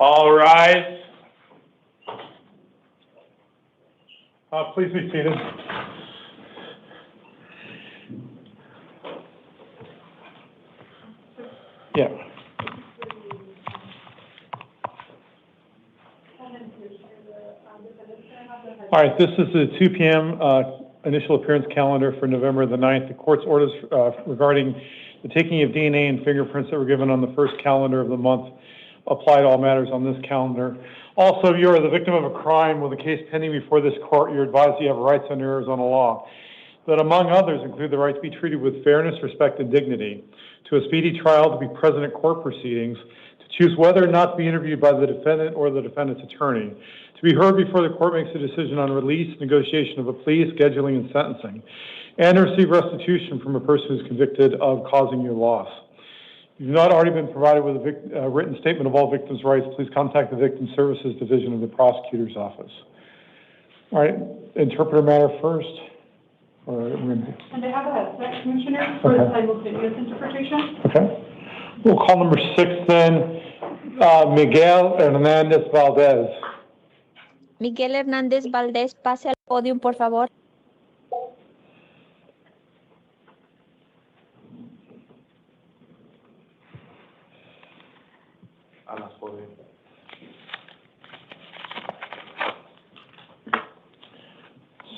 All rise. Please be seated. Yeah. All right, this is the 2 p.m. Initial appearance calendar for November the 9th. The court's orders regarding the taking of DNA and fingerprints that were given on the first calendar of the month apply to all matters on this calendar. Also, if you are the victim of a crime with a case pending before this court, you're advised you have rights under Arizona law that, among others, include the right to be treated with fairness, respect, and dignity, to a speedy trial, to be present at court proceedings, to choose whether or not to be interviewed by the defendant or the defendant's attorney, to be heard before the court makes a decision on release, negotiation of a plea, scheduling, and sentencing, and to receive restitution from a person who's convicted of causing you loss. If you've not already been provided with a written statement of all victims' rights, please contact the Victim Services Division of the Prosecutor's Office. All right, interpreter matter first. And they have a sex commissioner for the simultaneous interpretation. Okay. We'll call number 6 then, Miguel Hernandez Valdez. Miguel Hernández Valdés, pase al podium, por favor.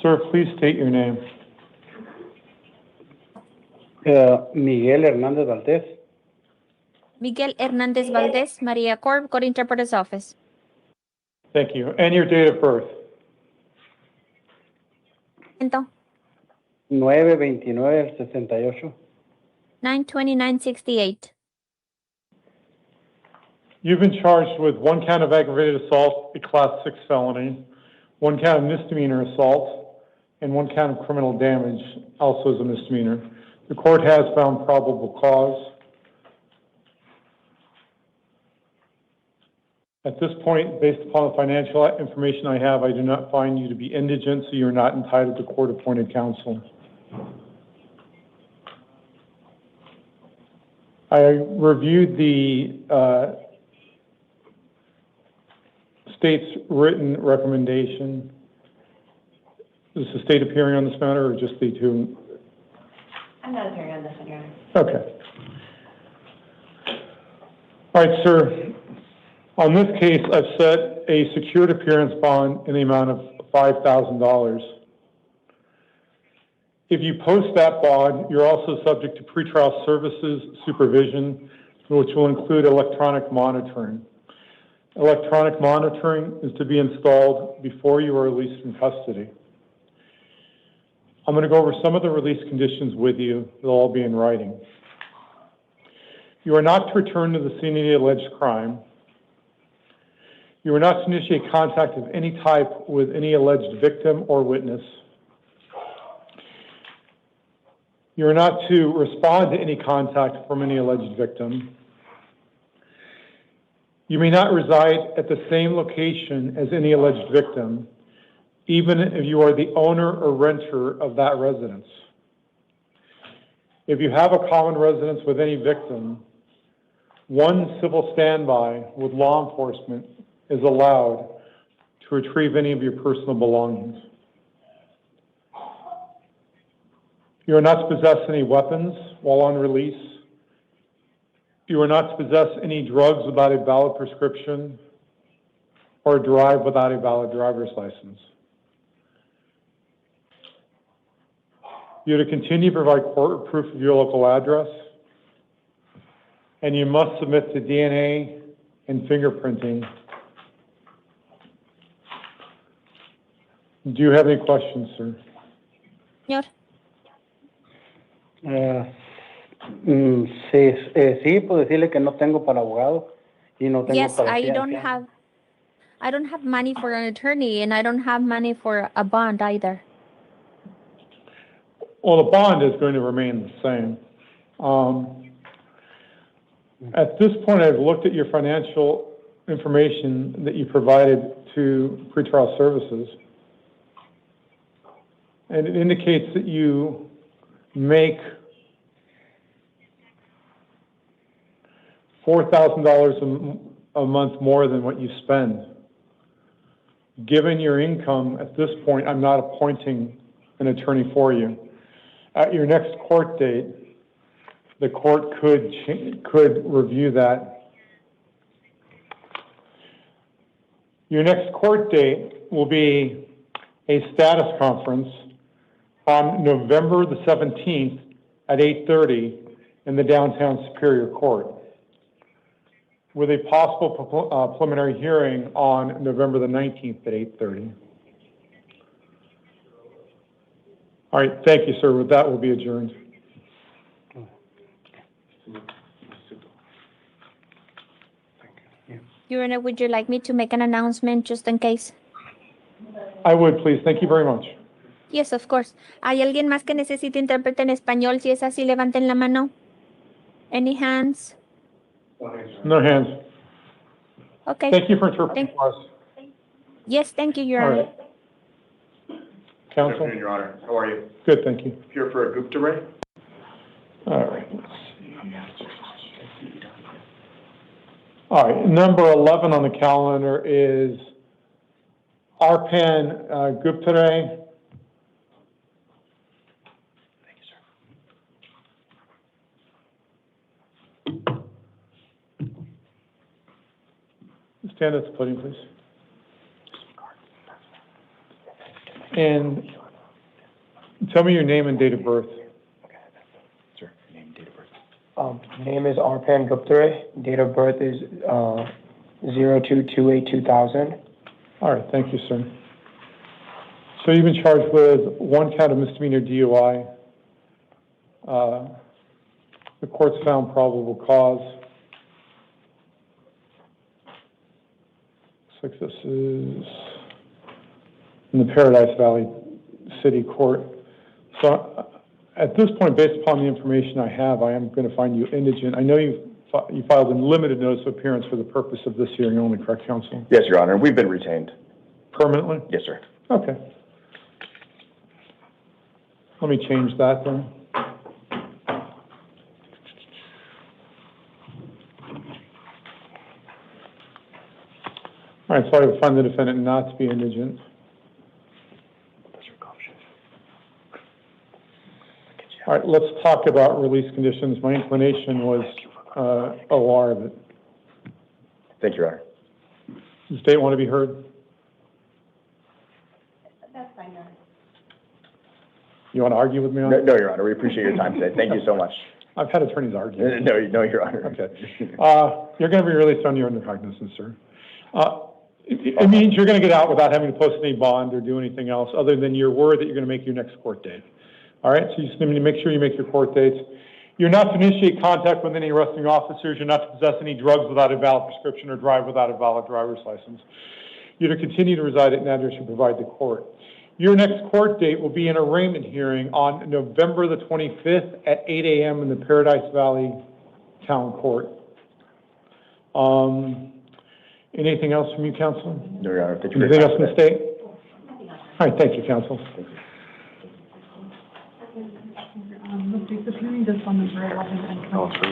Sir, please state your name. Miguel Hernández Valdés. Miguel Hernández Valdés, Maria Corp, Court Interpreter's Office. Thank you. And your date of birth? 9/29/68. 9/29/68. You've been charged with 1 count of aggravated assault, a class 6 felony, 1 count of misdemeanor assault, and 1 count of criminal damage, also as a misdemeanor. The court has found probable cause. At this point, based upon the financial information I have, I do not find you to be indigent, so you are not entitled to court-appointed counsel. I reviewed the state's written recommendation. Is the state appearing on this matter, or just the two? I'm not appearing on this one, Your Honor. Okay. All right, sir. On this case, I've set a secured appearance bond in the amount of $5,000. If you post that bond, you're also subject to pretrial services supervision, which will include electronic monitoring. Electronic monitoring is to be installed before you are released from custody. I'm going to go over some of the release conditions with you. They'll all be in writing. You are not to return to the scene of the alleged crime. You are not to initiate contact of any type with any alleged victim or witness. You are not to respond to any contact from any alleged victim. You may not reside at the same location as any alleged victim, even if you are the owner or renter of that residence. If you have a common residence with any victim, 1 civil standby with law enforcement is allowed to retrieve any of your personal belongings. You are not to possess any weapons while on release. You are not to possess any drugs without a valid prescription or drive without a valid driver's license. You're to continue to provide court proof of your local address, and you must submit to DNA and fingerprinting. Do you have any questions, sir? Señor. Sí, puedo decirle que no tengo para abogado y no tengo Yes, para I fianza. don't have money for an attorney, and I don't have money for a bond either. Well, the bond is going to remain the same. At this point, I've looked at your financial information that you provided to pretrial services, and it indicates that you make $4,000 a month more than what you spend. Given your income, at this point, I'm not appointing an attorney for you. At your next court date, the court could review that. Your next court date will be a status conference on November the 17th at 8:30 in the downtown Superior Court, with a possible preliminary hearing on November the 19th at 8:30. All right, thank you, sir. With that, we'll be adjourned. Your Honor, would you like me to make an announcement just in case? I would, please. Thank you very much. Yes, of course. ¿Hay alguien más que necesite intérprete en español? Si es así, levanten la mano. Any hands? No hands. Okay. Thank you for interpreting for us. Yes, thank you, Your All Honor. right. Good Counsel? afternoon, Your Honor. How are you? Good, thank you. Here for a Gupta Ray? All right, let's see. All right, number 11 on the calendar is Arpan Guptare. Thank you, sir. Stand at the podium, please. And tell me your name and date of birth. Okay, sir, name and date of birth. Name is Arpan Guptare. Date of birth is 02/28/2000. All right, thank you, sir. So you've been charged with one count of misdemeanor DUI. The court's found probable cause. Looks like this is in the Paradise Valley City Court. So at this point, based upon the information I have, I am going to find you indigent. I know you filed a limited notice of appearance for the purpose of this hearing only, correct, counsel? Yes, Your Honor. We've been retained. Permanently? Yes, sir. Okay. Let me change that then. All right, so I would find the defendant not to be indigent. All right, let's talk about release conditions. My inclination was OR of it. Thank you, Your Honor. Does the state want to be heard? That's fine, Your Honor. You want to argue with me on No, it? no, Your Honor. We appreciate your time today. Thank you so much. I've had attorneys argue. No, Your Honor. Okay. You're going to be released on your own cognizance, sir. It means you're going to get out without having to post any bond or do anything else other than your word that you're going to make your next court date. All right, so you just need to make sure you make your court dates. You're not to initiate contact with any arresting officers. You're not to possess any drugs without a valid prescription or drive without a valid driver's license. You're to continue to reside at an address you provide the court. Your next court date will be an arraignment hearing on November the 25th at 8 a.m. in the Paradise Valley Town Court. Anything else from you, counsel? No, Your Honor. Thank you for your Anything time else from the today. state? All right, thank you, counsel. Thank you. The state's appearing just on number 11 and 20. Oh, it's for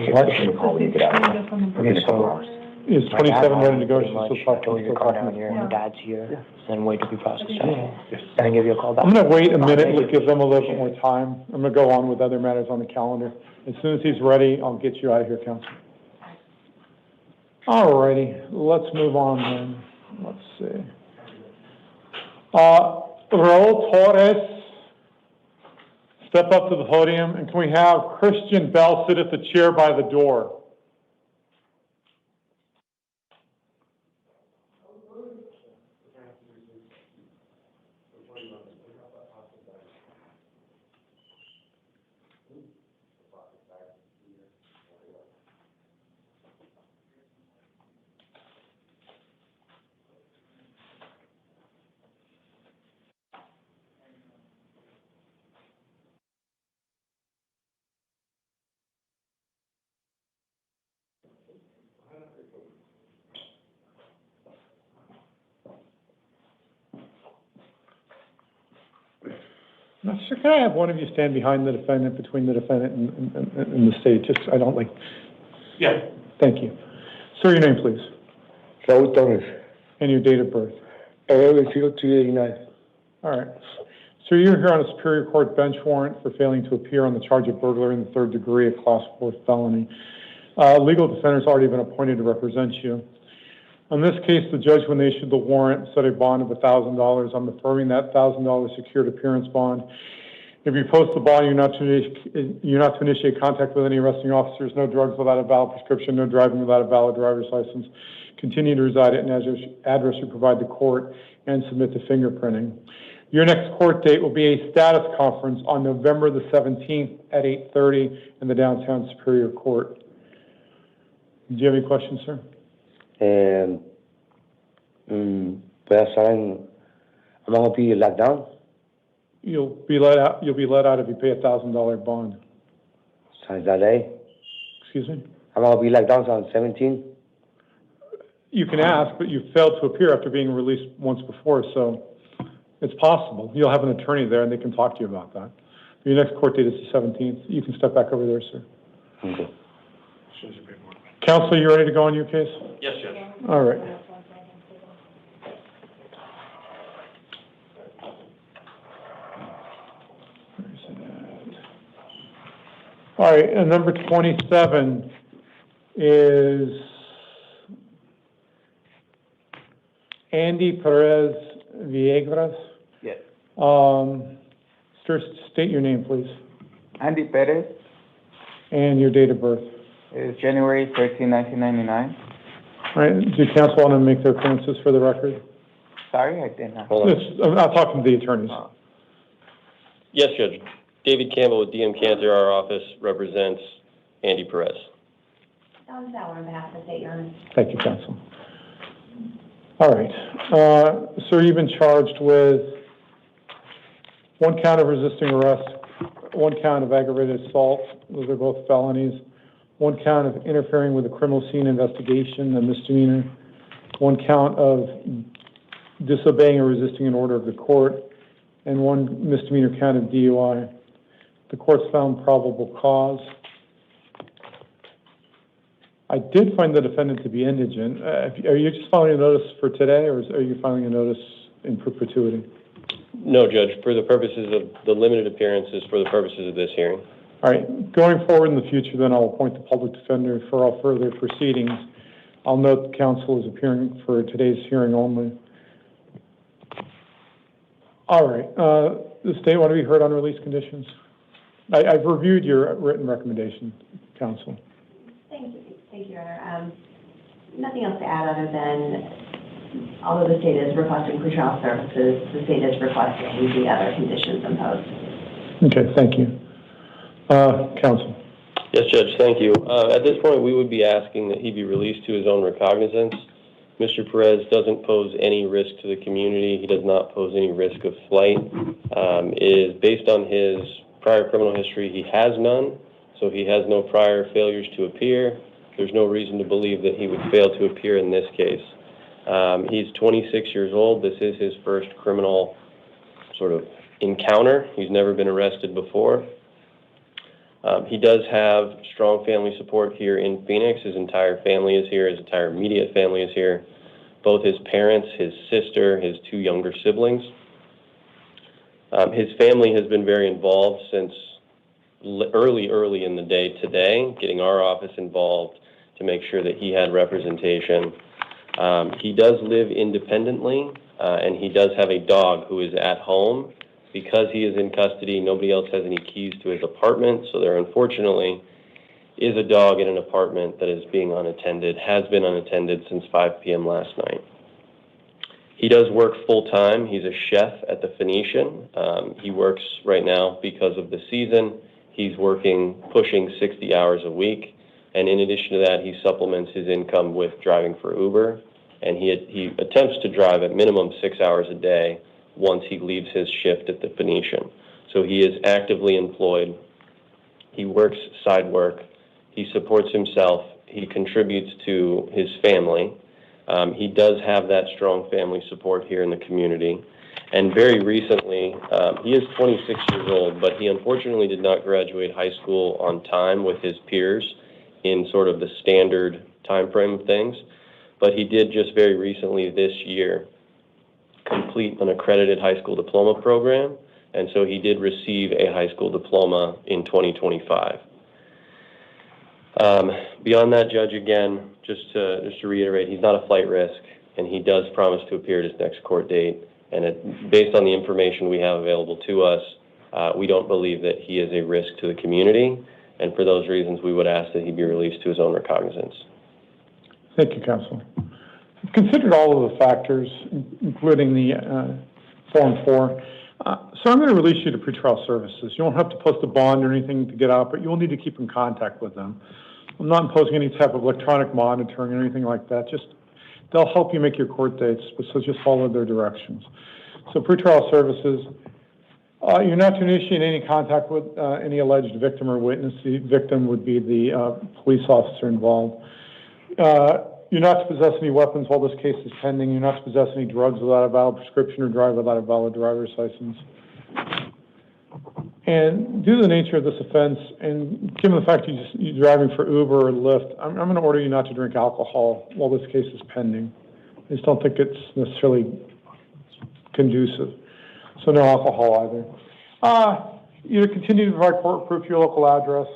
you? What? Give me a call when you get out. Just on number Okay, Okay, so, Is 27 ready to go? Pretty much, I told you to call down here, and Dad's here, then wait to be processed. Then give you a call back. I'm going to wait a minute, let's give them a little bit more time. I'm going to go on with other matters on the calendar. As soon as he's ready, I'll get you out of here, counsel. All righty, let's move on then. Let's see. Raul Torres, step up to the podium, and can we have Christian Bell sit at the chair by the door? Now, sir, can I have one of you stand behind the defendant, between the defendant and the state? Just, I don't like. Yeah. Thank you. Sir, your name, please, Raúl Torres, and your date of birth. 11/02/89. All right. So you're here on a Superior Court bench warrant for failing to appear on the charge of burglary in the 3rd degree, a Class 4 felony. Legal defender's already been appointed to represent you. On this case, the judge, when they issued the warrant, set a bond of $1,000. I'm affirming that $1,000 secured appearance bond. If you post the bond, you're not to initiate contact with any arresting officers, no drugs without a valid prescription, no driving without a valid driver's license, continue to reside at an address you provide the court, and submit to fingerprinting. Your next court date will be a status conference on November the 17th at 8:30 in the downtown Superior Court. Do you have any questions, sir? Voy a estar en, I'm going to be locked down. You'll be let out if you pay $1,000 bond. Since that day. Excuse me? I'm going to be locked down on 17. You can ask, but you failed to appear after being released once before, so it's possible. You'll have an attorney there, and they can talk to you about that. Your next court date is the 17th. You can step back over there, sir. Okay. Counsel, you ready to go on your case? Yes, Judge. All right. All right, and number 27 is Andy Perez Villegas. Yes. Sir, state your name, please, Andy Perez and your date of birth. is January 13, 1999. All right, do counsel want to make their appearances for the record? Sorry, I did not. Hold on. I'm not talking to the attorneys. Yes, Judge. David Campbell with DM Cantor, our office, represents Andy Perez. Don Sauer on behalf of the state, Your Honor. Thank you, counsel. All right. Sir, you've been charged with 1 count of resisting arrest, 1 count of aggravated assault. Those are both felonies. 1 count of interfering with a criminal scene investigation, a misdemeanor. 1 count of disobeying or resisting an order of the court, and 1 misdemeanor count of DUI. The court's found probable cause. I did find the defendant to be indigent. Are you just filing a notice for today, or are you filing a notice in perpetuity? No, Judge. For the purposes of the limited appearances, for the purposes of this hearing. All right. Going forward in the future, then I'll appoint the public defender for all further proceedings. I'll note the counsel is appearing for today's hearing only. All right. The state want to be heard on release conditions? I've reviewed your written recommendation, counsel. Thank you, Your Honor. Nothing else to add other than, although the state is requesting pretrial services, the state is requesting the other conditions imposed. Okay, thank you. Counsel. Yes, Judge. Thank you. At this point, we would be asking that he be released to his own recognizance. Mr. Perez doesn't pose any risk to the community. He does not pose any risk of flight. It is based on his prior criminal history. He has none, so he has no prior failures to appear. There's no reason to believe that he would fail to appear in this case. He's 26 years old. This is his first criminal sort of encounter. He's never been arrested before. He does have strong family support here in Phoenix. His entire family is here. His entire immediate family is here. Both his parents, his sister, his 2 younger siblings. His family has been very involved since early in the day today, getting our office involved to make sure that he had representation. He does live independently, and he does have a dog who is at home. Because he is in custody, nobody else has any keys to his apartment, so there unfortunately is a dog in an apartment that is being unattended, has been unattended since 5 p.m. last night. He does work full-time. He's a chef at the Phoenician. He works right now because of the season. He's working, pushing 60 hours a week, and in addition to that, he supplements his income with driving for Uber, and he attempts to drive at minimum 6 hours a day once he leaves his shift at the Phoenician. So he is actively employed. He works side work. He supports himself. He contributes to his family. He does have that strong family support here in the community. And very recently, he is 26 years old, but he unfortunately did not graduate high school on time with his peers in sort of the standard time frame of things. But he did just very recently this year complete an accredited high school diploma program, and so he did receive a high school diploma in 2025. Beyond that, Judge, again, just to reiterate, he's not a flight risk, and he does promise to appear at his next court date. And based on the information we have available to us, we don't believe that he is a risk to the community, and for those reasons, we would ask that he be released to his own recognizance. Thank you, Counsel. I've considered all of the factors, including the Form 4. So I'm going to release you to pretrial services. You won't have to post a bond or anything to get out, but you will need to keep in contact with them. I'm not imposing any type of electronic monitoring or anything like that. Just they'll help you make your court dates, so just follow their directions. So pretrial services, you're not to initiate any contact with any alleged victim or witness. The victim would be the police officer involved. You're not to possess any weapons while this case is pending. You're not to possess any drugs without a valid prescription or drive without a valid driver's license. And due to the nature of this offense, and given the fact you're driving for Uber or Lyft, I'm going to order you not to drink alcohol while this case is pending. I just don't think it's necessarily conducive. So no alcohol either. You continue to provide court proof your local address.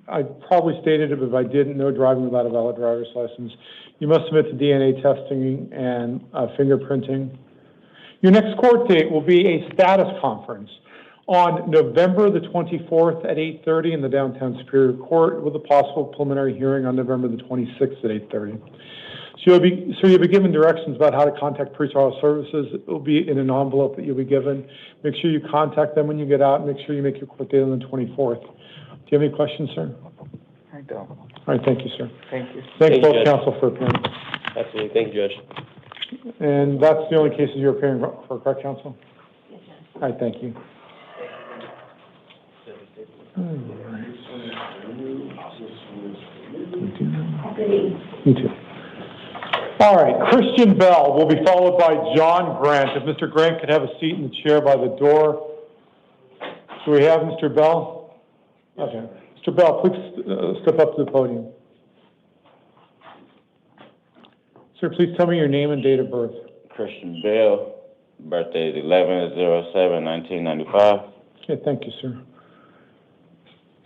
I probably stated it, but if I didn't, no driving without a valid driver's license. You must submit to DNA testing and fingerprinting. Your next court date will be a status conference on November the 24th at 8:30 in the downtown Superior Court, with a possible preliminary hearing on November the 26th at 8:30. So you'll be given directions about how to contact pretrial services. It will be in an envelope that you'll be given. Make sure you contact them when you get out. Make sure you make your court date on the 24th. Do you have any questions, sir? I don't. All right, thank you, sir. Thank you. Thank Thank both you, Judge. counsel for appearing. Absolutely. Thank you, Judge. And that's the only cases you're appearing for, correct, counsel? Yes, sir. All right, thank you. You too. All right, Christian Bell will be followed by John Grant. If Mr. Grant could have a seat in the chair by the door. Do we have Mr. Bell? Okay. Mr. Bell, please step up to the podium. Sir, please tell me your name and date of birth. Christian Bell, birthday is 11/07/1995. Okay, thank you, sir.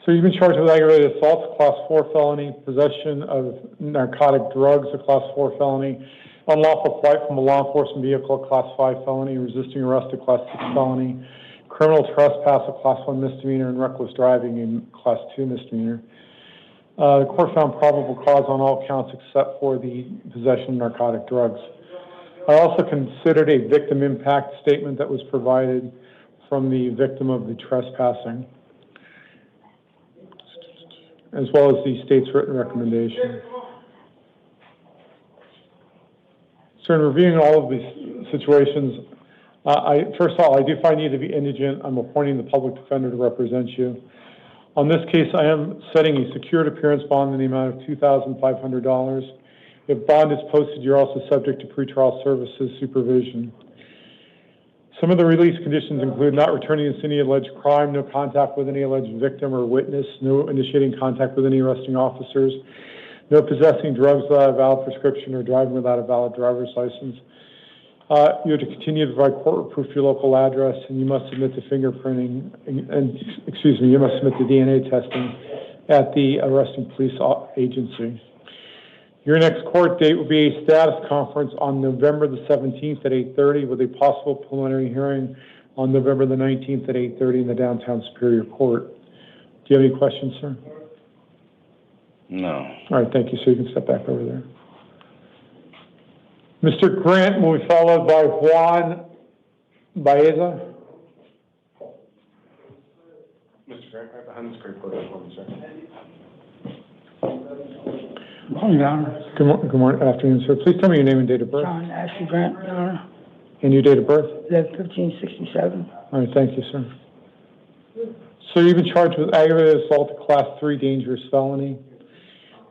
So you've been charged with aggravated assault, Class 4 felony, possession of narcotic drugs, a Class 4 felony, unlawful flight from a law enforcement vehicle, a Class 5 felony, resisting arrest, a Class 6 felony, criminal trespass, a Class 1 misdemeanor, and reckless driving, a Class 2 misdemeanor. The court found probable cause on all counts except for the possession of narcotic drugs. I also considered a victim impact statement that was provided from the victim of the trespassing, as well as the state's written recommendation. So in reviewing all of these situations, first of all, I do find you to be indigent. I'm appointing the public defender to represent you. On this case, I am setting a secured appearance bond in the amount of $2,500. If bond is posted, you're also subject to pretrial services supervision. Some of the release conditions include not returning to any alleged crime, no contact with any alleged victim or witness, no initiating contact with any arresting officers, no possessing drugs without a valid prescription or driving without a valid driver's license. You have to continue to provide court proof your local address, and you must submit to fingerprinting, you must submit to DNA testing at the arresting police agency. Your next court date will be a status conference on November the 17th at 8:30 with a possible preliminary hearing on November the 19th at 8:30 in the downtown Superior Court. Do you have any questions, sir? No. All right, thank you. So you can step back over there. Mr. Grant will be followed by Juan Baeza. Mr. Grant, right behind the screen, photo for me, sir. Morning, Your Honor. Good morning, afternoon, sir. Please tell me your name and date of birth. John Ashley Grant, Your Honor. And your date of birth? 11/15/67. All right, thank you, sir. So you've been charged with aggravated assault, a Class 3 dangerous felony.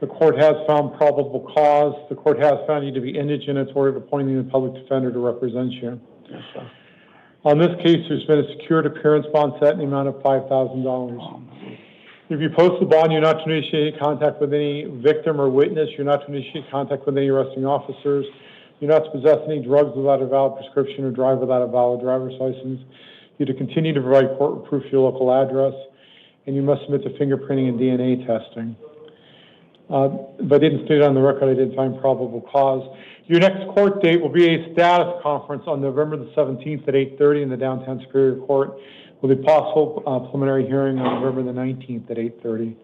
The court has found probable cause. The court has found you to be indigent. It's ordered appointing the public defender to represent you. Yes, sir. On this case, there's been a secured appearance bond set in the amount of $5,000. If you post the bond, you're not to initiate contact with any victim or witness. You're not to initiate contact with any arresting officers. You're not to possess any drugs without a valid prescription or drive without a valid driver's license. You're to continue to provide court proof of your local address, and you must submit to fingerprinting and DNA testing. If I didn't state it on the record, I didn't find probable cause. Your next court date will be a status conference on November the 17th at 8:30 in the downtown Superior Court, with a possible preliminary hearing on November the 19th at 8:30.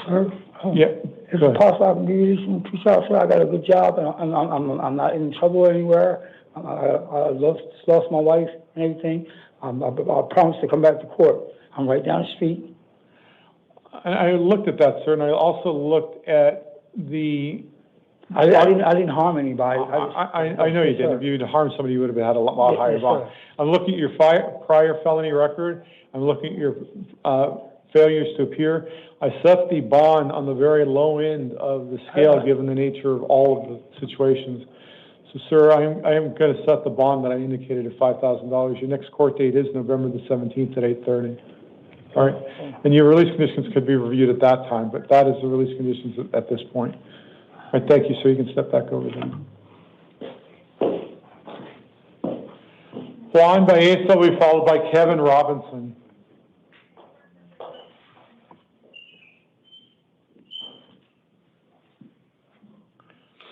Sir? Yeah, If go it's ahead. possible, I can give you some pre-trial, sir. I got a good job, and I'm not in trouble anywhere. I lost my wife and everything. I promised to come back to court. I'm right down the street. I looked at that, sir, and I also looked at the. I didn't harm anybody. I know you didn't. If you'd harmed somebody, you would have had a lot higher Yes, bond. sir. I'm looking at your prior felony record. I'm looking at your failures to appear. I set the bond on the very low end of the scale, given the nature of all of the situations. So, sir, I am going to set the bond that I indicated at $5,000. Your next court date is November the 17th at 8:30. All right, and your release conditions could be reviewed at that time, but that is the release conditions at this point. All right, thank you, sir. You can step back over there. Juan by Asa will be followed by Kevin Robinson.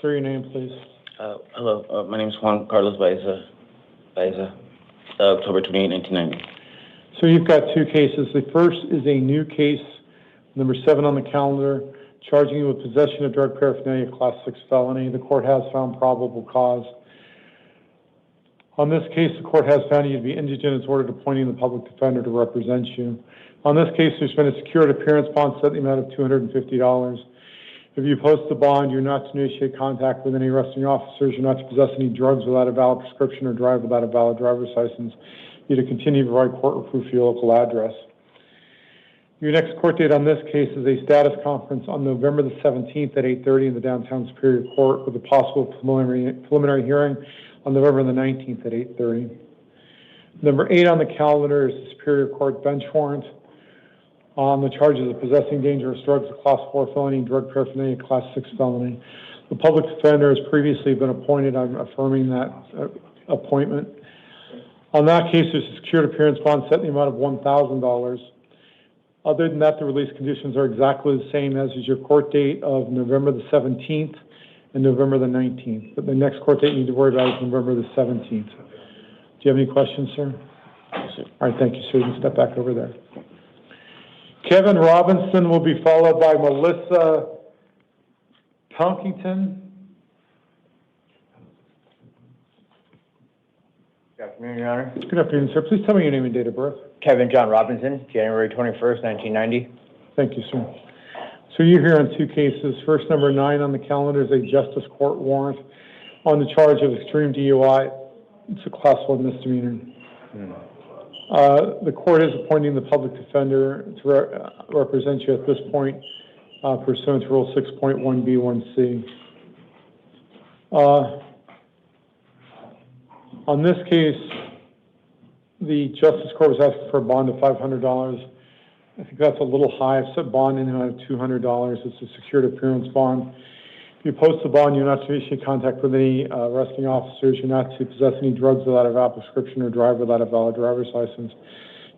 Sir, your name, please. Hello, my name is Juan Carlos Baeza, October 28, 1990. So you've got two cases. The first is a new case, number 7 on the calendar, charging you with possession of drug paraphernalia, class 6 felony. The court has found probable cause. On this case, the court has found you to be indigent. It's ordered appointing the public defender to represent you. On this case, there's been a secured appearance bond set in the amount of $250. If you post the bond, you're not to initiate contact with any arresting officers. You're not to possess any drugs without a valid prescription or drive without a valid driver's license. You're to continue to provide court proof of your local address. Your next court date on this case is a status conference on November the 17th at 8:30 in the downtown Superior Court, with a possible preliminary hearing on November the 19th at 8:30. Number 8 on the calendar is the Superior Court bench warrant on the charges of possessing dangerous drugs, a class 4 felony, drug paraphernalia, class 6 felony. The public defender has previously been appointed. I'm affirming that appointment. On that case, there's a secured appearance bond set in the amount of $1,000. Other than that, the release conditions are exactly the same as is your court date of November the 17th and November the 19th. But the next court date you need to worry about is November the 17th. Do you have any questions, sir? Yes, sir. All right, thank you, sir. You can step back over there. Kevin Robinson will be followed by Melissa Tonkington. Good afternoon, Your Honor. Good afternoon, sir. Please tell me your name and date of birth. Kevin John Robinson, January 21st, 1990. Thank you, sir. So you're here on two cases. First, number 9 on the calendar is a justice court warrant on the charge of extreme DUI. It's a class 1 misdemeanor. The court is appointing the public defender to represent you at this point pursuant to Rule 6.1B1C. On this case, the Justice Court was asking for a bond of $500. I think that's a little high. I've set bond in the amount of $200. It's a secured appearance bond. If you post the bond, you're not to initiate contact with any arresting officers. You're not to possess any drugs without a valid prescription or drive without a valid driver's license.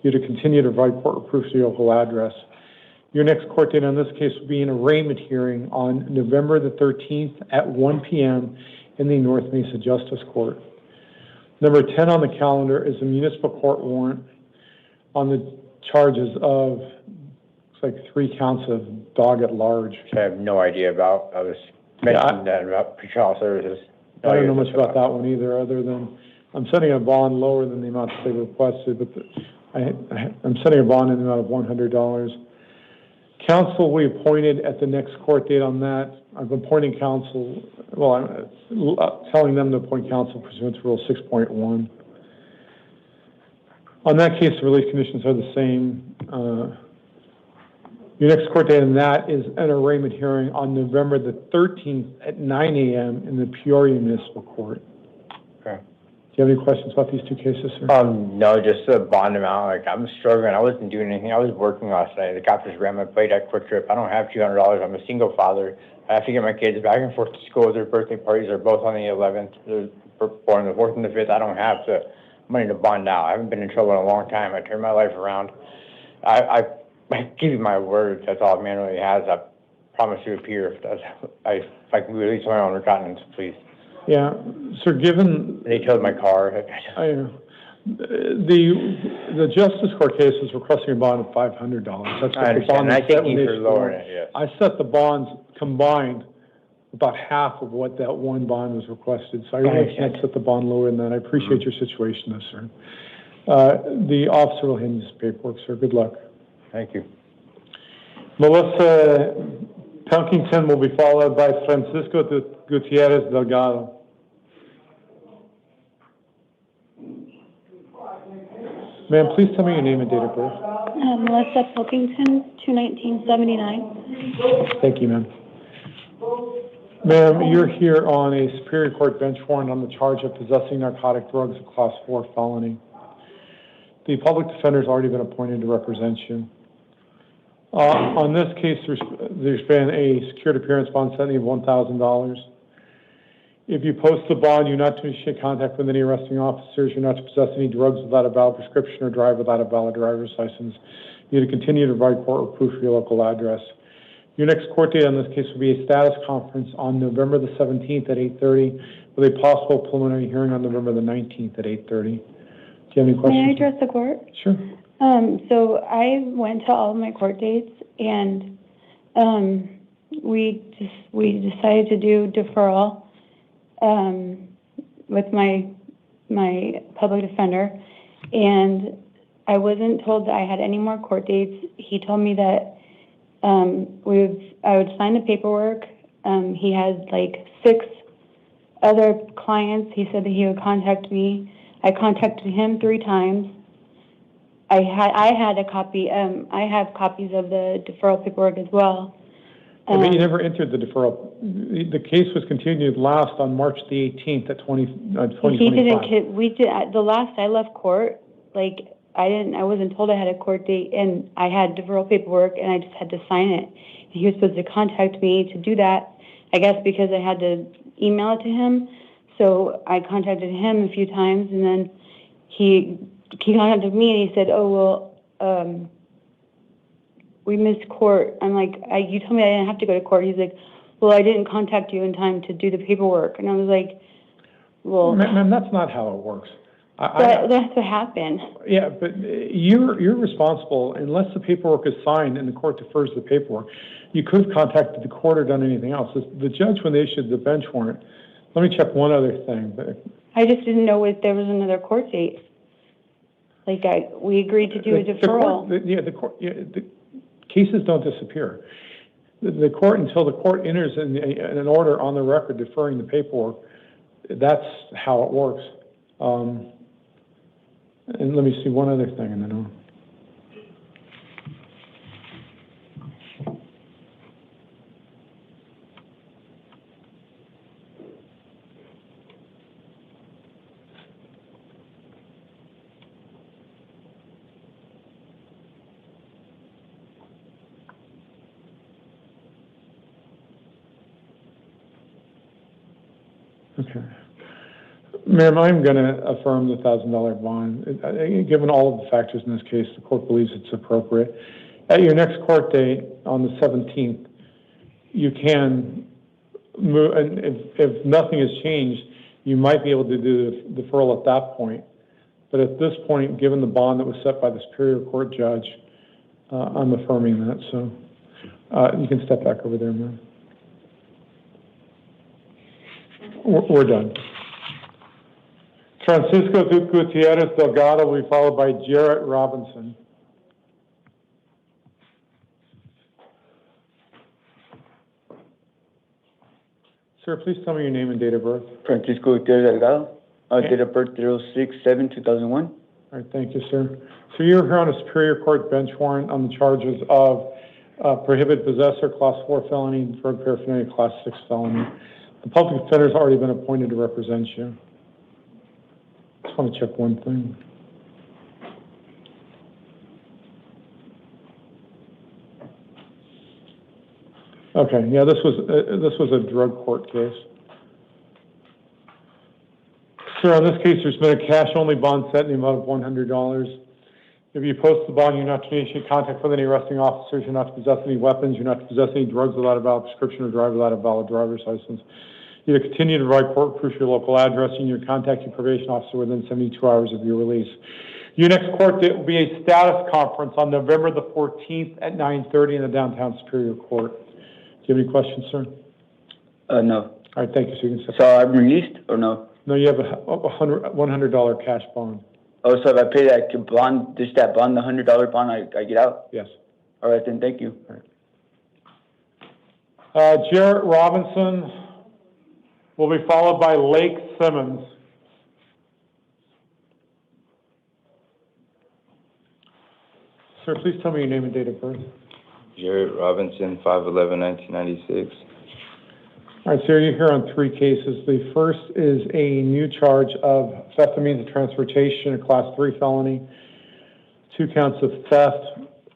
You're to continue to provide court proof to your local address. Your next court date on this case will be an arraignment hearing on November the 13th at 1 p.m. in the North Mesa Justice Court. Number 10 on the calendar is a municipal court warrant on the charges of, looks like 3 counts of dog at large. Which I have no idea about. I was mentioning that about pretrial services. I don't know much about that one either, other than I'm setting a bond lower than the amount that they requested, but I'm setting a bond in the amount of $100. Counsel we appointed at the next court date on that. I'm appointing counsel, well, I'm telling them to appoint counsel pursuant to Rule 6.1. On that case, the release conditions are the same. Your next court date on that is an arraignment hearing on November the 13th at 9 a.m. in the Peoria Municipal Court. Okay. Do you have any questions about these two cases, sir? No, just the bond amount. Like, I'm struggling. I wasn't doing anything. I was working last night. The cop just ran my plate at Quick Trip. I don't have $200. I'm a single father. I have to get my kids back and forth to school. Their birthday parties are both on the 11th. They're born the 4th and the 5th. I don't have the money to bond out. I haven't been in trouble in a long time. I turned my life around. I give you my word. That's all man really has. I promise to appear if I can release my own recognizance, please. Yeah, sir, given... They towed my car. The Justice Court case is requesting a bond of $500. That's I understand. I thank you for lowering it, yes. I set the bonds combined about half of what that one bond was requested, so I really can't set the bond lower than that. I appreciate your situation, though, sir. The officer will hand you this paperwork, sir. Good luck. Thank you. Melissa Pilkington will be followed by Francisco Gutierrez Delgado. Ma'am, please tell me your name and date of birth. Melissa Pilkington, 2/19/79. Thank you, ma'am. Ma'am, you're here on a Superior Court bench warrant on the charge of possessing narcotic drugs, a Class 4 felony. The public defender's already been appointed to represent you. On this case, there's been a secured appearance bond setting of $1,000. If you post the bond, you're not to initiate contact with any arresting officers. You're not to possess any drugs without a valid prescription or drive without a valid driver's license. You're to continue to provide court with proof of your local address. Your next court date on this case will be a status conference on November the 17th at 8:30, with a possible preliminary hearing on November the 19th at 8:30. Do you have any questions? May I address the court? Sure. So I went to all of my court dates, and we decided to do deferral with my public defender, and I wasn't told that I had any more court dates. He told me that I would sign the paperwork. He had like 6 other clients. He said that he would contact me. I contacted him 3 times. I had a copy. I have copies of the deferral paperwork as well. But you never entered the deferral. The case was continued last on March the 18th at 2025. He didn't. We did the last I left court. Like I wasn't told I had a court date, and I had deferral paperwork, and I just had to sign it. He was supposed to contact me to do that. I guess because I had to email it to him. So I contacted him a few times, and then he contacted me, and he said, "Oh well, we missed court." I'm like, "You told me I didn't have to go to court." He's like, "Well, I didn't contact you in time to do the paperwork," and I was like, "Well, ma'am, that's not how it works." That's what happened. Yeah, but you're responsible unless the paperwork is signed and the court defers the paperwork. You could have contacted the court or done anything else. The judge, when they issued the bench warrant, let me check one other thing. I just didn't know if there was another court date. Like we agreed to do a deferral. The cases don't disappear. The court, until the court enters an order on the record deferring the paperwork, that's how it works. And let me see one other thing, and then I'll... Okay. Ma'am, I'm going to affirm the $1,000 bond. Given all of the factors in this case, the court believes it's appropriate. At your next court date on the 17th, you can move, and if nothing has changed, you might be able to do the deferral at that point. But at this point, given the bond that was set by the Superior Court judge, I'm affirming that. So you can step back over there, ma'am. We're done. Francisco Gutierrez Delgado will be followed by Jarrett Robinson. Sir, please tell me your name and date of birth. Francisco Gutierrez Delgado. Date of birth 06/7/2001. All right, thank you, sir. So you're here on a Superior Court bench warrant on the charges of prohibited possessor, Class 4 felony, drug paraphernalia, Class 6 felony. The public defender has already been appointed to represent you. Just want to check one thing. Okay, yeah, this was a drug court case. Sir, on this case, there's been a cash-only bond set in the amount of $100. If you post the bond, you're not to initiate contact with any arresting officers, you're not to possess any weapons, you're not to possess any drugs without a valid prescription or drive without a valid driver's license. You're to continue to provide court proof your local address, and you're to contact your probation officer within 72 hours of your release. Your next court date will be a status conference on November the 14th at 9:30 in the downtown Superior Court. Do you have any questions, sir? No. All right, thank you, sir. You can sit. So I'm released or no? No, you have a $100 cash bond. Oh, so if I pay that bond, just that bond, the $100 bond, I get out? Yes. All right, then, thank you. All right. Jarrett Robinson will be followed by Lake Simmons. Sir, please tell me your name and date of birth. Jarrett Robinson, 5/11/1996. All right, sir, you're here on three cases. The first is a new charge of theft of means of transportation, a Class 3 felony, 2 counts of theft,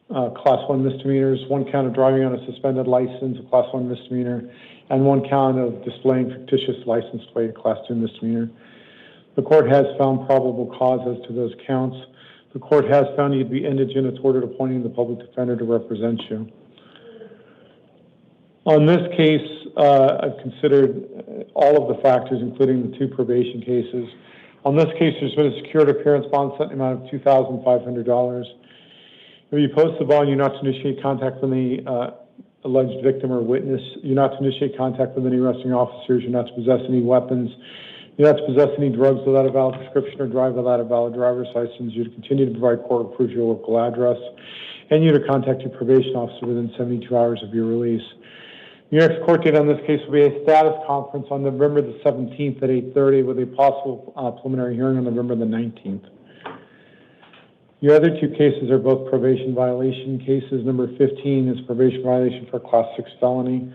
Class 1 misdemeanors, 1 count of driving on a suspended license, a Class 1 misdemeanor, and 1 count of displaying fictitious license plate, a Class 2 misdemeanor. The court has found probable cause as to those counts. The court has found you to be indigent. It's ordered appointing the public defender to represent you. On this case, I've considered all of the factors, including the 2 probation cases. On this case, there's been a secured appearance bond set in the amount of $2,500. If you post the bond, you're not to initiate contact with any alleged victim or witness. You're not to initiate contact with any arresting officers. You're not to possess any weapons. You're not to possess any drugs without a valid prescription or drive without a valid driver's license. You're to continue to provide court proof your local address. And you're to contact your probation officer within 72 hours of your release. Your next court date on this case will be a status conference on November the 17th at 8:30 with a possible preliminary hearing on November the 19th. Your other 2 cases are both probation violation cases. Number 15 is probation violation for a Class 6 felony.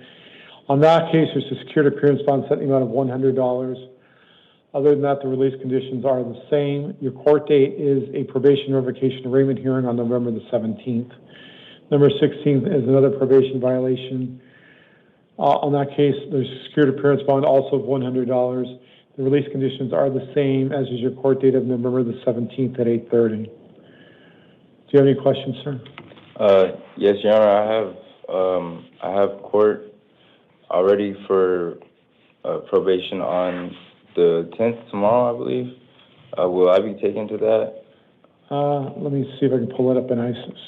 On that case, there's a secured appearance bond set in the amount of $100. Other than that, the release conditions are the same. Your court date is a probation revocation arraignment hearing on November the 17th. Number 16 is another probation violation. On that case, there's a secured appearance bond also of $100. The release conditions are the same as is your court date of November the 17th at 8:30. Do you have any questions, sir? Yes, Your Honor. I have court already for probation on the 10th tomorrow, I believe. Will I be taken to that? Let me see if I can pull it up in ISIS.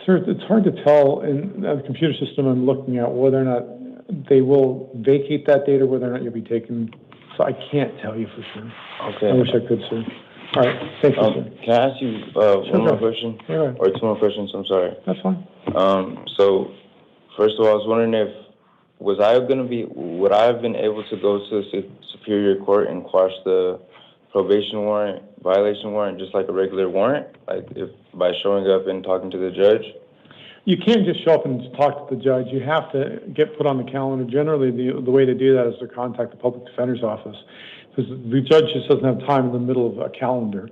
Sir, it's hard to tell in the computer system I'm looking at whether or not they will vacate that date or whether or not you'll be taken. So I can't tell you for sure. Okay. I wish I could, sir. All right. Thank you, sir. Can I ask you one more question? Yeah. Or 2 more questions? I'm sorry. That's fine. So, first of all, I was wondering if, would I have been able to go to the Superior Court and quash the probation warrant, violation warrant, just like a regular warrant? Like, if by showing up and talking to the judge? You can't just show up and talk to the judge. You have to get put on the calendar. Generally, the way to do that is to contact the public defender's office, because the judge just doesn't have time in the middle of a calendar.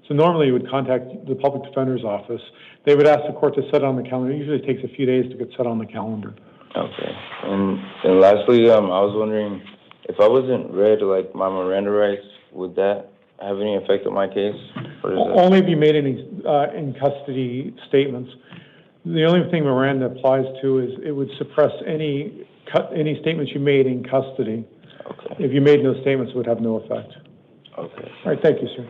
So normally you would contact the public defender's office. They would ask the court to set it on the calendar. It usually takes a few days to get set on the calendar. Okay. And lastly, I was wondering, if I wasn't read, like, my Miranda rights, would that have any effect on my case? Only if you made any in custody statements. The only thing Miranda applies to is it would suppress any statements you made in custody. Okay. If you made no statements, it would have no effect. Okay. All right, thank you, sir.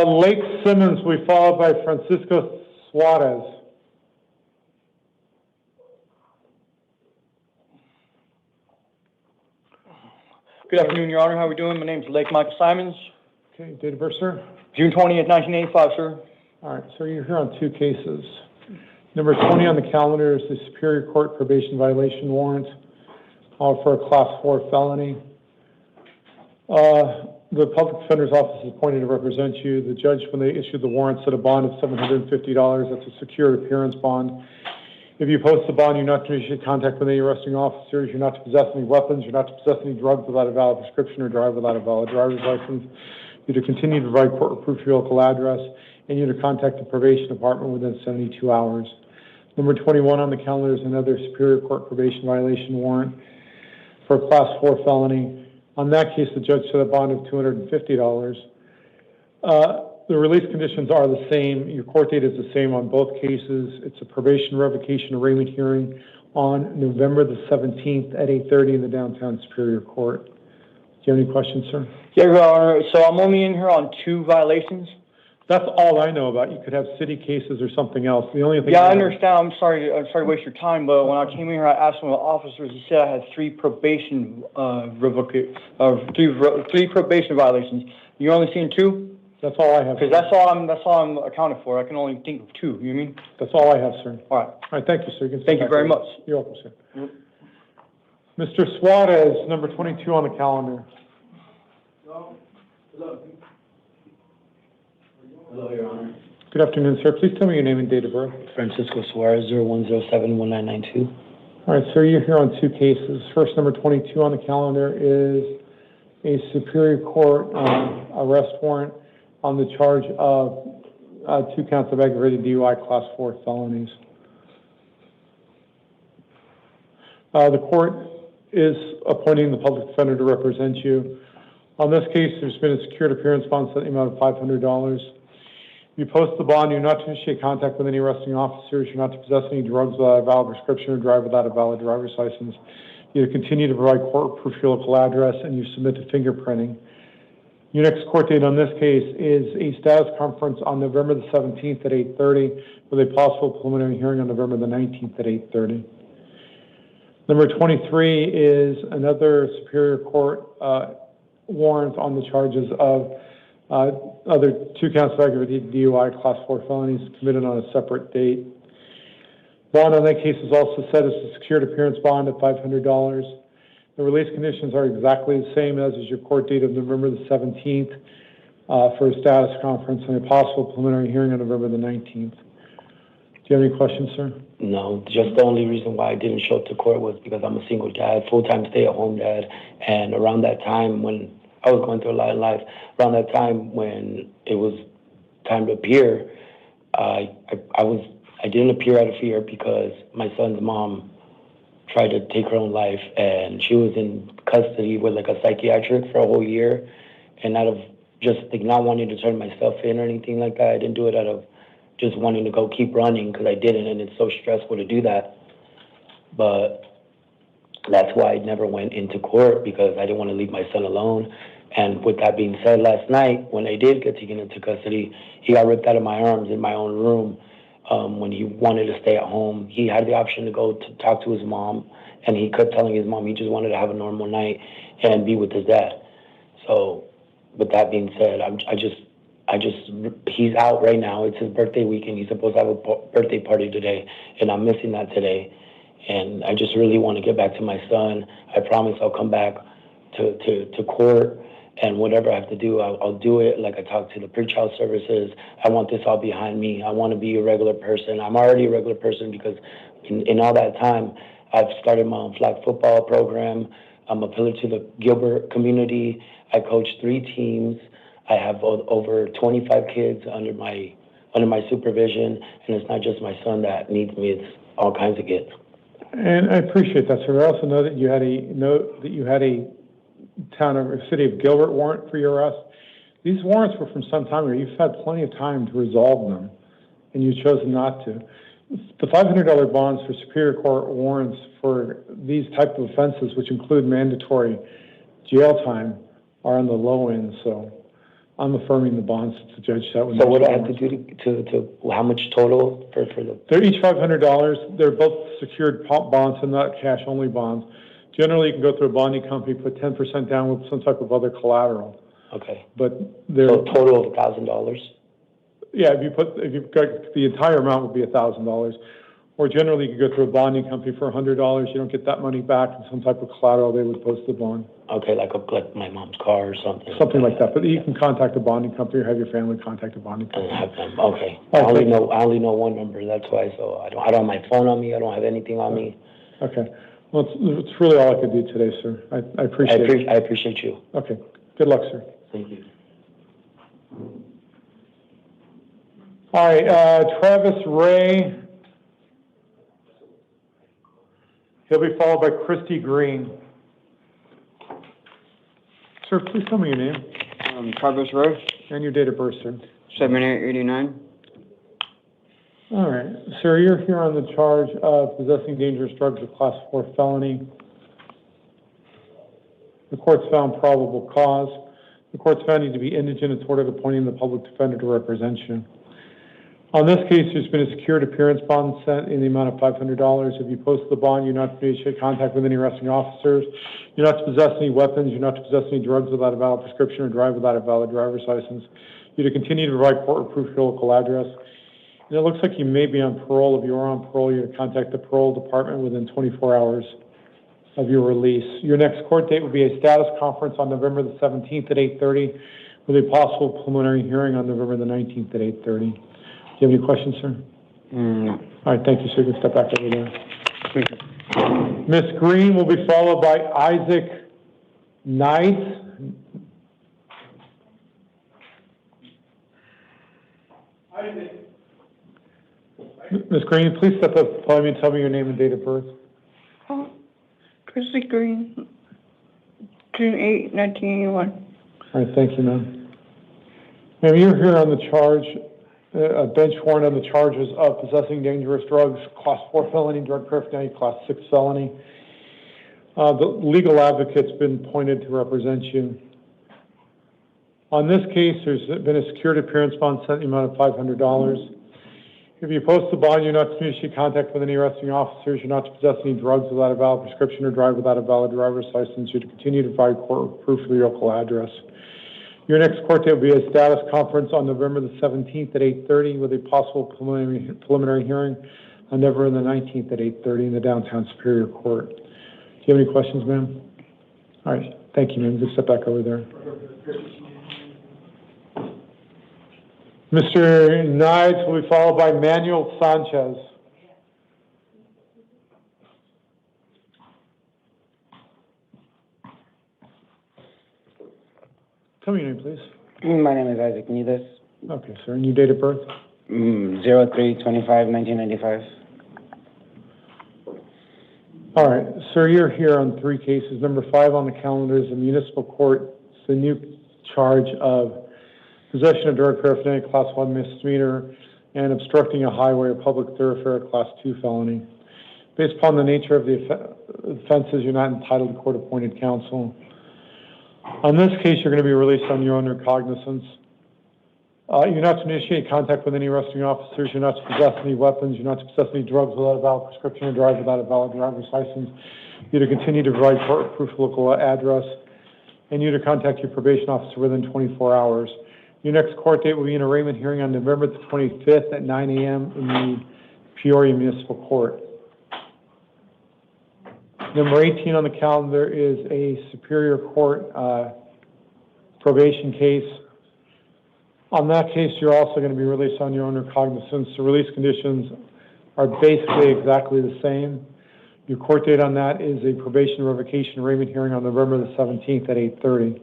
Lake Simmons will be followed by Francisco Suarez. Good afternoon, Your Honor. How are we doing? My name is Lake Michael Simons. Okay, date of birth, sir? June 20th, 1985, sir. All right, so you're here on 2 cases. Number 20 on the calendar is the Superior Court probation violation warrant for a Class 4 felony. The public defender's office is appointed to represent you. The judge, when they issued the warrant, set a bond of $750. That's a secured appearance bond. If you post the bond, you're not to initiate contact with any arresting officers. You're not to possess any weapons. You're not to possess any drugs without a valid prescription or drive without a valid driver's license. You're to continue to provide court-approved your local address, and you're to contact the probation department within 72 hours. Number 21 on the calendar is another Superior Court probation violation warrant for a Class 4 felony. On that case, the judge set a bond of $250. The release conditions are the same. Your court date is the same on both cases. It's a probation revocation arraignment hearing on November the 17th at 8:30 in the downtown Superior Court. Do you have any questions, sir? Yeah, Your Honor, so I'm only in here on 2 violations? That's all I know about. You could have city cases or something else. The only thing. Yeah, I understand. I'm sorry to waste your time, but when I came in here, I asked one of the officers. He said I had 3 probation three probation violations. You're only seeing 2? That's all I have. Because that's all I'm accounted for. I can only think of 2. You know what I mean? That's all I have, sir. All right. All right. Thank you, sir. Thank you very much. You're welcome, sir. Mr. Suarez, number 22 on the calendar. Hello, Your Honor. Good afternoon, sir. Please tell me your name and date of birth. Francisco Suarez, 0107-1992. All right, sir, you're here on 2 cases. First, number 22 on the calendar is a Superior Court arrest warrant on the charge of 2 counts of aggravated DUI Class 4 felonies. The court is appointing the public defender to represent you. On this case, there's been a secured appearance bond set in the amount of $500. You post the bond, you're not to initiate contact with any arresting officers, you're not to possess any drugs without a valid prescription or drive without a valid driver's license. You continue to provide court-proof your local address, and you submit to fingerprinting. Your next court date on this case is a status conference on November the 17th at 8:30, with a possible preliminary hearing on November the 19th at 8:30. Number 23 is another Superior Court warrant on the charges of other 2 counts of aggravated DUI Class 4 felonies committed on a separate date. Bond on that case is also set as a secured appearance bond of $500. The release conditions are exactly the same as is your court date of November the 17th for a status conference and a possible preliminary hearing on November the 19th. Do you have any questions, sir? No, just the only reason why I didn't show up to court was because I'm a single dad, full-time stay-at-home dad, and around that time when I was going through a lot in life, around that time when it was time to appear, I didn't appear out of fear because my son's mom tried to take her own life, and she was in custody with like a psychiatric for a whole year. And out of just like not wanting to turn myself in or anything like that, I didn't do it out of just wanting to go keep running because I didn't, and it's so stressful to do that. But that's why I never went into court, because I didn't want to leave my son alone. And with that being said, last night when I did get taken into custody, he got ripped out of my arms in my own room. When he wanted to stay at home, he had the option to go to talk to his mom, and he kept telling his mom he just wanted to have a normal night and be with his dad. So with that being said, he's out right now. It's his birthday weekend. He's supposed to have a birthday party today, and I'm missing that today. And I just really want to get back to my son. I promise I'll come back to court, and whatever I have to do, I'll do it. Like I talked to the pretrial services. I want this all behind me. I want to be a regular person. I'm already a regular person because in all that time, I've started my own flag football program. I'm a pillar to the Gilbert community. I coach 3 teams. I have over 25 kids under my supervision, and it's not just my son that needs me. It's all kinds of kids. And I appreciate that, sir. I also know that you had a town or city of Gilbert warrant for your arrest. These warrants were from some time ago. You've had plenty of time to resolve them, and you've chosen not to. The $500 bonds for Superior Court warrants for these type of offenses, which include mandatory jail time, are on the low end. So I'm affirming the bonds to Judge Shetland. So what do I have to do to how much total for the? They're each $500. They're both secured bonds and not cash-only bonds. Generally, you can go through a bonding company, put 10% down with some type of other collateral. Okay. But they're so total of $1,000. Yeah, if you've got the entire amount would be $1,000. Or generally, you could go through a bonding company for $100. You don't get that money back in some type of collateral. They would post the bond. Okay, like my mom's car or something. Something like that. But you can contact a bonding company or have your family contact a bonding company. And have them. Okay. I only know one number. That's why. So I don't have my phone on me. I don't have anything on me. Okay. Well, it's really all I could do today, sir. I appreciate it. I appreciate you. Okay. Good luck, sir. Thank you. All right, Travis Ray. He'll be followed by Christy Green. Sir, please tell me your name. Travis Ray. And your date of birth, sir. 7889. All right. Sir, you're here on the charge of possessing dangerous drugs, a class 4 felony. The court's found probable cause. The court's found you to be indigent. It's ordered appointing the public defender to represent you. On this case, there's been a secured appearance bond set in the amount of $500. If you post the bond, you're not to initiate contact with any arresting officers. You're not to possess any weapons. You're not to possess any drugs without a valid prescription or drive without a valid driver's license. You're to continue to provide court proof of your local address. And it looks like you may be on parole. If you are on parole, you're to contact the parole department within 24 hours of your release. Your next court date will be a status conference on November the 17th at 8:30 with a possible preliminary hearing on November the 19th at 8:30. Do you have any questions, sir? No. All right, thank you, sir. You can step back over there. Ms. Green will be followed by Isaac Knight. Ms. Green, please step up to the podium and tell me your name and date of birth. Christy Green, June 8, 1981. All right, thank you, ma'am. Ma'am, you're here on the charge, a bench warrant on the charges of possessing dangerous drugs, class 4 felony, drug paraphernalia, class 6 felony. The legal advocate's been appointed to represent you. On this case, there's been a secured appearance bond set in the amount of $500. If you post the bond, you're not to initiate contact with any arresting officers. You're not to possess any drugs without a valid prescription or drive without a valid driver's license. You're to continue to provide court proof of your local address. Your next court date will be a status conference on November the 17th at 8:30 with a possible preliminary hearing on November the 19th at 8:30 in the downtown Superior Court. Do you have any questions, ma'am? All right, thank you, ma'am. Just step back over there. Mr. Knight will be followed by Manuel Sanchez. Tell me your name, please. My name is Isaac Niedes. Okay, sir. And your date of birth? 03/25/1995. All right, sir, you're here on 3 cases. Number 5 on the calendar is the municipal court. It's the new charge of possession of drug paraphernalia, class 1 misdemeanor, and obstructing a highway or public thoroughfare, class 2 felony. Based upon the nature of the offenses, you're not entitled to court-appointed counsel. On this case, you're going to be released on your own recognizance. You're not to initiate contact with any arresting officers. You're not to possess any weapons. You're not to possess any drugs without a valid prescription or drive without a valid driver's license. You're to continue to provide court proof of local address, and you're to contact your probation officer within 24 hours. Your next court date will be an arraignment hearing on November the 25th at 9 a.m. in the Peoria Municipal Court. Number 18 on the calendar is a Superior Court probation case. On that case, you're also going to be released on your own recognizance. The release conditions are basically exactly the same. Your court date on that is a probation revocation arraignment hearing on November the 17th at 8:30.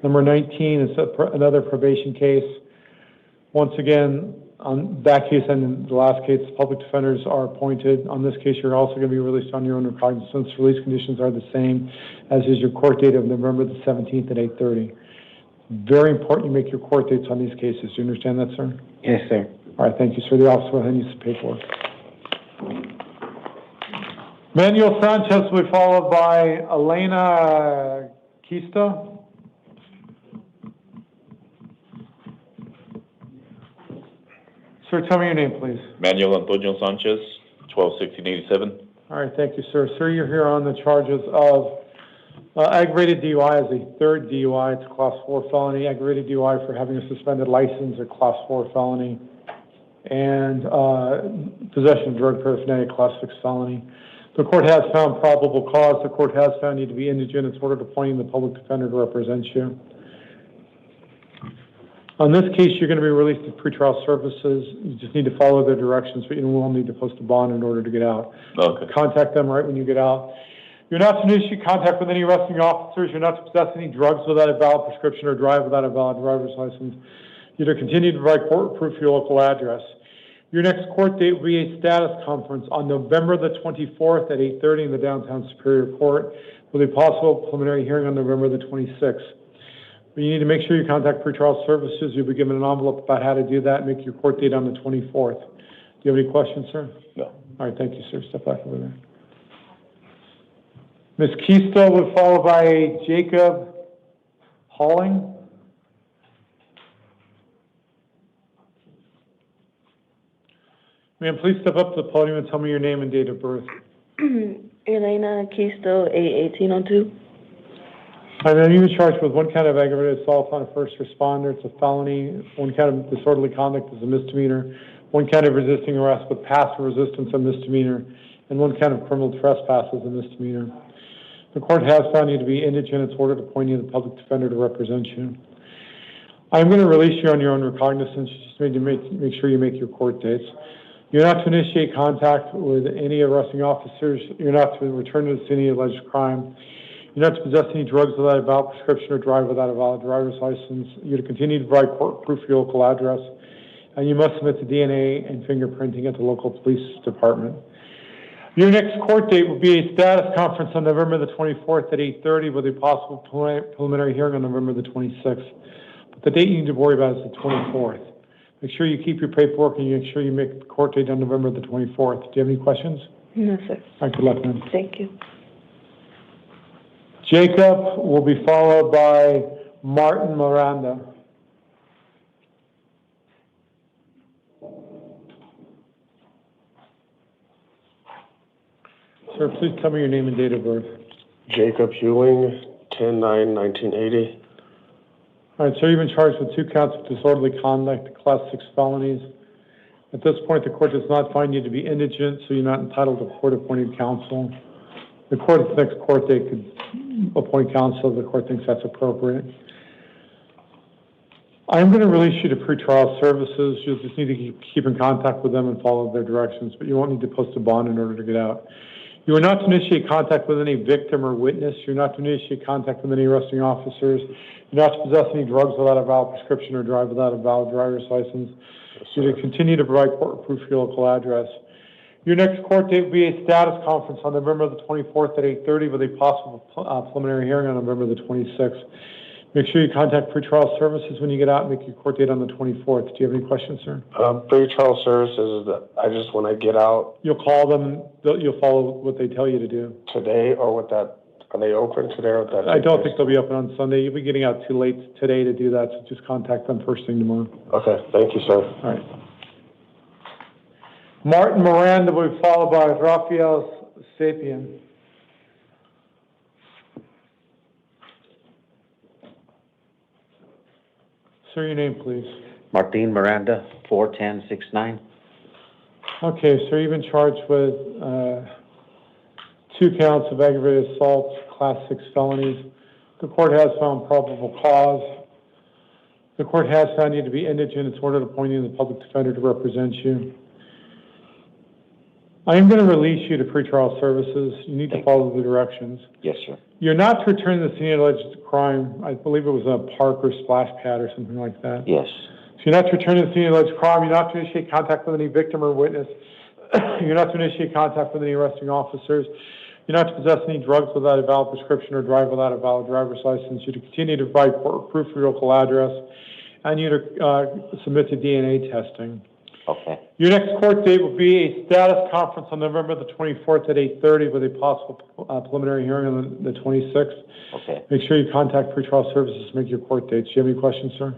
Number 19 is another probation case. Once again, on that case and in the last case, public defenders are appointed. On this case, you're also going to be released on your own recognizance. Release conditions are the same as is your court date of November the 17th at 8:30. Very important you make your court dates on these cases. Do you understand that, sir? Yes, sir. All right, thank you, sir. The officer will hand you some paperwork. Manuel Sanchez will be followed by Elena Kista. Sir, tell me your name, please. Manuel Antonio Sanchez, 12/16/87. All right, thank you, sir. Sir, you're here on the charges of aggravated DUI as a third DUI. It's a class 4 felony. Aggravated DUI for having a suspended license or class 4 felony. and possession of drug paraphernalia, class 6 felony. The court has found probable cause. The court has found you to be indigent. It's ordered appointing the public defender to represent you. On this case, you're going to be released to pretrial services. You just need to follow their directions, but you will need to post a bond in order to get out. Okay. Contact them right when you get out. You're not to initiate contact with any arresting officers. You're not to possess any drugs without a valid prescription or drive without a valid driver's license. You're to continue to provide court proof for your local address. Your next court date will be a status conference on November the 24th at 8:30 in the downtown Superior Court, with a possible preliminary hearing on November the 26th. But you need to make sure you contact pretrial services. You'll be given an envelope about how to do that and make your court date on the 24th. Do you have any questions, sir? No. All right, thank you, sir. Step back over there. Ms. Keisto will follow by Jacob Halling. Ma'am, please step up to the podium and tell me your name and date of birth. Elena Keisto, 8/1802. Hi, ma'am, you've been charged with one count of aggravated assault on a first responder. It's a felony. One count of disorderly conduct is a misdemeanor. One count of resisting arrest with passive resistance, a misdemeanor. And one count of criminal trespass is a misdemeanor. The court has found you to be indigent. It's ordered appointing the public defender to represent you. I'm going to release you on your own recognizance. You just need to make sure you make your court dates. You're not to initiate contact with any arresting officers. You're not to return to the scene of the alleged crime. You're not to possess any drugs without a valid prescription or drive without a valid driver's license. You're to continue to provide court proof for your local address. And you must submit to DNA and fingerprinting at the local police department. Your next court date will be a status conference on November the 24th at 8:30 with a possible preliminary hearing on November the 26th. But the date you need to worry about is the 24th. Make sure you keep your paperwork and you make sure you make the court date on November the 24th. Do you have any questions? No, sir. All right, good luck, ma'am. Thank you. Jacob will be followed by Martin Miranda. Sir, please tell me your name and date of birth. Jacob Ewing, 10/9/1980. All right, sir, you've been charged with 2 counts of disorderly conduct, class 6 felonies. At this point, the court does not find you to be indigent, so you're not entitled to court-appointed counsel. The court's next court date could appoint counsel if the court thinks that's appropriate. I'm going to release you to pretrial services. You'll just need to keep in contact with them and follow their directions, but you won't need to post a bond in order to get out. You are not to initiate contact with any victim or witness. You're not to initiate contact with any arresting officers. You're not to possess any drugs without a valid prescription or drive without a valid driver's license. You're to continue to provide court proof for your local address. Your next court date will be a status conference on November the 24th at 8:30 with a possible preliminary hearing on November the 26th. Make sure you contact pretrial services when you get out and make your court date on the 24th. Do you have any questions, sir? Pretrial services, when I get out. You'll call them, you'll follow what they tell you to do. Today, or with that, are they open today or that? I don't think they'll be open on Sunday. You'll be getting out too late today to do that, so just contact them first thing tomorrow. Okay, thank you, sir. All right. Martin Miranda will be followed by Rafael Sapien. Sir, your name, please. Martin Miranda, 41069. Okay, sir, you've been charged with 2 counts of aggravated assault, class 6 felonies. The court has found probable cause. The court has found you to be indigent. It's ordered appointing the public defender to represent you. I am going to release you to pretrial services. You need to follow the directions. Yes, sir. You're not to return to the scene of alleged crime. I believe it was a park or splash pad or something like that. Yes. So you're not to return to the scene of alleged crime. You're not to initiate contact with any victim or witness. You're not to initiate contact with any arresting officers. You're not to possess any drugs without a valid prescription or drive without a valid driver's license. You're to continue to provide proof for your local address, and you're to submit to DNA testing. Okay. Your next court date will be a status conference on November the 24th at 8:30 with a possible preliminary hearing on the 26th. Okay. Make sure you contact pretrial services to make your court dates. Do you have any questions, sir?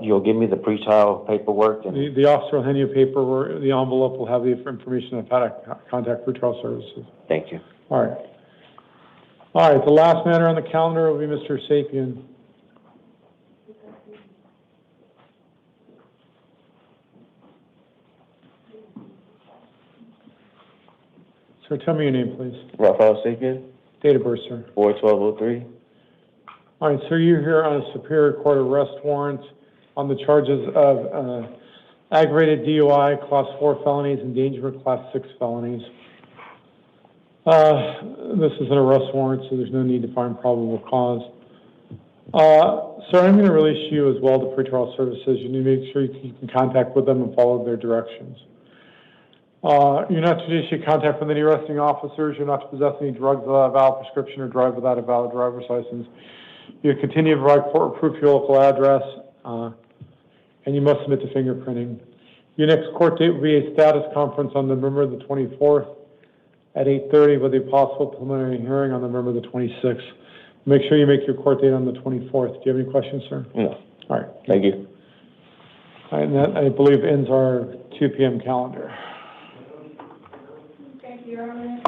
You'll give me the pretrial paperwork? And The officer will hand you a paper. The envelope will have the information on how to contact pretrial services. Thank you. All right. All right, the last matter on the calendar will be Mr. Sapien. Sir, tell me your name, please. Rafael Sapien, Date of birth, sir. 4/12/03. All right, sir, you're here on a Superior Court arrest warrant on the charges of aggravated DUI, Class 4 felonies, endangerment, Class 6 felonies. This is an arrest warrant, so there's no need to find probable cause. Sir, I'm going to release you as well to pretrial services. You need to make sure you keep in contact with them and follow their directions. You're not to issue contact with any arresting officers. You're not to possess any drugs without a valid prescription or drive without a valid driver's license. You continue to provide court proof of your local address, and you must submit to fingerprinting. Your next court date will be a status conference on November the 24th at 8:30 with a possible preliminary hearing on November the 26th. Make sure you make your court date on the 24th. Do you have any questions, sir? No. All right. Thank you. All right, and that, I believe, ends our 2 p.m. calendar. Thank you, Your Honor.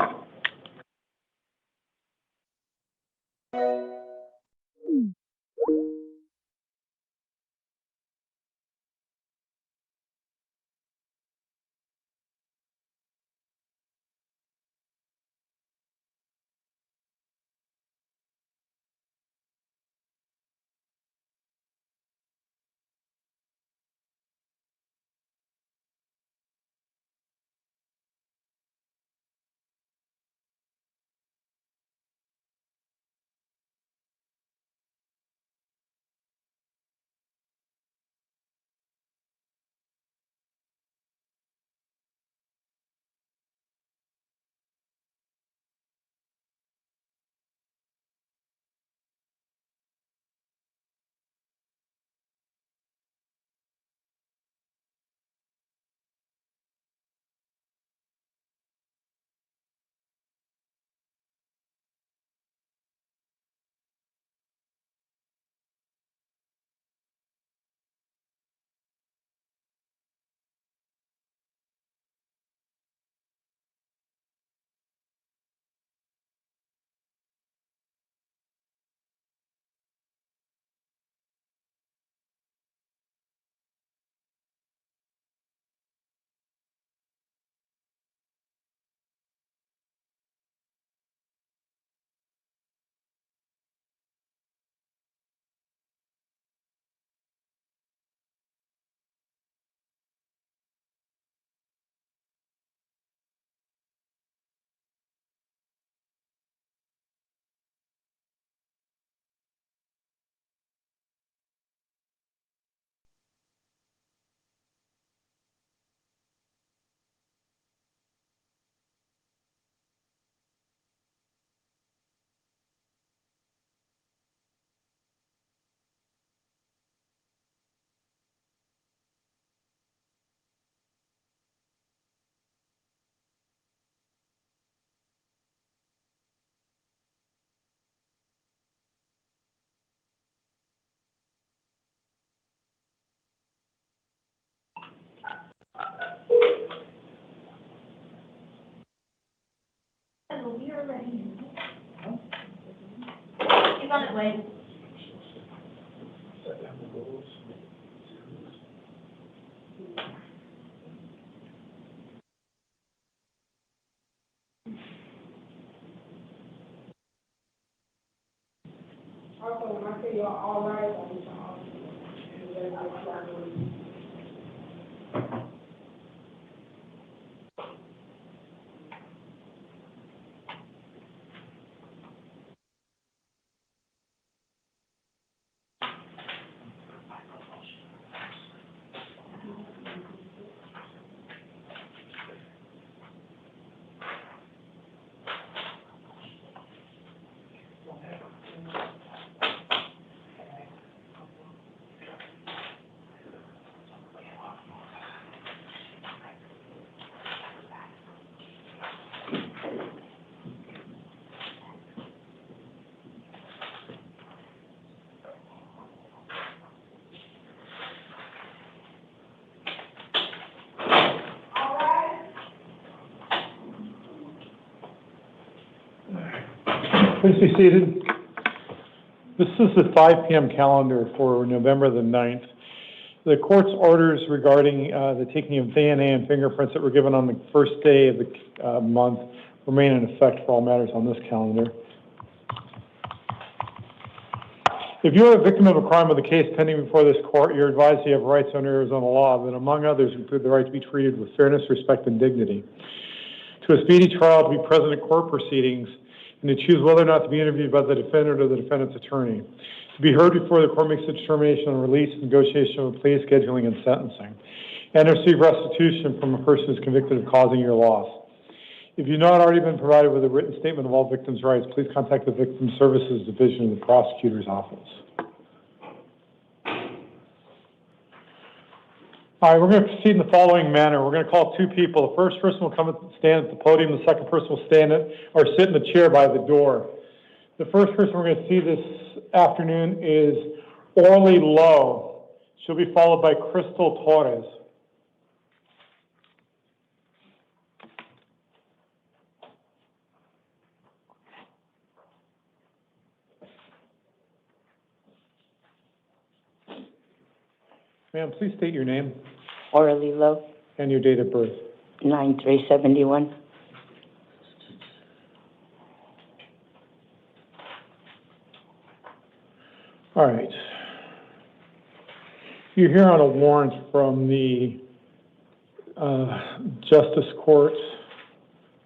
We are ready. He's on his way. Also, when I say you're all right, I'm Please be seated. This is the 5 p.m. calendar for November the 9th. The court's orders regarding the taking of DNA and fingerprints that were given on the first day of the month remain in effect for all matters on this calendar. If you are a victim of a crime with a case pending before this court, you're advised you have rights under Arizona law that, among others, include the right to be treated with fairness, respect, and dignity, to a speedy trial, to be present at court proceedings, and to choose whether or not to be interviewed by the defendant or the defendant's attorney, to be heard before the court makes a determination on release, negotiation of plea, scheduling, and sentencing, and to receive restitution from a person who is convicted of causing your loss. If you've not already been provided with a written statement of all victims' rights, please contact the Victim Services Division of the Prosecutor's Office. All right, we're going to proceed in the following manner. We're going to call two people. The first person will come and stand at the podium. The second person will stand or sit in the chair by the door. The first person we're going to see this afternoon is Orly Lowe. She'll be followed by Crystal Torres. Ma'am, please state your name. Orly Lowe. And your date of birth. 9/3/71. All right. You're here on a warrant from the Justice Court,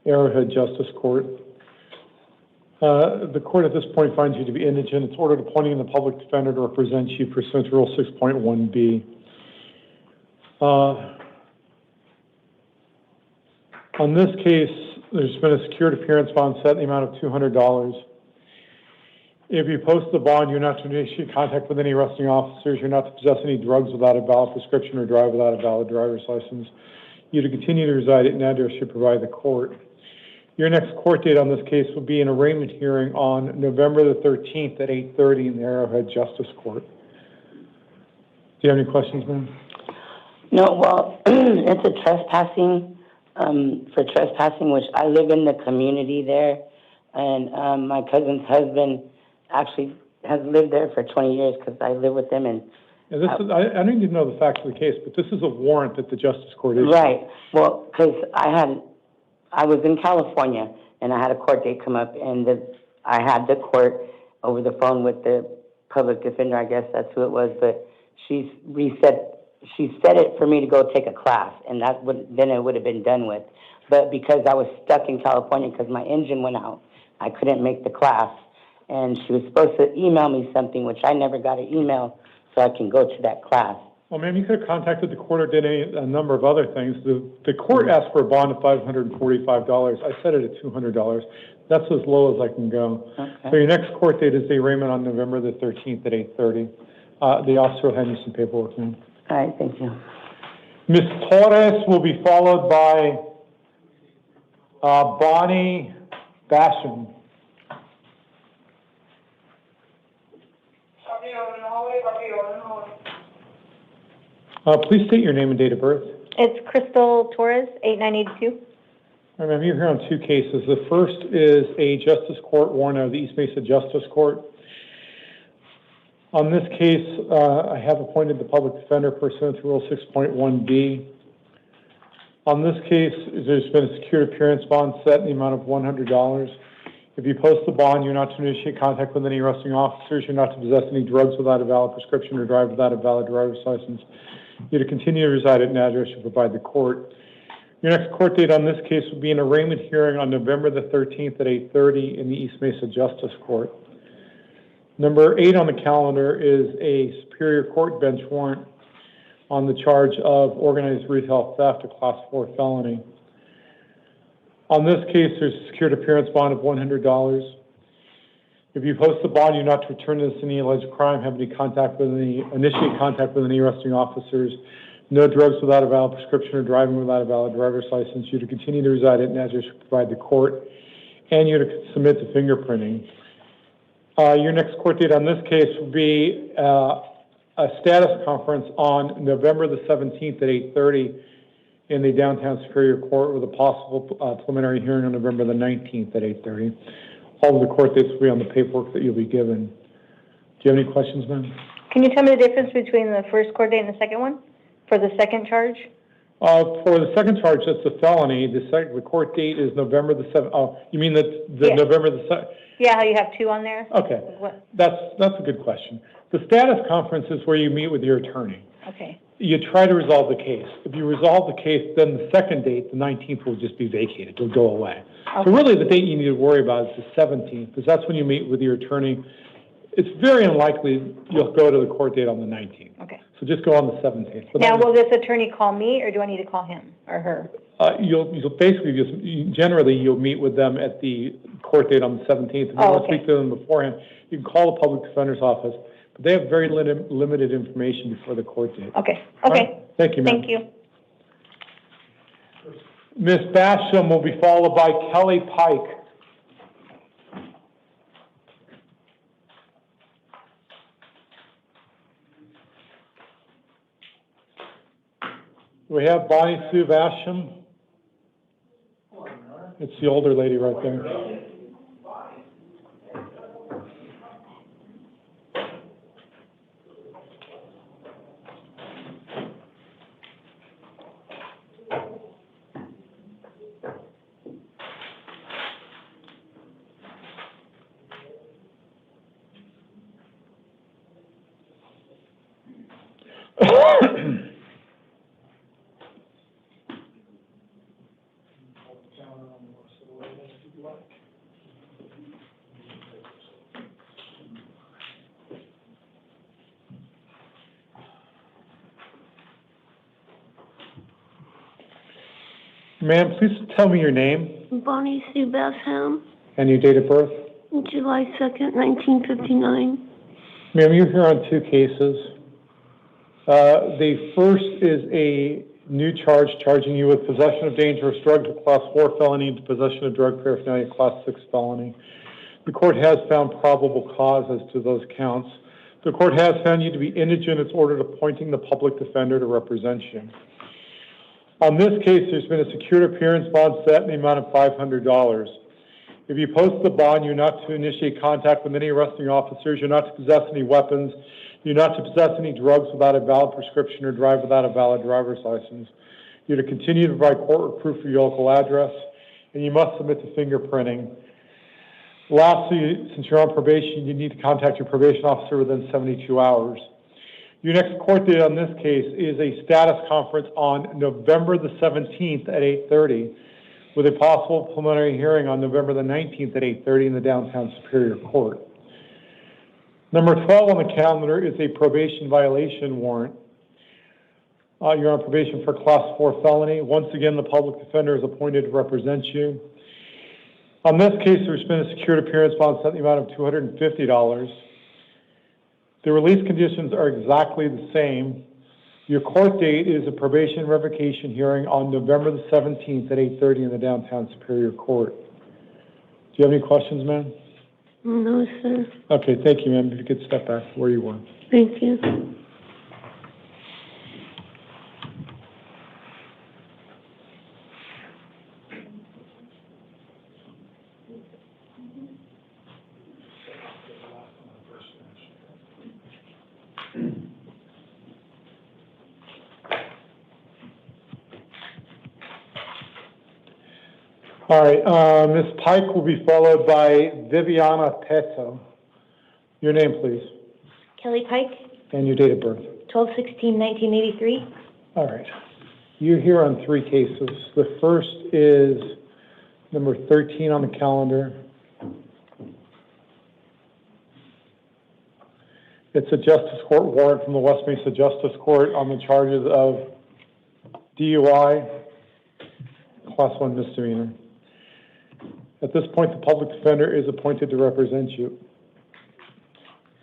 Arrowhead Justice Court. The court at this point finds you to be indigent. It's ordered appointing the public defender to represent you pursuant to Rule 6.1b. On this case, there's been a secured appearance bond set in the amount of $200. If you post the bond, you're not to initiate contact with any arresting officers. You're not to possess any drugs without a valid prescription or drive without a valid driver's license. You're to continue to reside at an address you provide the court. Your next court date on this case will be an arraignment hearing on November the 13th at 8:30 in the Arrowhead Justice Court. Do you have any questions, ma'am? No, well, it's a trespassing, for trespassing, which I live in the community there, and my cousin's husband actually has lived there for 20 years because I live with them. And Yeah, this is, I don't even know the facts of the case, but this is a warrant that the Justice Court issued. Right. Well, because I was in California, and I had a court date come up, and I had the court over the phone with the public defender, I guess that's who it was, but she set it for me to go take a class, and then it would have been done with. But because I was stuck in California because my engine went out, I couldn't make the class, and she was supposed to email me something, which I never got an email, so I can go to that class. Well, ma'am, you could have contacted the court or did a number of other things. The court asked for a bond of $545. I set it at $200. That's as low as I can go. Okay. So your next court date is the arraignment on November the 13th at 8:30. The officer will hand you some paperwork, ma'am. All right, thank you. Ms. Torres will be followed by Bonnie Basham. Please state your name and date of birth. It's Crystal Torres, 8982. All right, ma'am, you're here on two cases. The first is a Justice Court warrant out of the East Mesa Justice Court. On this case, I have appointed the public defender pursuant to Rule 6.1b. On this case, there's been a secured appearance bond set in the amount of $100. If you post the bond, you're not to initiate contact with any arresting officers. You're not to possess any drugs without a valid prescription or drive without a valid driver's license. You're to continue to reside at an address you provide the court. Your next court date on this case will be an arraignment hearing on November the 13th at 8:30 in the East Mesa Justice Court. Number 8 on the calendar is a Superior Court bench warrant on the charge of organized retail theft, a Class 4 felony. On this case, there's a secured appearance bond of $100. If you post the bond, you're not to return to any alleged crime, have any initiate contact with any arresting officers, no drugs without a valid prescription or driving without a valid driver's license. You're to continue to reside at an address you provide the court, and you're to submit to fingerprinting. Your next court date on this case will be a status conference on November the 17th at 8:30 in the Downtown Superior Court with a possible preliminary hearing on November the 19th at 8:30. All of the court dates will be on the paperwork that you'll be given. Do you have any questions, ma'am? Can you tell me the difference between the first court date and the second one for the second charge? For the second charge, that's a felony. The court date is November the 7th. Oh, you mean the November the 7th? Yeah, how you have two on there? Okay, What? that's a good question. The status conference is where you meet with your attorney. Okay. You try to resolve the case. If you resolve the case, then the second date, the 19th, will just be vacated. It'll go away. Okay. So really, the date you need to worry about is the 17th, because that's when you meet with your attorney. It's very unlikely you'll go to the court date on the 19th. Okay. So just go on the 17th. But Now, will this attorney call me, or do I need to call him or her? You'll basically generally you'll meet with them at the court date on the 17th. If you want to speak to them beforehand, you can call the public defender's office, but they have very limited information before the court date. Okay. Okay. Right. Thank you, ma'am. Thank you. Ms. Basham will be followed by Kelly Pike. We have Bonnie Sue Basham. It's the older lady right there. Ma'am, please tell me your name Bonnie Sue Basham, and your date of birth. July 2nd, 1959. Ma'am, you're here on two cases. The first is a new charge charging you with possession of dangerous drugs, a Class 4 felony, and possession of drug paraphernalia, Class 6 felony. The court has found probable cause as to those counts. The court has found you to be indigent. It's ordered appointing the public defender to represent you. On this case, there's been a secured appearance bond set in the amount of $500. If you post the bond, you're not to initiate contact with any arresting officers, you're not to possess any weapons, you're not to possess any drugs without a valid prescription or drive without a valid driver's license. You're to continue to provide court proof of your local address, and you must submit to fingerprinting. Lastly, since you're on probation, you need to contact your probation officer within 72 hours. Your next court date on this case is a status conference on November the 17th at 8:30, with a possible preliminary hearing on November the 19th at 8:30 in the downtown Superior Court. Number 12 on the calendar is a probation violation warrant. You're on probation for Class 4 felony. Once again, the public defender is appointed to represent you. On this case, there's been a secured appearance bond set in the amount of $250. The release conditions are exactly the same. Your court date is a probation revocation hearing on November the 17th at 8:30 in the downtown Superior Court. Do you have any questions, ma'am? No, sir. Okay, thank you, ma'am. If you could step back to where you were. Thank you. All right, Ms. Pike will be followed by Viviana Petto. Your name, please, Kelly Pike, and your date of birth. 12/16/1983. All right. You're here on three cases. The first is number 13 on the calendar. It's a Justice Court warrant from the West Mesa Justice Court on the charges of DUI, Class 1 misdemeanor. At this point, the public defender is appointed to represent you.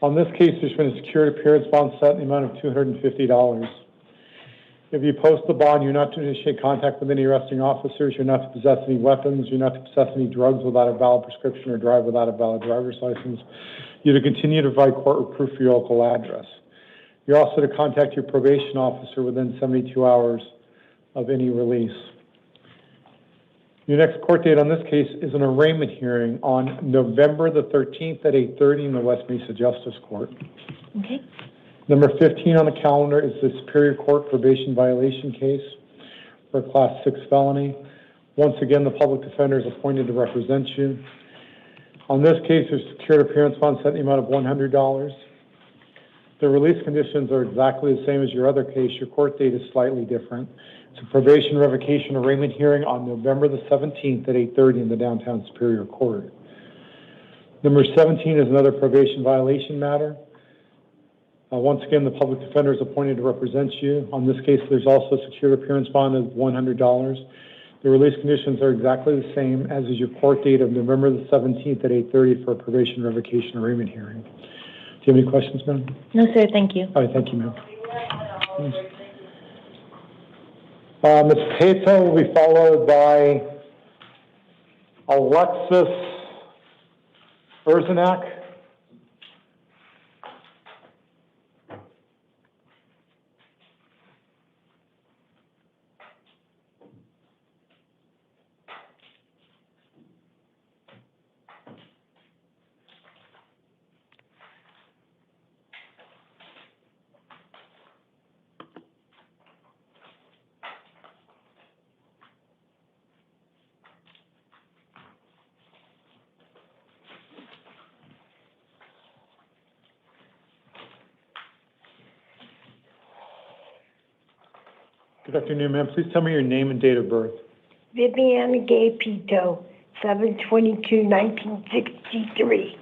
On this case, there's been a secured appearance bond set in the amount of $250. If you post the bond, you're not to initiate contact with any arresting officers, you're not to possess any weapons, you're not to possess any drugs without a valid prescription or drive without a valid driver's license. You're to continue to provide court proof for your local address. You're also to contact your probation officer within 72 hours of any release. Your next court date on this case is an arraignment hearing on November the 13th at 8:30 in the West Mesa Justice Court. Okay. Number 15 on the calendar is the Superior Court probation violation case. for a Class 6 felony. Once again, the public defender is appointed to represent you. On this case, there's secured appearance bond set in the amount of $100. The release conditions are exactly the same as your other case. Your court date is slightly different. It's a probation revocation arraignment hearing on November the 17th at 8:30 in the downtown Superior Court. Number 17 is another probation violation matter. Once again, the public defender is appointed to represent you. On this case, there's also a secured appearance bond of $100. The release conditions are exactly the same as is your court date of November the 17th at 8:30 for a probation revocation arraignment hearing. Do you have any questions, ma'am? No, sir, thank you. All right, thank you, ma'am. Ms. Pato will be followed by Alexis Erzenak. Good afternoon, ma'am. Please tell me your name and date of birth. Viviana Gay Pito, 7/22/1963.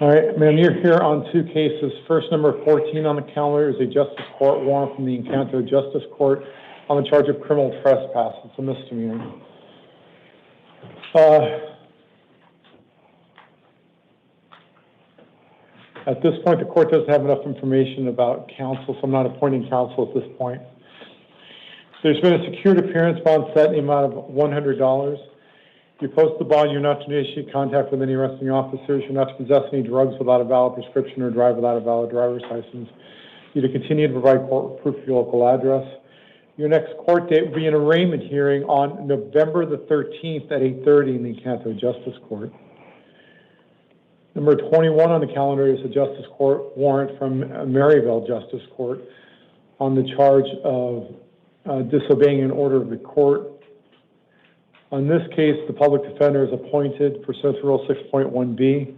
All right, ma'am, you're here on two cases. First, number 14 on the calendar is a justice court warrant from the Encanto Justice Court on the charge of criminal trespass. It's a misdemeanor. At this point, the court doesn't have enough information about counsel, so I'm not appointing counsel at this point. There's been a secured appearance bond set in the amount of $100. You post the bond, you're not to initiate contact with any arresting officers, you're not to possess any drugs without a valid prescription or drive without a valid driver's license. You're to continue to provide court proof of your local address. Your next court date will be an arraignment hearing on November the 13th at 8:30 in the Encanto Justice Court. Number 21 on the calendar is a justice court warrant from Maryville Justice Court on the charge of disobeying an order of the court. On this case, the public defender is appointed pursuant to Rule 6.1B.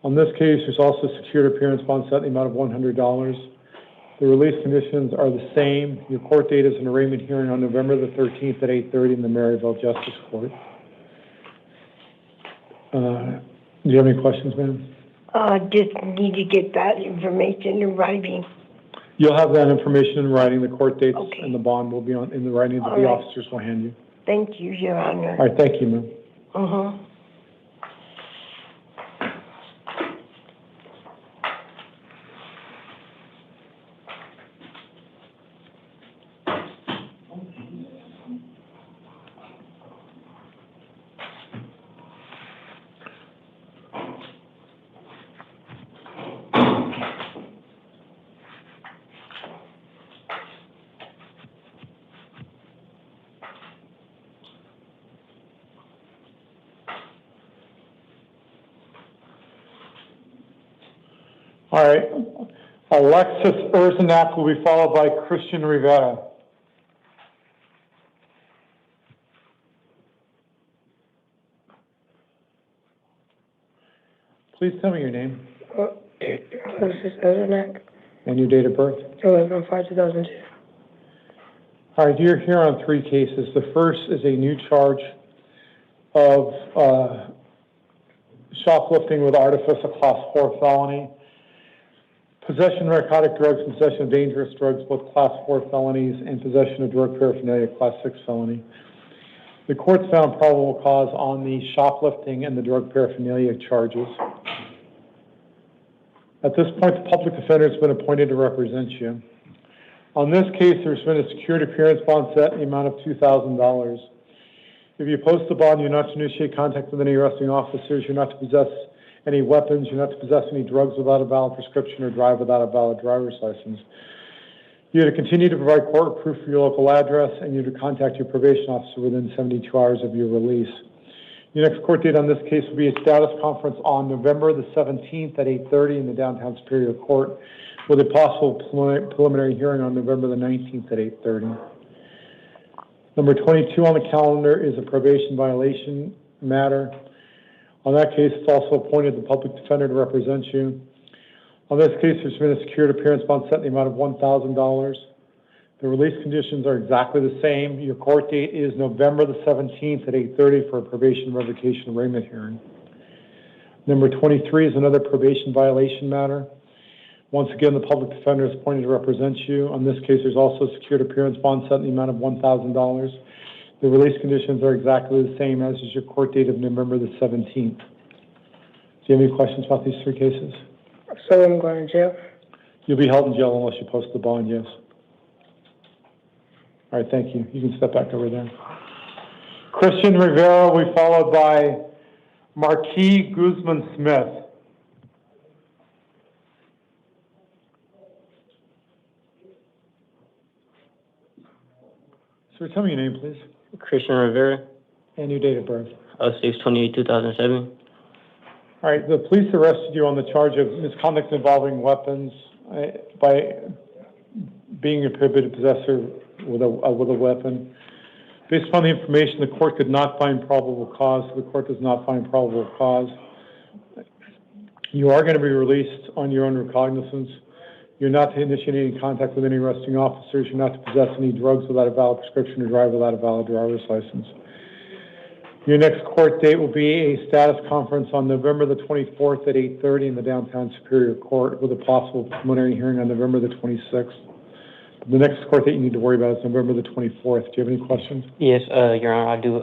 On this case, there's also secured appearance bond set in the amount of $100. The release conditions are the same. Your court date is an arraignment hearing on November the 13th at 8:30 in the Maryville Justice Court. Do you have any questions, ma'am? Just need to get that information in writing. You'll have that information in writing. The court dates and the bond will be in the writing that the officers will hand you. Thank you, Your Honor. All right, thank you, ma'am. All right, Alexis Erzenak will be followed by Christian Rivera. Please tell me your name. Alexis Erzenak, And your date of birth. 11/5/2002. All right, you're here on three cases. The first is a new charge of shoplifting with artifice, a Class 4 felony. Possession of narcotic drugs and possession of dangerous drugs, both Class 4 felonies, and possession of drug paraphernalia, Class 6 felony. The court found probable cause on the shoplifting and the drug paraphernalia charges. At this point, the public defender has been appointed to represent you. On this case, there's been a secured appearance bond set in the amount of $2,000. If you post the bond, you're not to initiate contact with any arresting officers, you're not to possess any weapons, you're not to possess any drugs without a valid prescription or drive without a valid driver's license. You're to continue to provide court proof of your local address, and you're to contact your probation officer within 72 hours of your release. Your next court date on this case will be a status conference on November the 17th at 8:30 in the downtown Superior Court, with a possible preliminary hearing on November the 19th at 8:30. Number 22 on the calendar is a probation violation matter. On that case, it's also appointed the public defender to represent you. On this case, there's been a secured appearance bond set in the amount of $1,000. The release conditions are exactly the same. Your court date is November the 17th at 8:30 for a probation revocation arraignment hearing. Number 23 is another probation violation matter. Once again, the public defender is appointed to represent you. On this case, there's also a secured appearance bond set in the amount of $1,000. The release conditions are exactly the same as is your court date of November the 17th. Do you have any questions about these three cases? So I'm going to jail? You'll be held in jail unless you post the bond, yes. All right, thank you. You can step back over there. Christian Rivera, we followed by Marquis Guzman-Smith. Sir, tell me your name, please. Christian Rivera. And your date of birth. 6/28/2007. All right, the police arrested you on the charge of misconduct involving weapons by being a prohibited possessor with a weapon. Based upon the information, the court could not find probable cause. The court does not find probable cause. You are going to be released on your own recognizance. You're not to initiate any contact with any arresting officers. You're not to possess any drugs without a valid prescription or drive without a valid driver's license. Your next court date will be a status conference on November the 24th at 8:30 in the downtown Superior Court with a possible preliminary hearing on November the 26th. The next court date you need to worry about is November the 24th. Do you have any questions? Yes, Your Honor, I do.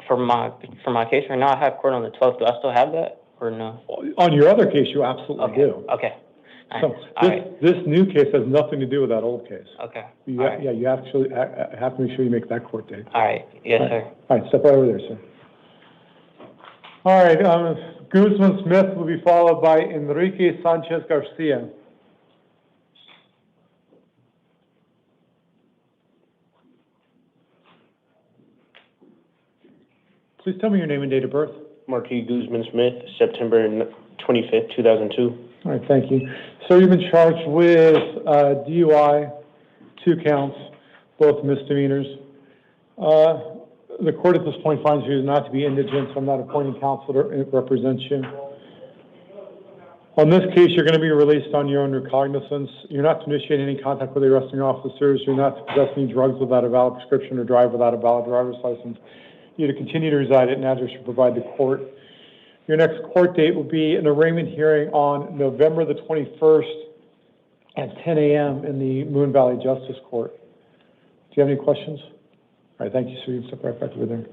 For my case right now, I have court on the 12th. Do I still have that or no? On your other case, you absolutely do. Okay. So this new case has nothing to do with that old case. Okay. Yeah, you actually have to make sure you make that court date. All right. Yes, sir. All right, step right over there, sir. All right, Guzman-Smith will be followed by Enrique Sanchez Garcia. Please tell me your name and date of birth. Marquis Guzman-Smith, September 25th, 2002. All right, thank you. So you've been charged with DUI, 2 counts, both misdemeanors. The court at this point finds you not to be indigent, so I'm not appointing counsel to represent you. On this case, you're going to be released on your own recognizance. You're not to initiate any contact with the arresting officers. You're not to possess any drugs without a valid prescription or drive without a valid driver's license. You're to continue to reside at an address you provide the court. Your next court date will be an arraignment hearing on November the 21st at 10 a.m. in the Moon Valley Justice Court. Do you have any questions? All right, thank you, sir. You can step right back over there.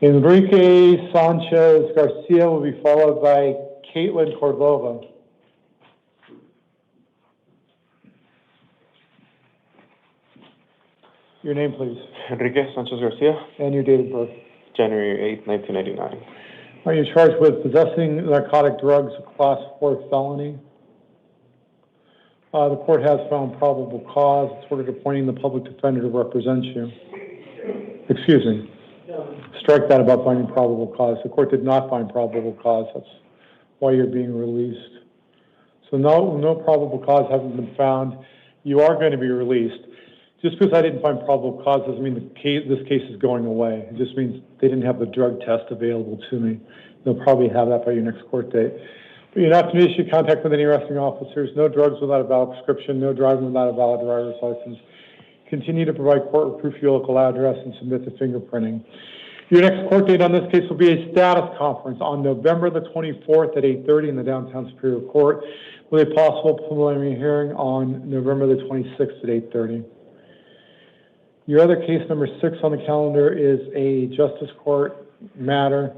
Enrique Sanchez Garcia will be followed by Caitlin Cordova. Your name, please. Enrique Sanchez Garcia, And your date of birth. January 8th, 1989. Are you charged with possessing narcotic drugs, a class 4 felony? The court has found probable cause. It's ordered appointing the public defender to represent you. Excuse me. Strike that about finding probable cause. The court did not find probable cause. That's why you're being released. So no probable cause hasn't been found. You are going to be released. Just because I didn't find probable cause doesn't mean this case is going away. It just means they didn't have the drug test available to me. They'll probably have that by your next court date. But you're not to initiate contact with any arresting officers, no drugs without a valid prescription, no driving without a valid driver's license. Continue to provide court with proof of your local address and submit to fingerprinting. Your next court date on this case will be a status conference on November the 24th at 8:30 in the downtown Superior Court with a possible preliminary hearing on November the 26th at 8:30. Your other case, number 6 on the calendar, is a justice court matter.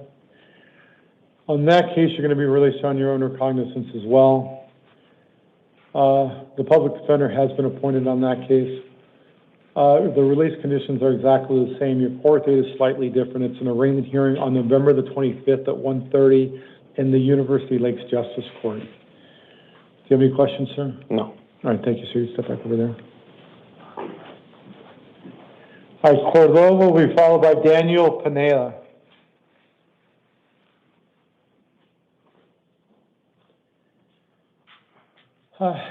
On that case, you're going to be released on your own recognizance as well. The public defender has been appointed on that case. The release conditions are exactly the same. Your court date is slightly different. It's an arraignment hearing on November the 25th at 1:30 in the University Lakes Justice Court. Do you have any questions, sir? No. All right, thank you, sir. You step back over there. All right, Cordova will be followed by Daniel Pineda.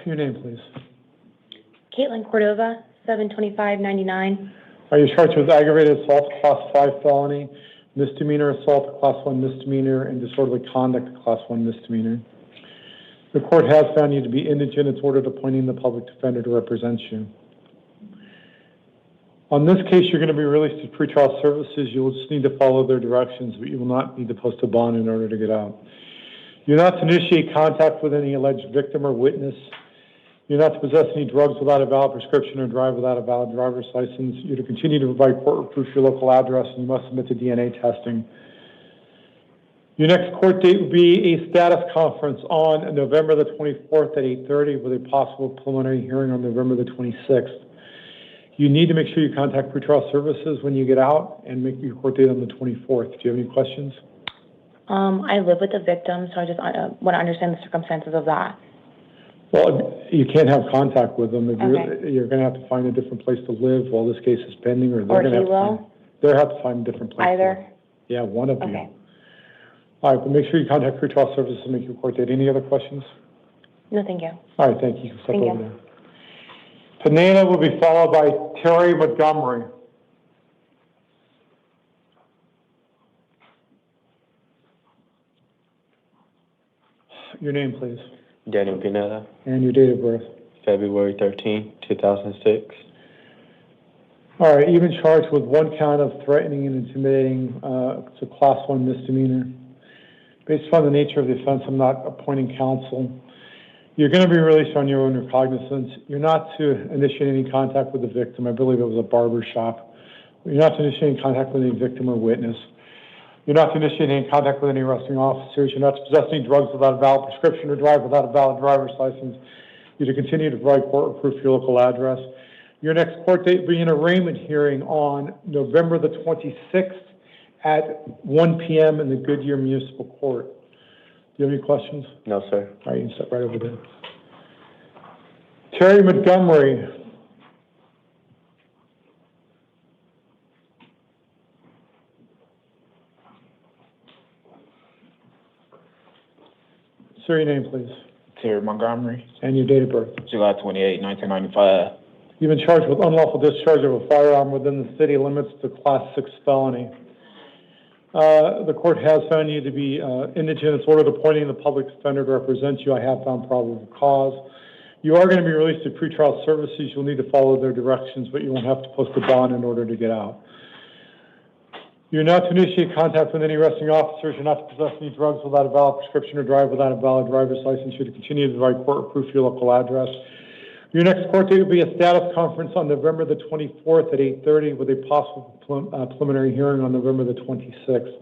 Your name, please. Caitlin Cordova, 72599. Are you charged with aggravated assault, class 5 felony, misdemeanor assault, class 1 misdemeanor, and disorderly conduct, class 1 misdemeanor? The court has found you to be indigent. It's ordered appointing the public defender to represent you. On this case, you're going to be released to pretrial services. You'll just need to follow their directions, but you will not need to post a bond in order to get out. You're not to initiate contact with any alleged victim or witness. You're not to possess any drugs without a valid prescription or drive without a valid driver's license. You're to continue to provide court proof your local address, and you must submit to DNA testing. Your next court date will be a status conference on November the 24th at 8:30 with a possible preliminary hearing on November the 26th. You need to make sure you contact pretrial services when you get out and make your court date on the 24th. Do you have any questions? I live with the victim, so I just want to understand the circumstances of that. Well, you can't have contact with them. If Okay. you're going to have to find a different place to live while this case is pending, or Or they're going he to will? have to find a different place. Either? Yeah, one of you. Okay. All right, but make sure you contact pretrial services and make your court date. Any other questions? No, thank you. All right, thank you. Step Thank over you. there. Panana will be followed by Terry Montgomery. Your name, please, Daniel Pineda, and your date of birth. February 13, 2006. All right, you've been charged with one count of threatening and intimidating. It's a class 1 misdemeanor. Based upon the nature of the offense, I'm not appointing counsel. You're going to be released on your own recognizance. You're not to initiate any contact with the victim. I believe it was a barber shop. You're not to initiate any contact with any victim or witness. You're not to initiate any contact with any arresting officers. You're not to possess any drugs without a valid prescription or drive without a valid driver's license. You're to continue to provide court proof your local address. Your next court date will be an arraignment hearing on November the 26th at 1 p.m. in the Goodyear Municipal Court. Do you have any questions? No, sir. All right, you can step right over there. Terry Montgomery. Sir, your name, please. Terry Montgomery, And your date of birth. July 28, 1995. You've been charged with unlawful discharge of a firearm within the city limits to class 6 felony. The court has found you to be indigent. It's ordered appointing the public defender to represent you. I have found probable cause. You are going to be released to pretrial services. You'll need to follow their directions, but you won't have to post a bond in order to get out. You're not to initiate contact with any arresting officers. You're not to possess any drugs without a valid prescription or drive without a valid driver's license. You're to continue to provide court proof your local address. Your next court date will be a status conference on November the 24th at 8:30 with a possible preliminary hearing on November the 26th.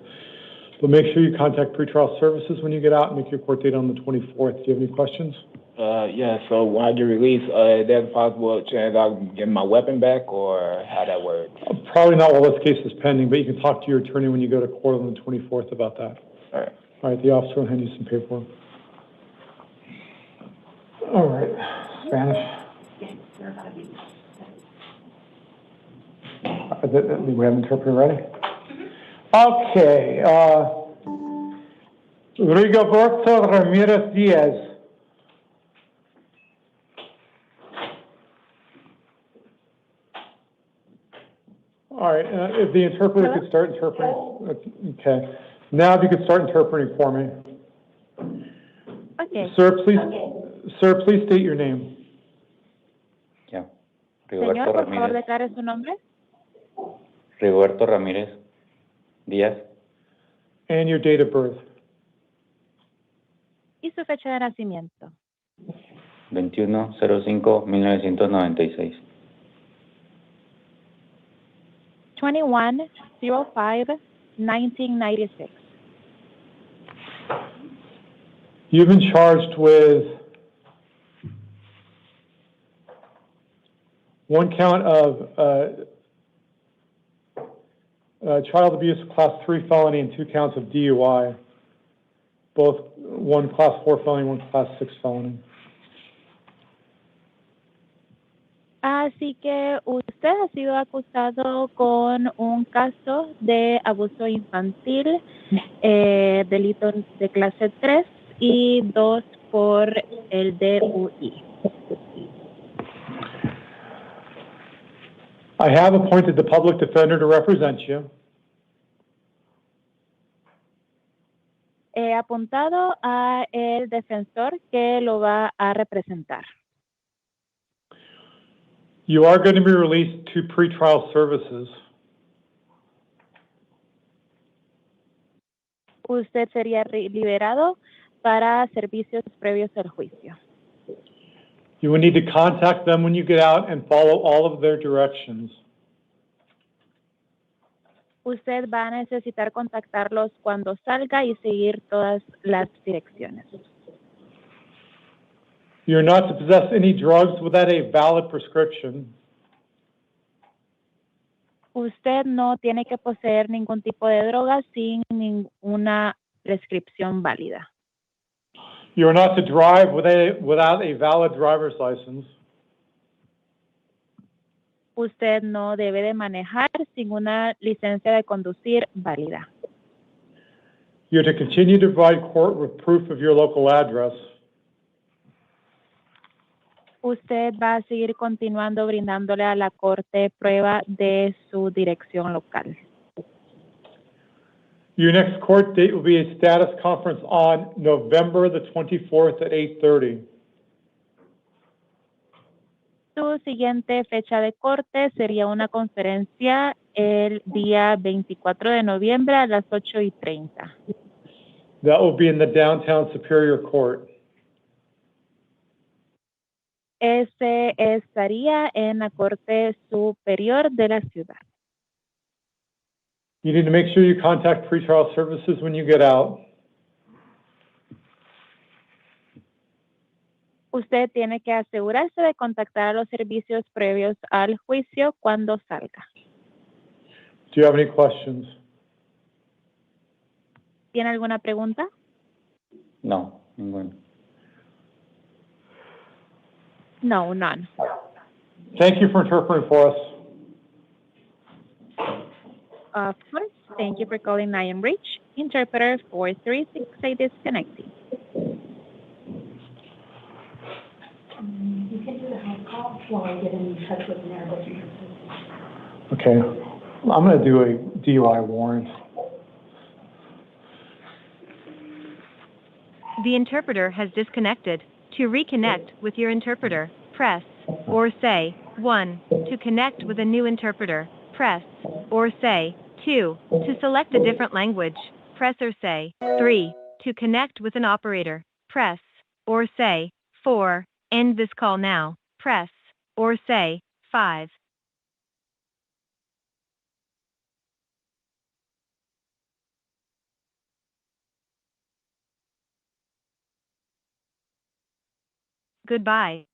But make sure you contact pretrial services when you get out and make your court date on the 24th. Do you have any questions? Yeah, so when I get released, there's a possible chance I'll get my weapon back, or how that works? Probably not while this case is pending, but you can talk to your attorney when you go to court on the 24th about that. All right. All right, the officer will hand you some paperwork. All right, Spanish. Do we have an interpreter ready? Okay, Rigoberto Ramirez Diaz. All right, if the interpreter could start interpreting. Okay. Now if you could start interpreting for me. Okay. Sir, please state your name. Yeah. Señor, por favor, declare su nombre. Rigoberto Ramírez Díaz. And your date of birth. Y su fecha de nacimiento. 21/05/1996. 21/05/1996. You've been charged with one count of child abuse, class 3 felony, and 2 counts of DUI. Both one class 4 felony, one class 6 felony. Así que usted ha sido acusado con un caso de abuso infantil, delito de clase 3 y 2 por el DUI. I have appointed the public defender to represent you. He apuntado a el defensor que lo va a representar. You are going to be released to pretrial services. Usted sería liberado para servicios previos al juicio. You will need to contact them when you get out and follow all of their directions. Usted va a necesitar contactarlos cuando salga y seguir todas las direcciones. You're not to possess any drugs without a valid prescription. Usted no tiene que poseer ningún tipo de droga sin ninguna prescripción válida. You're not to drive without a valid driver's license. Usted no debe de manejar sin una licencia de conducir válida. You're to continue to provide court with proof of your local address. Usted va a seguir continuando brindándole a la corte prueba de su dirección local. Your next court date will be a status conference on November the 24th at 8:30. Su siguiente fecha de corte sería una conferencia el día 24 de noviembre a las 8:30. That will be in the downtown Superior Court. Ese estaría en la Corte Superior de la ciudad. You need to make sure you contact pretrial services when you get out. Usted tiene que asegurarse de contactar a los servicios previos al juicio cuando salga. Do you have any questions? ¿Tiene alguna pregunta? No, ninguna. No, none. Thank you for interpreting for us. Of course. Thank you for calling I Am Rich. Interpreter 4368 disconnecting. You can do the house call while I get in touch with Maricopa. Okay. I'm going to do a DUI warrant. The interpreter has disconnected. To reconnect with your interpreter, press or say 1. To connect with a new interpreter, press or say 2. To select a different language, press or say 3. To connect with an operator, press or say 4. End this call now, press or say 5. Goodbye.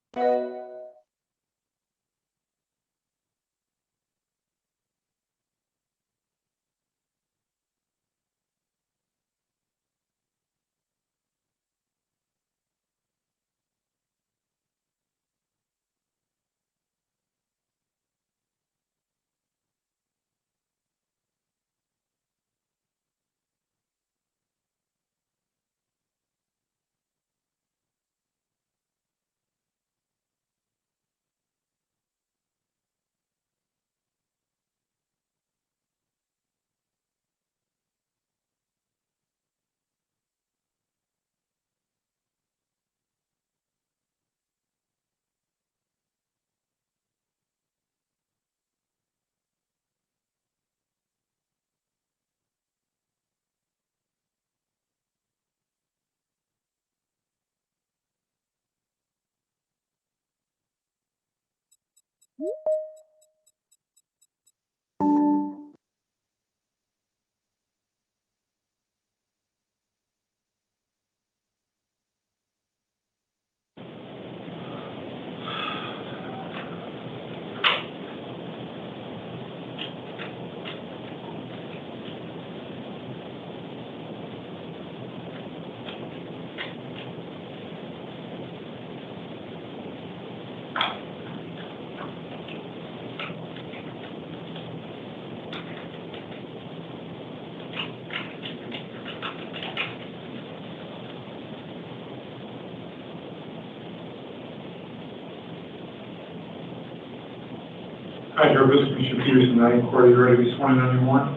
Hi, Jervis, Commissioner Peters, tonight. Court, are you ready to be sworn in anymore?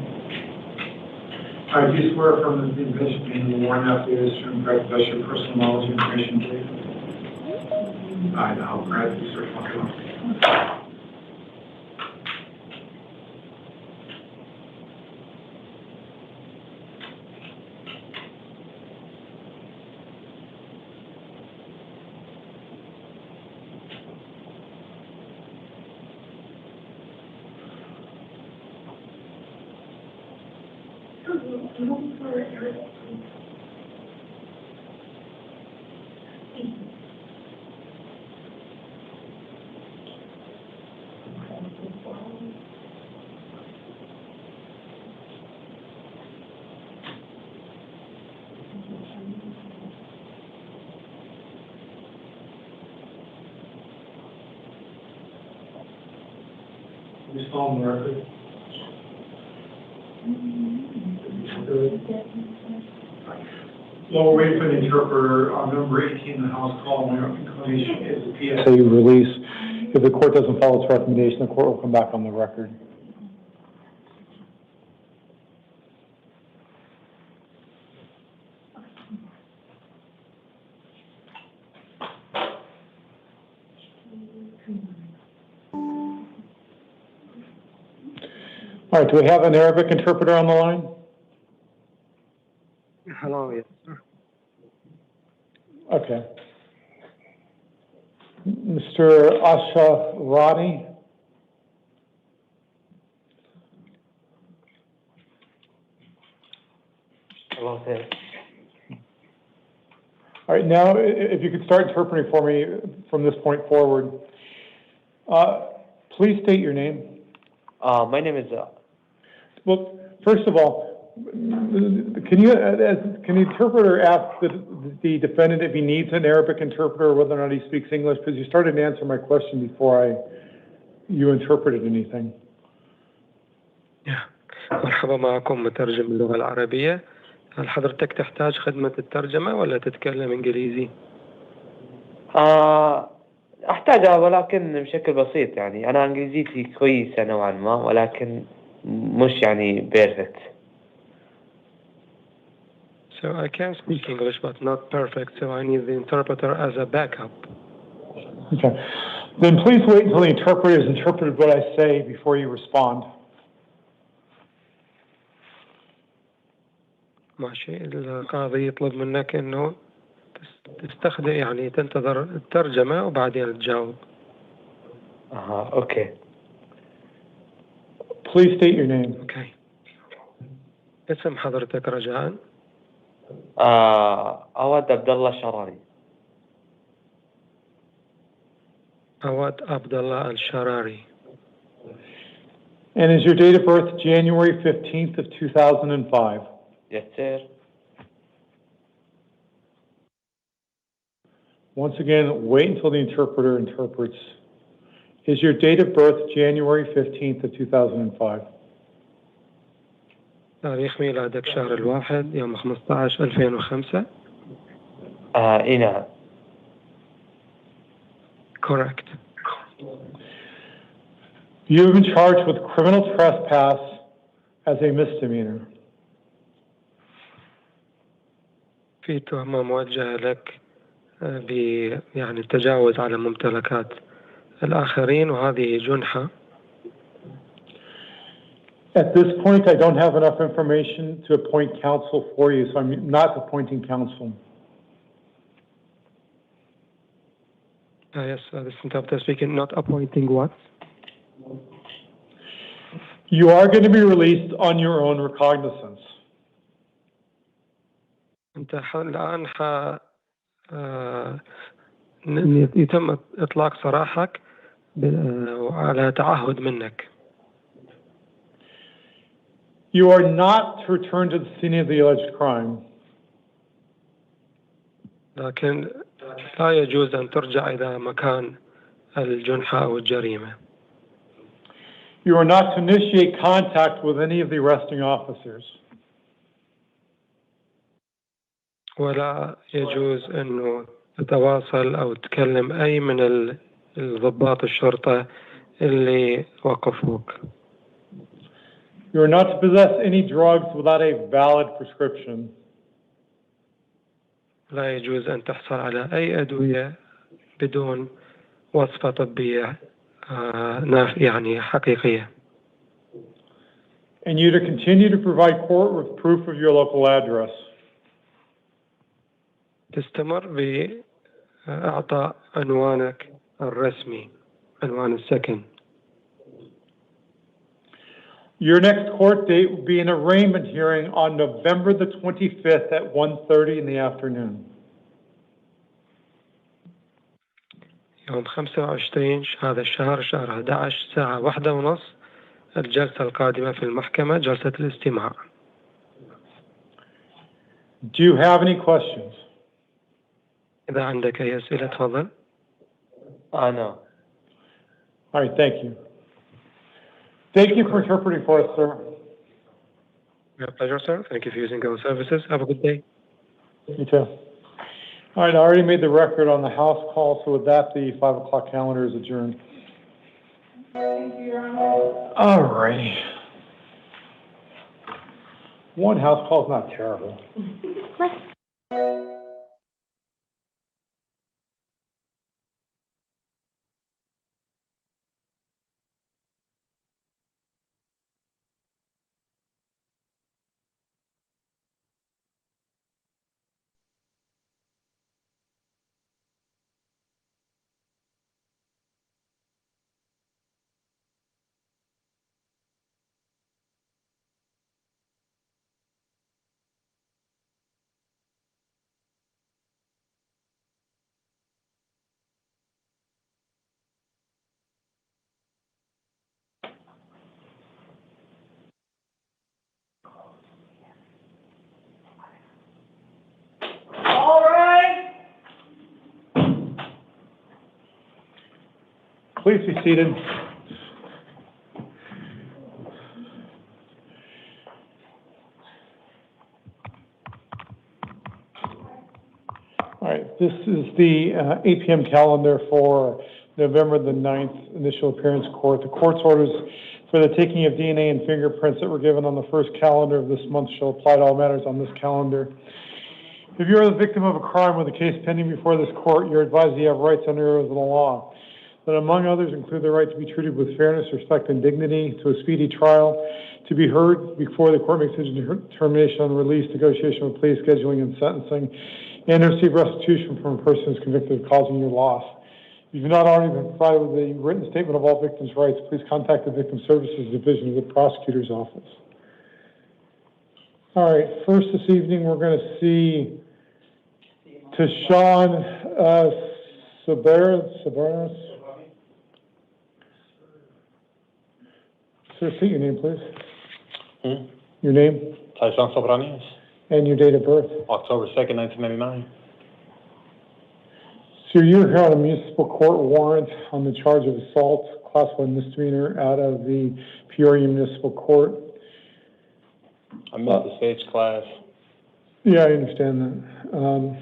Do you swear from the information being warned affidavit is true and correct, that's your personal knowledge and information, please? I know, Brad, you start talking. We saw on the record. Well, we're waiting for the interpreter. On number 18, the House call, my inclination is the PSA release. If the court doesn't follow its recommendation, the court will come back on the record. All right, do we have an Arabic interpreter on the line? Hello, yes, sir. Okay. Mr. Asha Rani? Hello, sir. All right, now, if you could start interpreting for me from this point forward. Please state your name. My name is, Well, first of all, can the interpreter ask the defendant if he needs an Arabic interpreter or whether or not he speaks English? Because you started to answer my question before you interpreted anything. مرحبا معكم مترجم باللغة العربية. هل حضرتك تحتاج خدمة الترجمة ولا تتكلم إنجليزي؟ أحتاجها ولكن بشكل بسيط يعني أنا إنجليزيتي كويسة نوعا ما ولكن مش يعني perfect. So I can speak English but not perfect, so I need the interpreter as a backup. Okay. Then please wait until the interpreter has interpreted what I say before you respond. ماشي. القاضي يطلب منك إنه تستخدم يعني تنتظر الترجمة وبعدين تجاوب. Okay. Please state your name. Okay. اسم حضرتك رجاءً. أود عبد الله الشراري. أود عبد الله الشراري. And is your date of birth January 15th of 2005? Yes, sir. Once again, wait until the interpreter interprets. Is your date of birth January 15th of 2005? تاريخ ميلادك شهر الواحد يوم 15/2005. نعم. Correct. You have been charged with criminal trespass as a misdemeanor. في تهمة موجهة لك يعني التجاوز على ممتلكات الآخرين وهذه جنحة. At this point, I don't have enough information to appoint counsel for you, so I'm not appointing counsel. Yes, this interpreter speaking, not appointing what? You are going to be released on your own recognizance. أنت الآن يتم إطلاق سراحك على تعهد منك. You are not to return to the scene of the alleged crime. لكن لا يجوز أن ترجع إلى مكان الجنحة أو الجريمة. You are not to initiate contact with any of the arresting officers. ولا يجوز أنه تتواصل أو تكلم أي من الضباط الشرطة اللي وقفوك. You are not to possess any drugs without a valid prescription. لا يجوز أن تحصل على أي أدوية بدون وصفة طبية يعني حقيقية. And you to continue to provide court with proof of your local address. تستمر بإعطاء عنوانك الرسمي، عنوان السكن. Your next court date will be an arraignment hearing on November the 25th at 1:30 in the afternoon. يوم 25 هذا الشهر، شهر 11 الساعة 1:30 الجلسة القادمة في المحكمة، جلسة الاستماع. Do you have any questions? إذا عندك أي أسئلة تفضل. No. All right, thank you. Thank you for interpreting for us, sir. My pleasure, sir. Thank you for using our services. Have a good day. You too. All right, I already made the record on the house call, so with that, the 5 o'clock calendar is adjourned. Thank you, Your Honor. All righty. One house call is not terrible. All right. Please be seated. All right, this is the 8 p.m. calendar for November the 9th, initial appearance court. The court's orders for the taking of DNA and fingerprints that were given on the first calendar of this month shall apply to all matters on this calendar. If you are the victim of a crime with a case pending before this court, you're advised you have rights under Arizona law that, among others, include the right to be treated with fairness, respect, and dignity, to a speedy trial, to be heard before the court makes a determination on release, negotiation of plea, scheduling, and sentencing, and to receive restitution from a person who is convicted of causing your loss. If you've not already been provided with a written statement of all victims' rights, please contact the Victim Services Division of the Prosecutor's Office. All right, first this evening, we're going to see Tashawn Sabaris. Sir, state your name, please. Your name? Tashawn Sabaris. And your date of birth? October 2nd, 1999. So you're here on a municipal court warrant on the charge of assault, class 1 misdemeanor, out of the Peoria Municipal Court. I missed the stage class. Yeah, I understand that.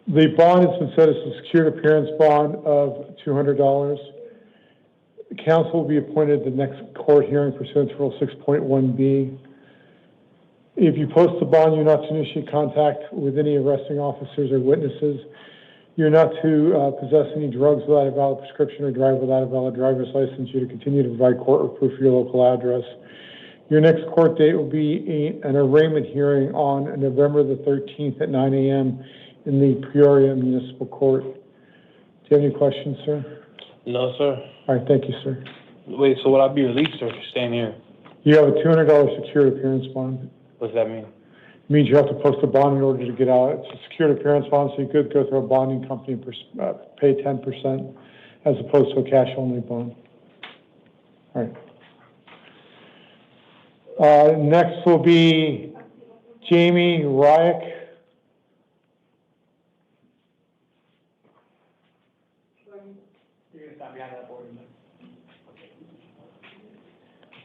The bond has been set as a secured appearance bond of $200. Counsel will be appointed at the next court hearing pursuant to Rule 6.1B. If you post the bond, you're not to initiate contact with any arresting officers or witnesses. You're not to possess any drugs without a valid prescription or drive without a valid driver's license. You're to continue to provide court with proof of your local address. Your next court date will be an arraignment hearing on November the 13th at 9 a.m. in the Peoria Municipal Court. Do you have any questions, sir? No, sir. All right, thank you, sir. Wait, so would I be released or staying here? You have a $200 secured appearance bond. What does that mean? It means you have to post a bond in order to get out. It's a secured appearance bond, so you could go through a bonding company and pay 10% as opposed to a cash-only bond. All right. Next will be Jamie Ryak.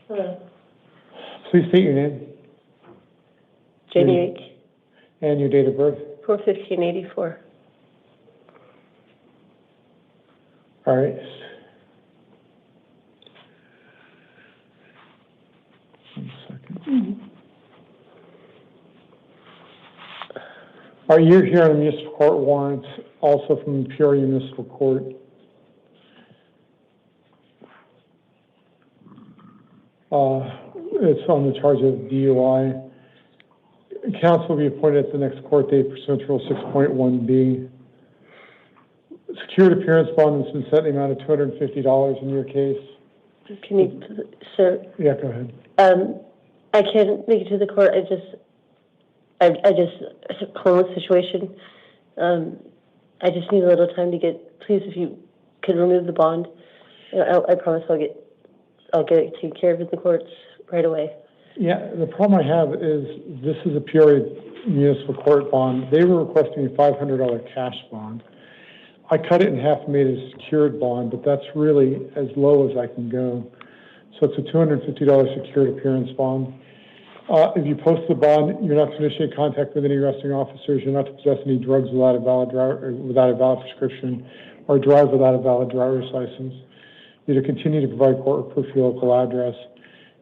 Hello. Please state your name. Jamie Rake, And your date of birth. 4/15/84. All right. All right, you're here on a municipal court warrant, also from Peoria Municipal Court. It's on the charge of DUI. Counsel will be appointed at the next court date pursuant to Rule 6.1B. Secured appearance bond has been set in the amount of $250 in your case. Can you, sir? Yeah, go ahead. I can't make it to the court. I just it's a homeless situation. I just need a little time to get. Please, if you could remove the bond, I promise I'll get it taken care of in the courts right away. Yeah, the problem I have is this is a Peoria Municipal Court bond. They were requesting a $500 cash bond. I cut it in half and made it a secured bond, but that's really as low as I can go. So it's a $250 secured appearance bond. If you post the bond, you're not to initiate contact with any arresting officers. You're not to possess any drugs without a valid prescription, or drive without a valid driver's license. You're to continue to provide court proof of your local address.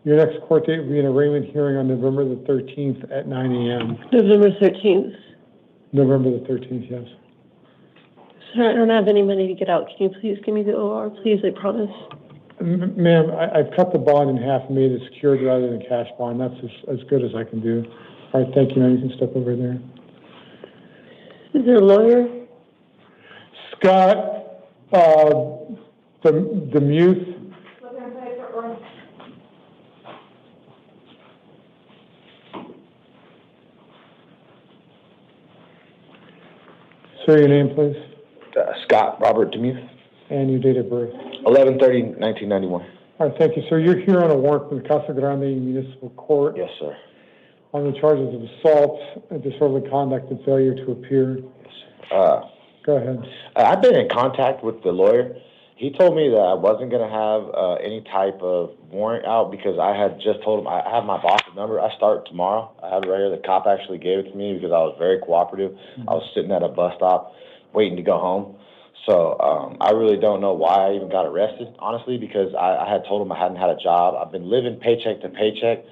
Your next court date will be an arraignment hearing on November the 13th at 9 a.m. November 13th. November the 13th, yes. Sir, I don't have any money to get out. Can you please give me the OR, please? I promise. Ma'am, I've cut the bond in half and made it secured rather than a cash bond. That's as good as I can do. All right, thank you. Now you can step over there. Is there a lawyer? Scott, the mute. Sir, your name, please. Scott Robert Demuth. And your date of birth. 11/30/1991. All right, thank you. Sir, you're here on a warrant from the Casa Grande Municipal Court. Yes, sir. On the charges of assault, disorderly conduct, and failure to appear. Yes. Go ahead. I've been in contact with the lawyer. He told me that I wasn't going to have any type of warrant out because I had just told him I have my boss's number. I start tomorrow. I have it right here. The cop actually gave it to me because I was very cooperative. I was sitting at a bus stop waiting to go home. So I really don't know why I even got arrested, honestly, because I had told him I hadn't had a job. I've been living paycheck to paycheck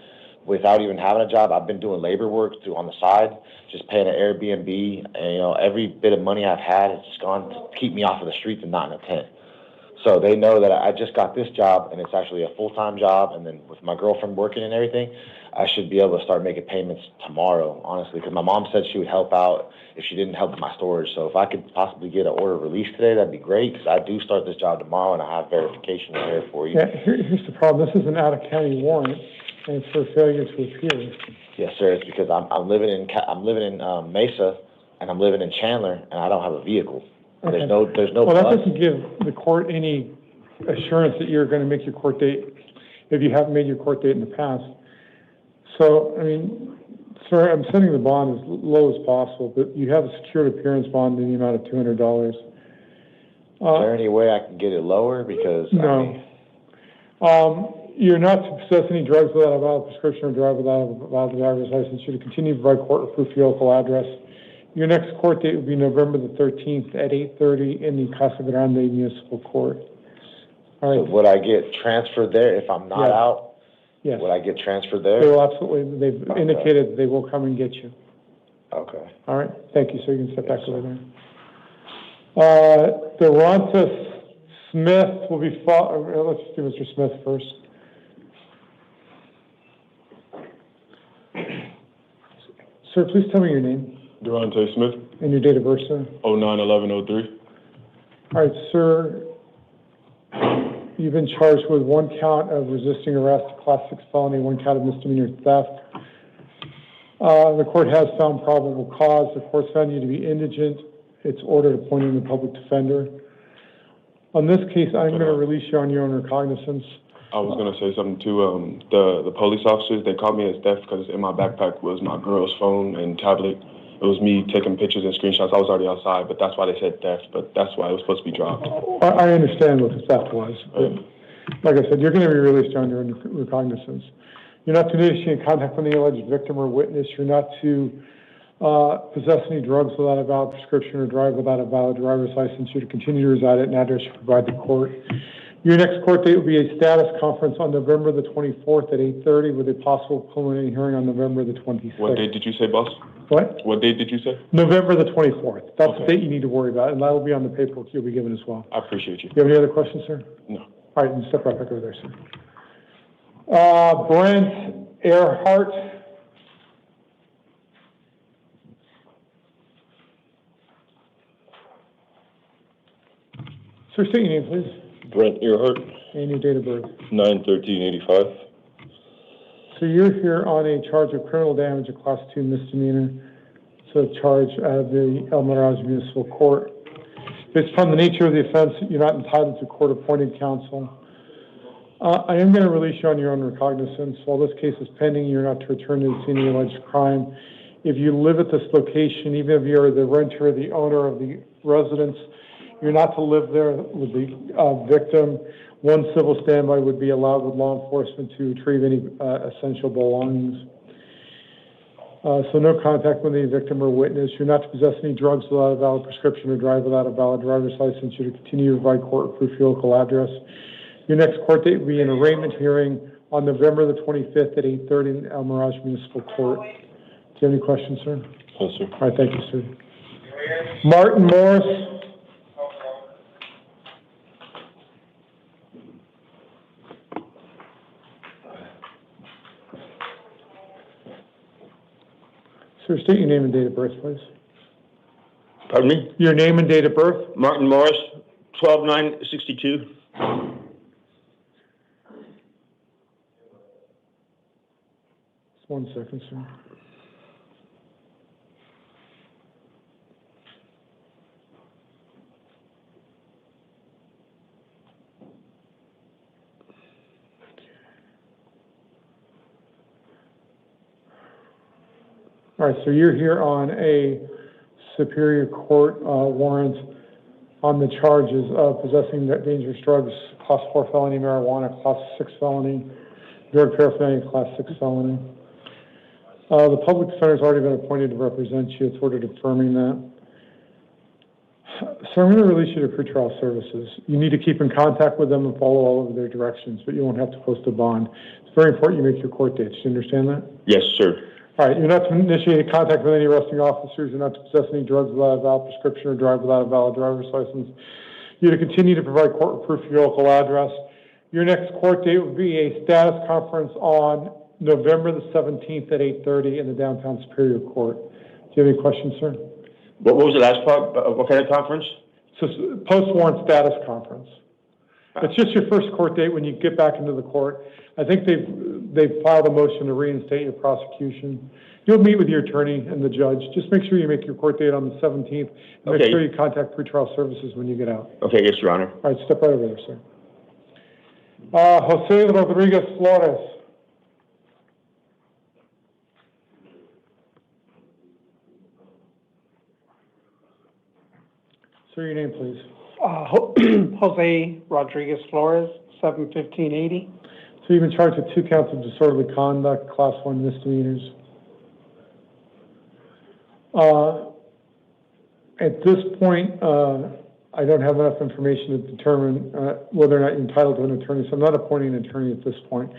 without even having a job. I've been doing labor work on the side, just paying an Airbnb. And, every bit of money I've had has just gone to keep me off of the streets and not in a tent. So they know that I just got this job, and it's actually a full-time job. And then with my girlfriend working and everything, I should be able to start making payments tomorrow, honestly, because my mom said she would help out if she didn't help with my storage. So if I could possibly get an order of release today, that'd be great, because I do start this job tomorrow, and I have verification there for you. Yeah, here's the problem. This is an out-of-county warrant, and it's for failure to appear. Yes, sir. It's because I'm living in Mesa, and I'm living in Chandler, and I don't have a vehicle. Okay. There's no Well, that bus. doesn't give the court any assurance that you're going to make your court date if you haven't made your court date in the past. So, I mean, sir, I'm setting the bond as low as possible, but you have a secured appearance bond in the amount of $200. Is there any way I can get it lower? Because no. You're not to possess any drugs without a valid prescription or drive without a valid driver's license. You're to continue to provide court proof of your local address. Your next court date will be November the 13th at 8:30 in the Casa Grande Municipal Court. All right. So would I get transferred there if I'm not out? Yes. Would I get transferred there? They will absolutely. They've indicated they will come and get you. Okay. All right. Thank you, sir. You can step back over there. Doronta Smith will be let's do Mr. Smith first. Sir, please tell me your name. Durante Smith. And your date of birth, sir? 09/11/03. All right, sir. You've been charged with one count of resisting arrest, class 6 felony, one count of misdemeanor theft. The court has found probable cause. The court's found you to be indigent. It's ordered appointing the public defender. On this case, I'm going to release you on your own recognizance. I was going to say something too. The police officers, they called me as theft because in my backpack was my girl's phone and tablet. It was me taking pictures and screenshots. I was already outside, but that's why they said theft. But that's why it was supposed to be dropped. I understand what the theft was. But like I said, you're going to be released on your own recognizance. You're not to initiate contact with any alleged victim or witness. You're not to possess any drugs without a valid prescription or drive without a valid driver's license. You're to continue to reside at an address you provide the court. Your next court date will be a status conference on November the 24th at 8:30 with a possible preliminary hearing on November the 26th. What date did you say, boss? What? What date did you say? November the 24th. That's Okay. the date you need to worry about, and that will be on the paperwork you'll be given as well. I appreciate you. Do you have any other questions, sir? No. All right, you step right back over there, sir. Brent Earhart. Sir, state your name, please. Brent Earhart, And your date of birth. 9/13/85. So you're here on a charge of criminal damage, a class 2 misdemeanor. So charge at the El Mirage Municipal Court. Based upon the nature of the offense, you're not entitled to court-appointed counsel. I am going to release you on your own recognizance. While this case is pending, you're not to return to the scene of the alleged crime. If you live at this location, even if you're the renter or the owner of the residence, you're not to live there with the victim. One civil standby would be allowed with law enforcement to retrieve any essential belongings. So no contact with any victim or witness. You're not to possess any drugs without a valid prescription or drive without a valid driver's license. You're to continue to provide court proof of your local address. Your next court date will be an arraignment hearing on November the 25th at 8:30 in El Mirage Municipal Court. Do you have any questions, sir? No, sir. All right, thank you, sir. Martin Morris. Sir, state your name and date of birth, please. Pardon me? Your name and date of birth? Martin Morris, 12/9/62. Just 1 second, sir. All right, so you're here on a Superior Court warrant on the charges of possessing dangerous drugs, Class 4 felony marijuana, Class 6 felony, drug paraphernalia, Class 6 felony. The public defender's already been appointed to represent you. It's ordered affirming that. So I'm going to release you to pretrial services. You need to keep in contact with them and follow all of their directions, but you won't have to post a bond. It's very important you make your court dates. Do you understand that? Yes, sir. All right, you're not to initiate contact with any arresting officers. You're not to possess any drugs without a valid prescription or drive without a valid driver's license. You're to continue to provide court proof of your local address. Your next court date will be a status conference on November the 17th at 8:30 in the downtown Superior Court. Do you have any questions, sir? What was the last part? What kind of conference? So post-warrant status conference. It's just your first court date when you get back into the court. I think they've filed a motion to reinstate your prosecution. You'll meet with your attorney and the judge. Just make sure you make your court date on the 17th. And make sure you contact pretrial services when you get out. Okay, yes, Your Honor. All right, step right over there, sir. Jose Rodriguez Flores. Sir, your name, please. Jose Rodriguez Flores, 7/15/80. So you've been charged with 2 counts of disorderly conduct, Class 1 misdemeanors. At this point, I don't have enough information to determine whether or not you're entitled to an attorney, so I'm not appointing an attorney at this point.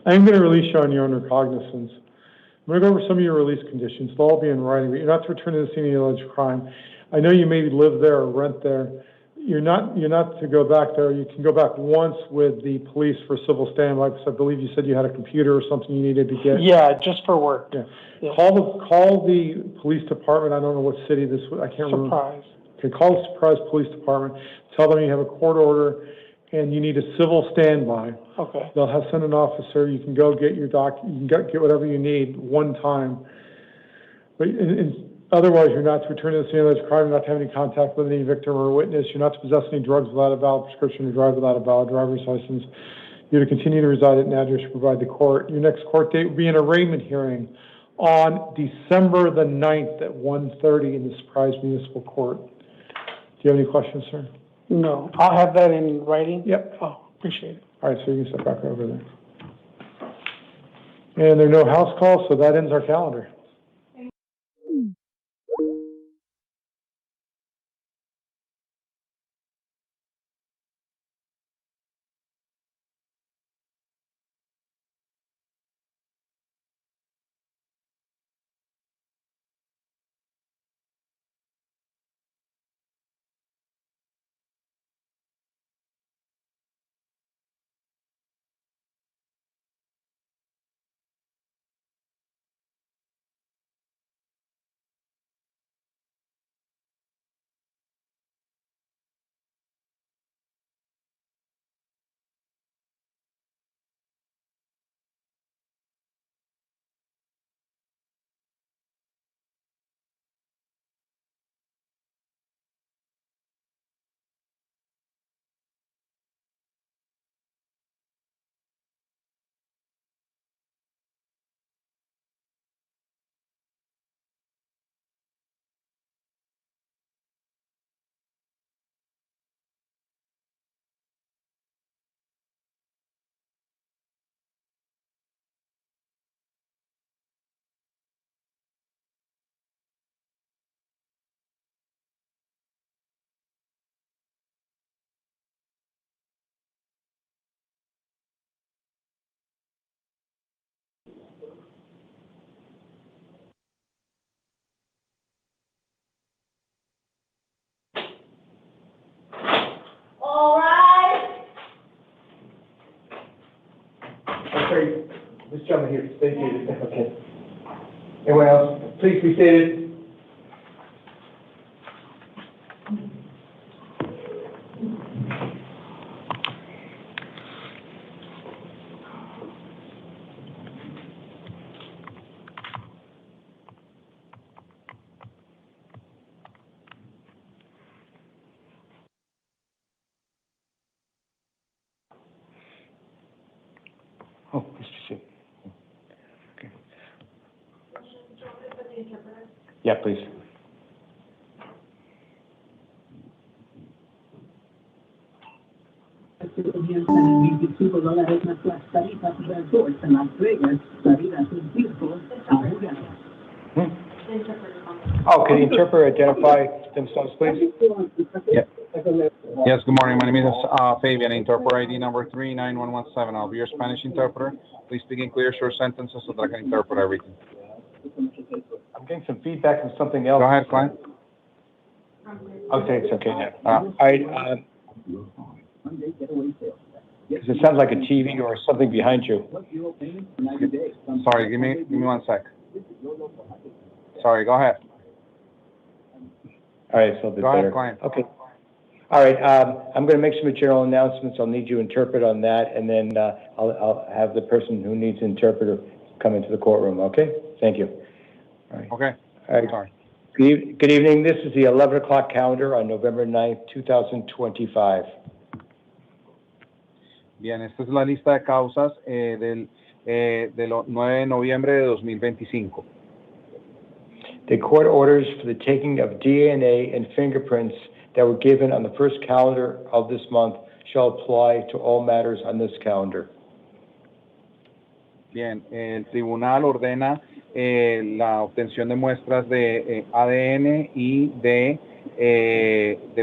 I am going to release you on your own recognizance. I'm going to go over some of your release conditions. They'll all be in writing, but you're not to return to the scene of the alleged crime. I know you may live there or rent there. You're not to go back there. You can go back once with the police for civil standby, because I believe you said you had a computer or something you needed to get. Yeah, just for work. Yeah. Call the police department. I don't know what city this was. I can't remember. Surprise. Okay, call the Surprise Police Department. Tell them you have a court order and you need a civil standby. Okay. They'll send an officer. You can go get your you can get whatever you need one time. But otherwise, you're not to return to the scene of this crime. You're not to have any contact with any victim or witness. You're not to possess any drugs without a valid prescription or drive without a valid driver's license. You're to continue to reside at an address you provide the court. Your next court date will be an arraignment hearing on December the 9th at 1:30 in the Surprise Municipal Court. Do you have any questions, sir? No, I'll have that in writing. Yep. Oh, appreciate it. All right, so you can step back over there. And there are no house calls, so that ends our calendar. gentleman here, stay seated. Okay. Anyone else? Please be seated. Oh, please be seated. Okay. Yeah, please. Oh, can the interpreter identify themselves, please? Yeah. Yes, good morning. My name is Fabian, interpreter ID number 39117. I'll be your Spanish interpreter. Please speak in clear, short sentences so that I can interpret everything. I'm getting some feedback from something else. Go ahead, client. Okay, it's okay now. Because it sounds like a TV or something behind you. Sorry, give me 1 sec. Sorry, go ahead. All right, it's a little bit Go better. ahead, client. Okay. All right, I'm going to make some general announcements. I'll need you to interpret on that, and then I'll have the person who needs an interpreter come into the courtroom, okay? Thank you. All right. Okay. All right. Sorry. Good evening. This is the 11 o'clock calendar on November 9th, 2025. Bien, esta es la lista de causas del 9 de noviembre de 2025. The court orders for the taking of DNA and fingerprints that were given on the first calendar of this month shall apply to all matters on this calendar. Bien, el tribunal ordena la obtención de muestras de ADN y de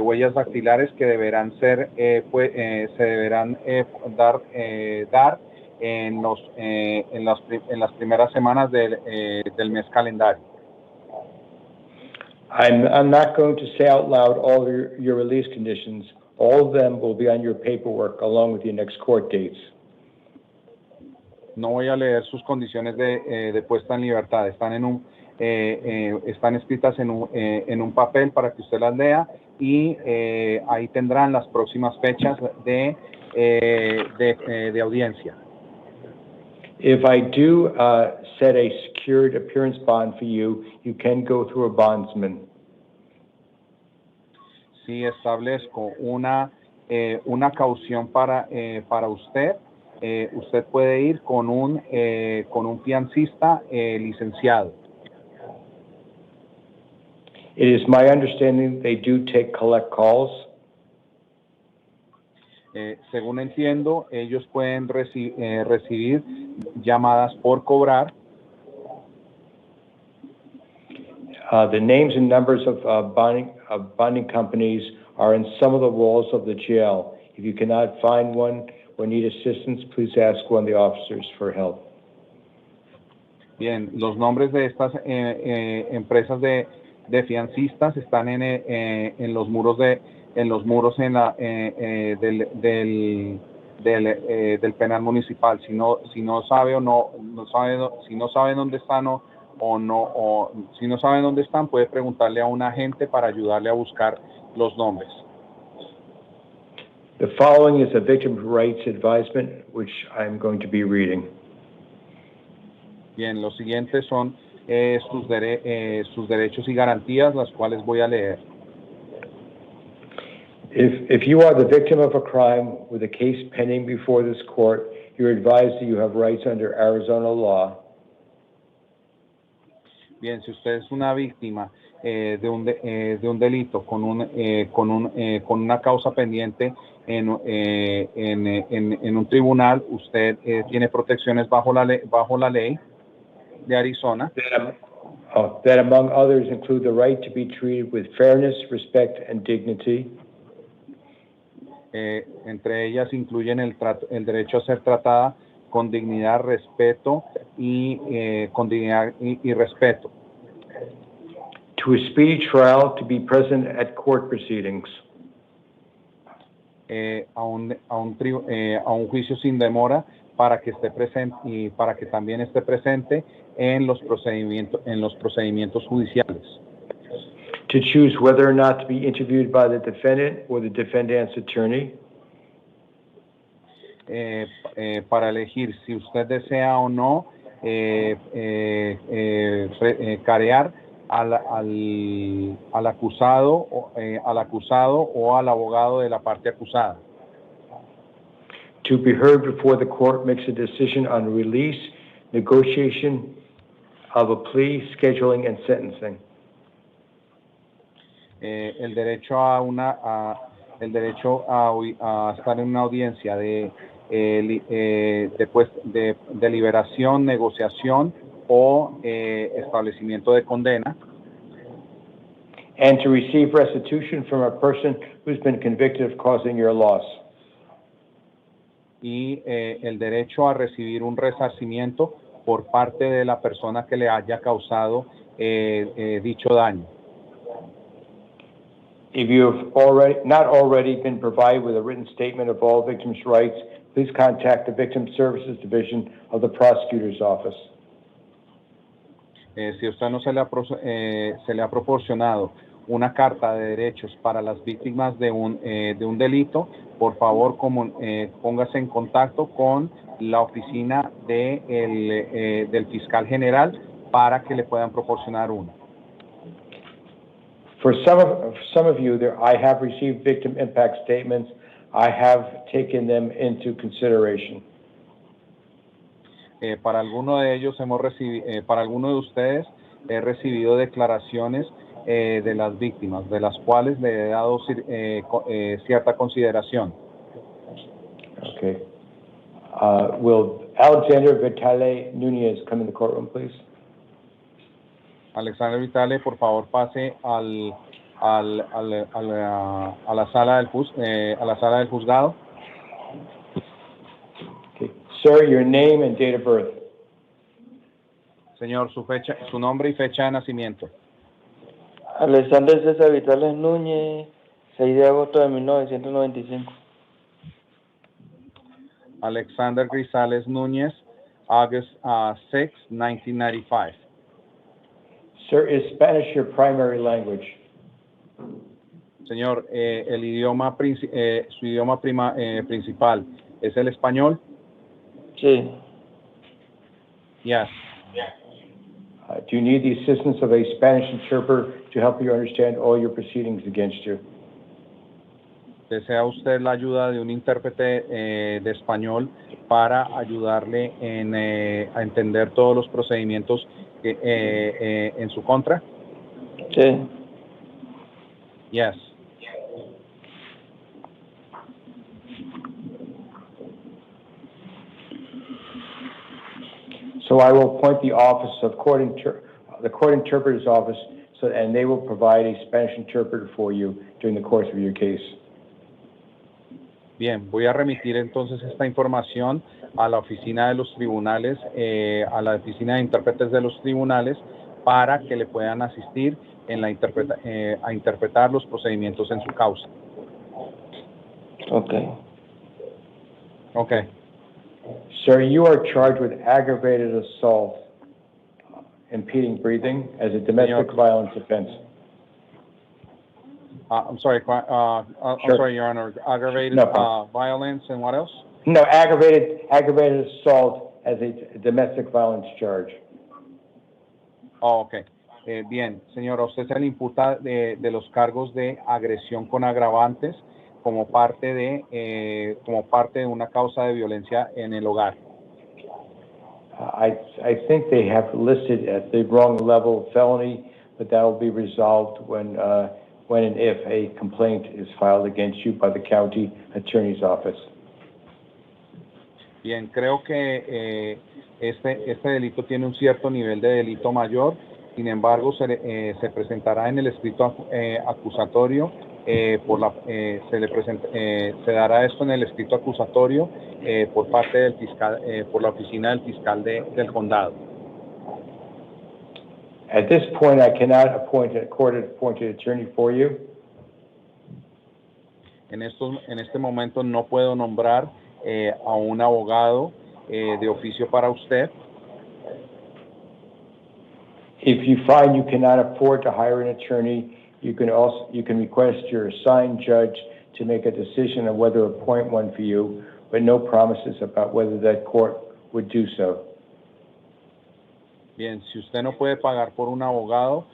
huellas dactilares que deberán ser, se deberán dar en las primeras semanas del mes calendario. I'm not going to say out loud all of your release conditions. All of them will be on your paperwork along with your next court dates. No voy a leer sus condiciones de puesta en libertad. Están escritas en un papel para que usted las lea y ahí tendrán las próximas fechas de audiencia. If I do set a secured appearance bond for you, you can go through a bondsman. Si establezco una caución para usted, usted puede ir con un fiancista licenciado. It is my understanding they do collect calls. Según entiendo, ellos pueden recibir llamadas por cobrar. The names and numbers of bonding companies are in some of the walls of the jail. If you cannot find one or need assistance, please ask one of the officers for help. Bien, los nombres de estas empresas de fiancistas están en los muros del penal municipal. Si no sabe dónde están si no sabe dónde están, puede preguntarle a un agente para ayudarle a buscar los nombres. The following is a victim rights advisement, which I'm going to be reading. Bien, los siguientes son sus derechos y garantías, las cuales voy a leer. If you are the victim of a crime with a case pending before this court, you're advised that you have rights under Arizona law. Bien, si usted es una víctima de un delito con una causa pendiente en un tribunal, usted tiene protecciones bajo la ley de Arizona. That among others include the right to be treated with fairness, respect, and dignity. Entre ellas incluyen el derecho a ser tratada con dignidad, respeto con dignidad y respeto. To a speedy trial, to be present at court proceedings. A un juicio sin demora, para que esté presente y para que también esté presente en los procedimientos judiciales. To choose whether or not to be interviewed by the defendant or the defendant's attorney. Para elegir si usted desea o no carear al acusado o al abogado de la parte acusada. To be heard before the court makes a decision on release, negotiation of a plea, scheduling, and sentencing. El derecho a estar en una audiencia de deliberación, negociación o establecimiento de condena. And to receive restitution from a person who's been convicted of causing your loss. Y el derecho a recibir un resarcimiento por parte de la persona que le haya causado dicho daño. If you have not already been provided with a written statement of all victims' rights, please contact the Victim Services Division of the Prosecutor's Office. Si a usted no se le ha proporcionado una carta de derechos para las víctimas de un delito, por favor póngase en contacto con la oficina del fiscal general para que le puedan proporcionar uno. For some of you, I have received victim impact statements. I have taken them into consideration. Para alguno de ellos para alguno de ustedes he recibido declaraciones de las víctimas, de las cuales le he dado cierta consideración. Okay. Will Alexander Vitale Nunez come in the courtroom, please? Alexander Vitale, por favor, pase a la sala del juzgado. Okay. Sir, your name and date of birth. Señor, su nombre y fecha de nacimiento. Alexander César Vitales Núñez, 6 de agosto de 1995. Alexander Grisales Núñez, August 6, 1995. Sir, is Spanish your primary language? Señor, su idioma principal es el español. Sí. Yes. Do you need the assistance of a Spanish interpreter to help you understand all your proceedings against you? ¿Desea usted la ayuda de un intérprete de español para ayudarle a entender todos los procedimientos en su contra? Sí. Yes. So I will appoint the office of the court interpreter's office, and they will provide a Spanish interpreter for you during the course of your case. Bien, voy a remitir entonces esta información a la oficina de los tribunales, a la oficina de intérpretes de los tribunales, para que le puedan asistir a interpretar los procedimientos en su causa. Okay. Okay. Sir, you are charged with aggravated assault, impeding breathing, as a domestic violence offense. I'm sorry, I'm sorry, Your Honor. Aggravated violence and what else? No, aggravated assault as a domestic violence charge. Oh, okay. Bien, señora, usted se le imputa de los cargos de agresión con agravantes como parte de una causa de violencia en el hogar. I think they have listed at the wrong level felony, but that will be resolved when and if a complaint is filed against you by the county attorney's office. Bien, creo que este delito tiene un cierto nivel de delito mayor. Sin embargo, se presentará en el escrito acusatorio se dará esto en el escrito acusatorio por parte del fiscal, por la oficina del fiscal del condado. At this point, I cannot appoint a court-appointed attorney for you. En este momento no puedo nombrar a un abogado de oficio para usted. If you find you cannot afford to hire an attorney, you can request your assigned judge to make a decision on whether to appoint one for you, but no promises about whether that court would do so. Bien, si usted no puede pagar por un abogado,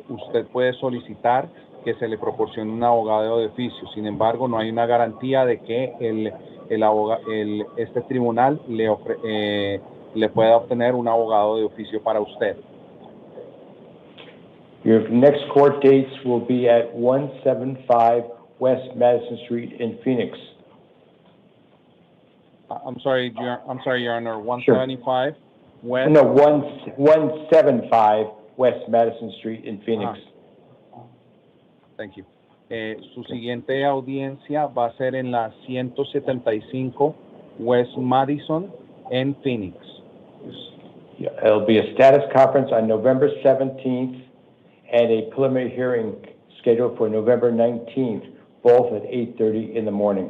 usted puede solicitar que se le proporcione un abogado de oficio. Sin embargo, no hay una garantía de que este tribunal le pueda obtener un abogado de oficio para usted. Your next court dates will be at 175 West Madison Street in Phoenix. I'm sorry, Your Honor, 175 West? No, 175 West Madison Street in Phoenix. Thank you. Su siguiente audiencia va a ser en la 175 West Madison en Phoenix. Yeah, it'll be a status conference on November 17th and a preliminary hearing scheduled for November 19th, both at 8:30 in the morning.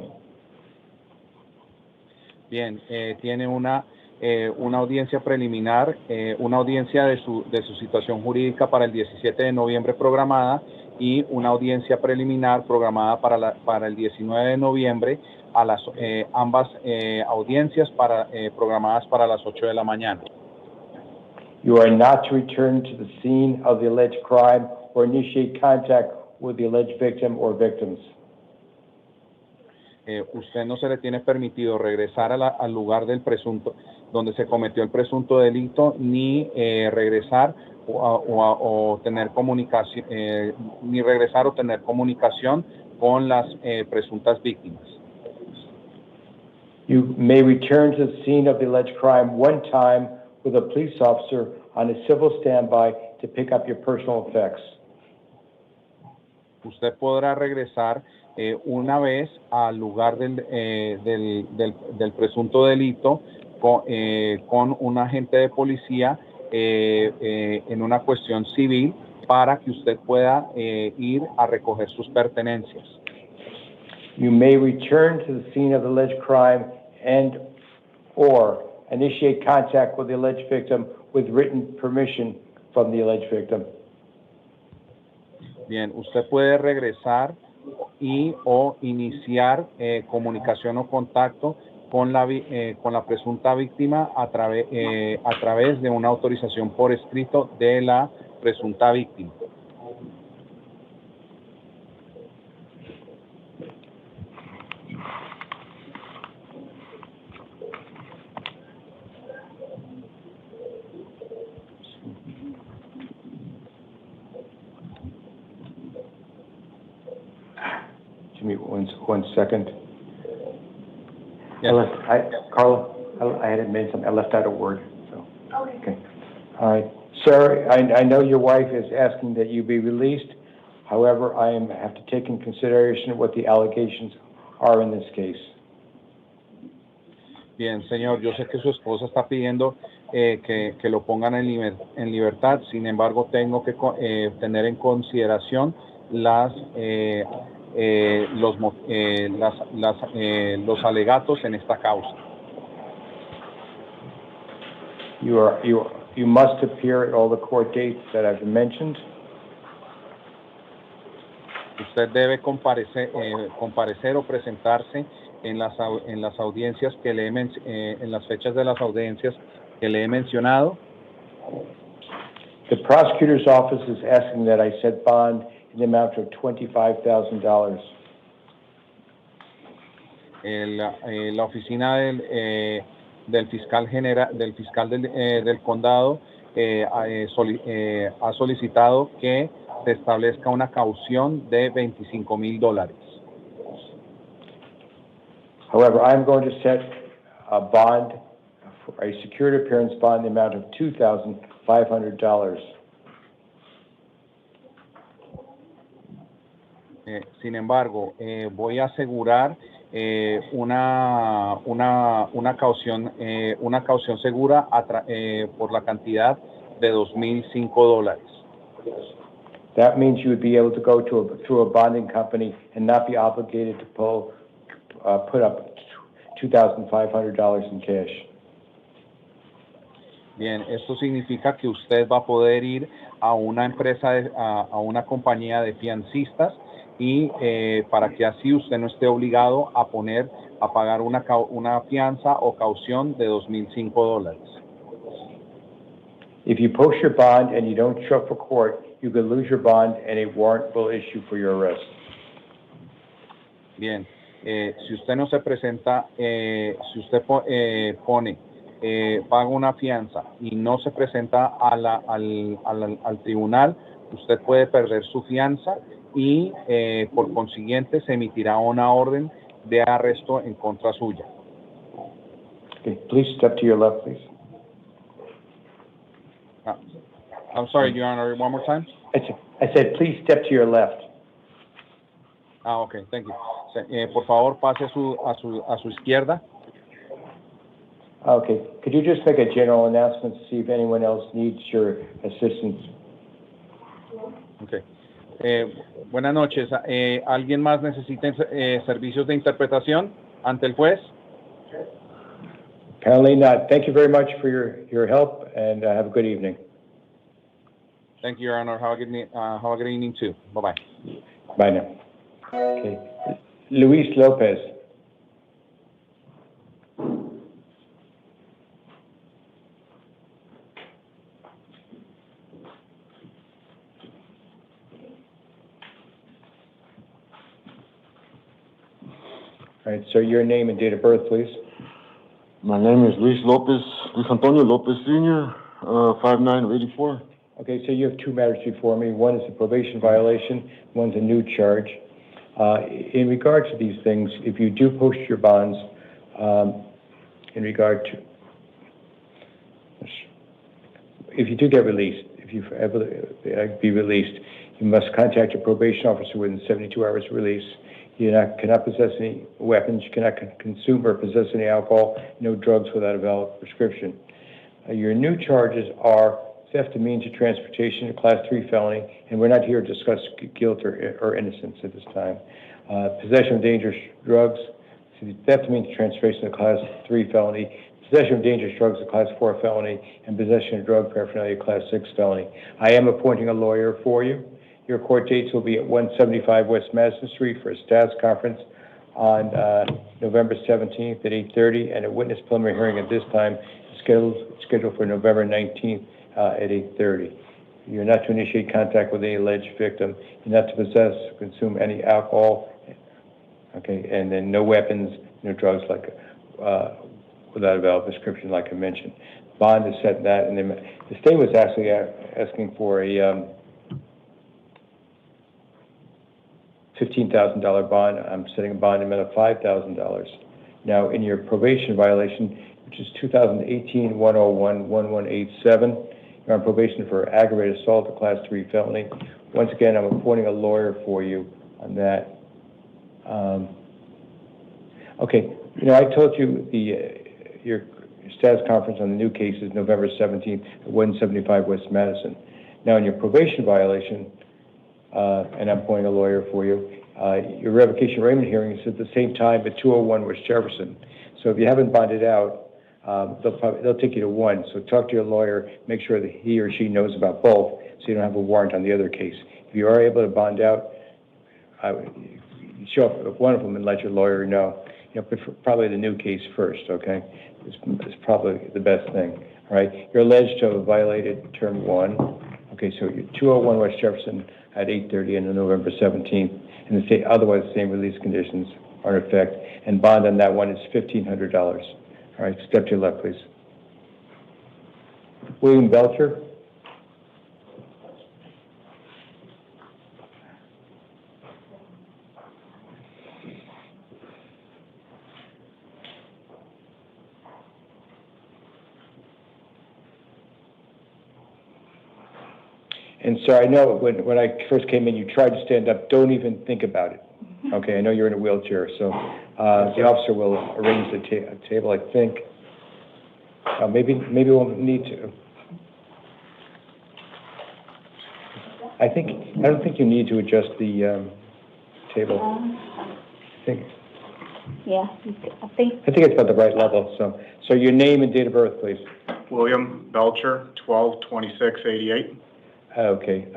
Bien, tiene una audiencia preliminar, una audiencia de su situación jurídica para el 17 de noviembre programada y una audiencia preliminar programada para el 19 de noviembre, ambas audiencias programadas para las 8 de la mañana. You are not to return to the scene of the alleged crime or initiate contact with the alleged victim or victims. Usted no se le tiene permitido regresar al lugar del presunto, donde se cometió el presunto delito, ni regresar o tener comunicación, ni regresar o tener comunicación con las presuntas víctimas. You may return to the scene of the alleged crime one time with a police officer on a civil standby to pick up your personal effects. Usted podrá regresar una vez al lugar del presunto delito con un agente de policía en una cuestión civil para que usted pueda ir a recoger sus pertenencias. You may return to the scene of the alleged crime and or initiate contact with the alleged victim with written permission from the alleged victim. Bien, usted puede regresar o iniciar comunicación o contacto con la presunta víctima a través de una autorización por escrito de la presunta víctima. Give me one second. Yes. Carla, I had admitted something. I left out a word. So. Okay. All right. Sir, I know your wife is asking that you be released. However, I have to take in consideration what the allegations are in this case. Bien, señor, yo sé que su esposa está pidiendo que lo pongan en libertad. Sin embargo, tengo que tener en consideración los alegatos en esta causa. You must appear at all the court dates that I've mentioned. Usted debe comparecer o presentarse en las audiencias que en las fechas de las audiencias que le he mencionado. The prosecutor's office is asking that I set bond in the amount of $25,000. La oficina del fiscal general, del condado ha solicitado que se establezca una caución de $25,000. However, I'm going to set a bond, a secured appearance bond, in the amount of $2,500. Sin embargo, voy a asegurar una caución segura por la cantidad de $2,005. That means you would be able to go through a bonding company and not be obligated to put up $2,500 in cash. Bien, esto significa que usted va a poder ir a una empresa, a una compañía de fiancistas y para que así usted no esté obligado a pagar una fianza o caución de $2,005. If you post your bond and you don't show up for court, you could lose your bond and a warrant will issue for your arrest. Bien, si usted no se presenta, si usted paga una fianza y no se presenta al tribunal, usted puede perder su fianza y por consiguiente se emitirá una orden de arresto en contra suya. Okay, please step to your left, please. I'm sorry, Your Honor, one more time? I said, please step to your left. Okay, thank you. Por favor, pase a su izquierda. Okay, could you just make a general announcement to see if anyone else needs your assistance? Okay. Buenas noches. ¿Alguien más necesita servicios de interpretación ante el juez? Apparently not. Thank you very much for your help, and have a good evening. Thank you, Your Honor. Have a good evening too. Bye-bye. Bye now. Okay. Luis Lopez. All right, sir, your name and date of birth, please. My name is Luis Antonio Lopez Sr., 5984. Okay, so you have two matters before me. One is a probation violation, one's a new charge. In regard to these things, if you do post your bonds, in regard to, if you do get released, if you ever be released, you must contact your probation officer within 72 hours of release. You cannot possess any weapons, you cannot consume or possess any alcohol, no drugs without a valid prescription. Your new charges are theft of means of transportation, a Class 3 felony, and we're not here to discuss guilt or innocence at this time. Possession of dangerous drugs, theft of means of transportation, a Class 3 felony, possession of dangerous drugs, a Class 4 felony, and possession of drug paraphernalia, a Class 6 felony. I am appointing a lawyer for you. Your court dates will be at 175 West Madison Street for a status conference on November 17th at 8:30, and a witness preliminary hearing at this time is scheduled for November 19th at 8:30. You're not to initiate contact with any alleged victim. You're not to possess or consume any alcohol, okay, and then no weapons, no drugs like without a valid prescription, like I mentioned. Bond is set that, and then the state was actually asking for a $15,000 bond. I'm setting a bond amount of $5,000. Now, in your probation violation, which is 2018-101-1187, you're on probation for aggravated assault, a Class 3 felony. Once again, I'm appointing a lawyer for you on that. Okay, you know, I told you your status conference on the new case is November 17th at 175 West Madison. Now, in your probation violation, and I'm appointing a lawyer for you, your revocation arraignment hearing is at the same time at 201 West Jefferson. So if you haven't bonded out, they'll take you to one. So talk to your lawyer, make sure that he or she knows about both, so you don't have a warrant on the other case. If you are able to bond out, show up at one of them and let your lawyer know. You know, probably the new case first, okay? It's probably the best thing, all right? You're alleged to have violated term 1. Okay, so you're 201 West Jefferson at 8:30 on November 17th, and otherwise the same release conditions are in effect, and bond on that one is $1,500. All right, step to your left, please. William Belcher. And sir, I know when I first came in, you tried to stand up. Don't even think about it. Okay, I know you're in a wheelchair, so the officer will arrange the table, I think. Maybe we'll need to. I don't think you need to adjust the table. I think. Yeah, I think, I think it's about the right level, so your name and date of birth, please. William Belcher, 12/26/88. Okay,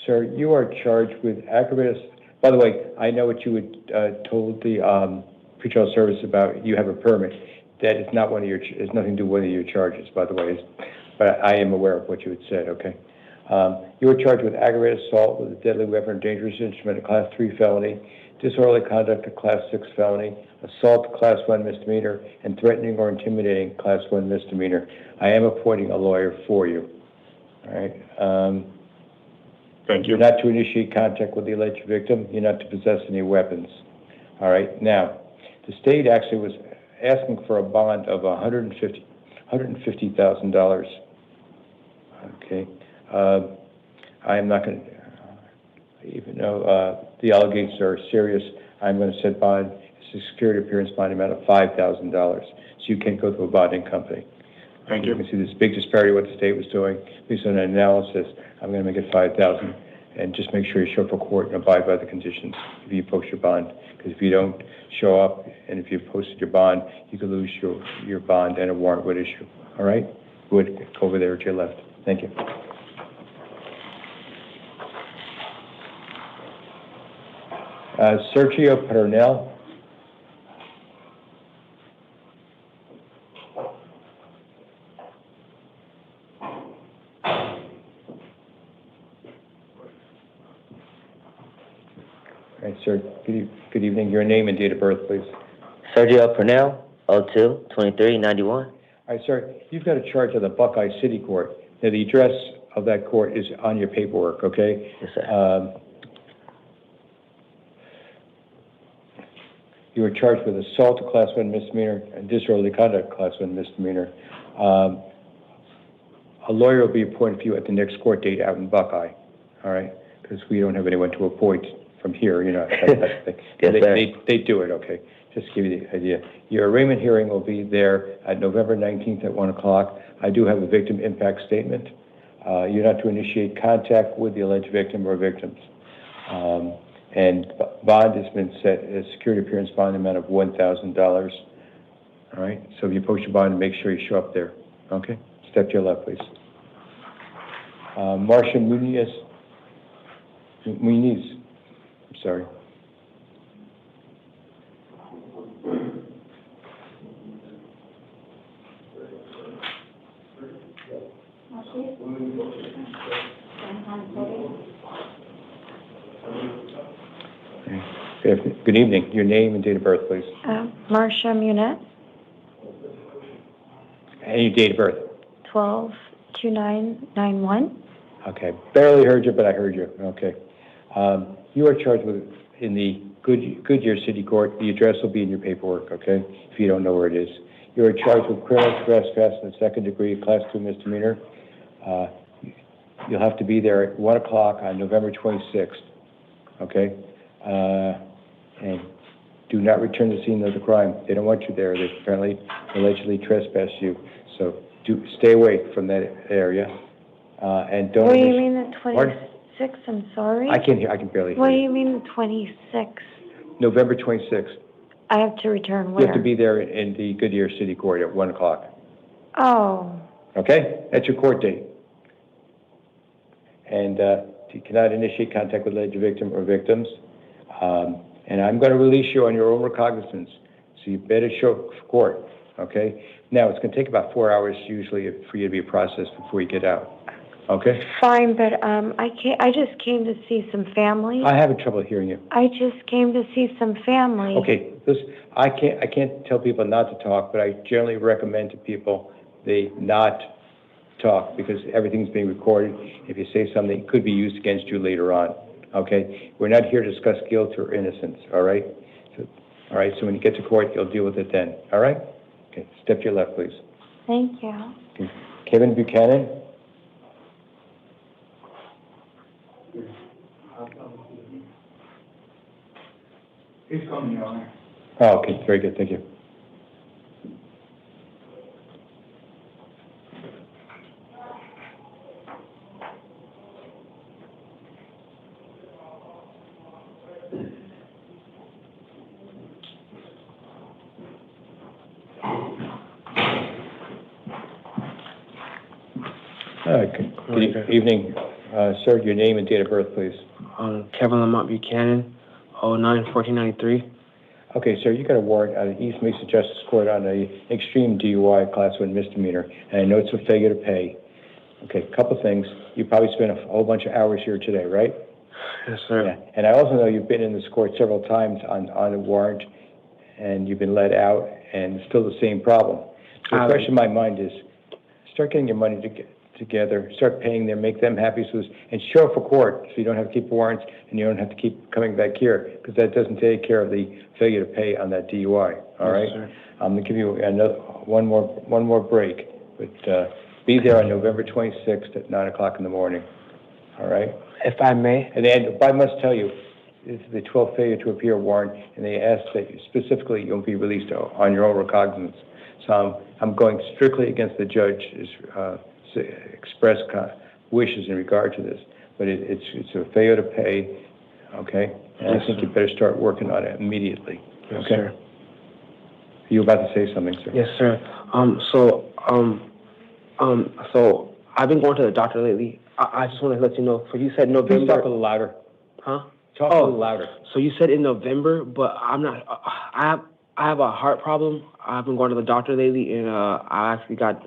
sir, you are charged with aggravated, by the way, I know what you had, told the, pretrial service about, you have a permit. That is not one of your, it's nothing to do with one of your charges, by the way, but I am aware of what you had said, okay? You were charged with aggravated assault with a deadly weapon or dangerous instrument, a Class 3 felony, disorderly conduct, a Class 6 felony, assault, Class 1 misdemeanor, and threatening or intimidating, Class 1 misdemeanor. I am appointing a lawyer for you, all right? Thank you. You're not to initiate contact with the alleged victim. You're not to possess any weapons, all right? Now, the state actually was asking for a bond of $150,000, okay? I am not going to, even though the allegations are serious, I'm going to set bond, it's a security appearance bond amount of $5,000. So you can't go to a bonding company. Thank you. You can see this big disparity what the state was doing. Based on an analysis, I'm going to make it $5,000. And just make sure you show up for court and abide by the conditions if you post your bond. Because if you don't show up and if you posted your bond, you could lose your bond and a warrant would issue. All right? Would go over there to your left. Thank you. Sergio Pernell. All right, sir. Good evening. Your name and date of birth, please. Sergio Pernell, 02-2391. All right, sir. You've got a charge of the Buckeye City Court. Now, the address of that court is on your paperwork, okay? Yes, sir. You were charged with assault, a Class 1 misdemeanor, and disorderly conduct, Class 1 misdemeanor. A lawyer will be appointed for you at the next court date out in Buckeye, all right? Because we don't have anyone to appoint from here, you know. That's the thing. Yes, they do it, okay? Just to give you the idea. Your arraignment hearing will be there at November 19th at 1 o'clock. I do have a victim impact statement. You're not to initiate contact with the alleged victim or victims. And bond has been set as security appearance bond amount of $1,000. All right, so if you post your bond, make sure you show up there. Okay, step to your left, please. Marcia Muniz. I'm sorry. Good evening. Your name and date of birth, please. Marcia Muniz, And your date of birth. 12/29/91. Okay. Barely heard you, but I heard you. Okay. You are charged with, in the Goodyear City Court, the address will be in your paperwork, okay, if you don't know where it is. You are charged with criminal trespass in the second degree, Class 2 misdemeanor. You'll have to be there at 1 o'clock on November 26th, okay? And do not return to the scene of the crime. They don't want you there. They apparently allegedly trespassed you. So stay away from that area. And don't... What do you mean the 26th? I'm sorry? I can't hear. I can barely hear. What do you mean the 26th? November 26th. I have to return where? You have to be there in the Goodyear City Court at 1 o'clock. Oh. Okay? That's your court date. And you cannot initiate contact with alleged victim or victims. And I'm going to release you on your own recognizance. So you better show up for court. Okay? Now, it's going to take about 4 hours usually for you to be processed before you get out. Okay? Fine, but I just came to see some family. I have trouble hearing you. I just came to see some family. Okay, listen, I can't tell people not to talk, but I generally recommend to people they not talk because everything's being recorded. If you say something, it could be used against you later on. Okay? We're not here to discuss guilt or innocence, all right? So when you get to court, you'll deal with it then, all right? Okay, step to your left, please. Thank you. Okay. Kevin Buchanan? He's coming, Your Honor. Oh, okay, very good, thank you. Good evening, sir. Your name and date of birth, please. Kevin Lamont Buchanan, 09-1493. Okay, sir, you got a warrant out of East Mesa Justice Court on a extreme DUI, Class 1 misdemeanor, and I know it's a failure to pay. Okay, a couple things. You probably spent a whole bunch of hours here today, right? Yes, sir. Yeah. And I also know you've been in this court several times on a warrant, and you've been let out, and it's still the same problem. So the question in my mind is, start getting your money together, start paying them, make them happy, and show up for court, so you don't have to keep warrants, and you don't have to keep coming back here, because that doesn't take care of the failure to pay on that DUI, all right? Sir. I'm gonna give you one more break, but be there on November 26th at 9 o'clock in the morning, all right? If I may. And then, I must tell you, this is the 12th failure to appear warrant, and they ask that you specifically you'll be released on your own recognizance. So I'm going strictly against the judge's express wishes in regard to this, but it's a failure to pay, okay? And I think you better start working on it immediately, Yes, okay? sir. You about to say something, sir? Yes, sir. So I've been going to the doctor lately. I just want to let you know. So you said November. Please talk a little louder. Huh? Talk a little louder. So you said in November, but I'm not. I have a heart problem. I've been going to the doctor lately, and I actually got.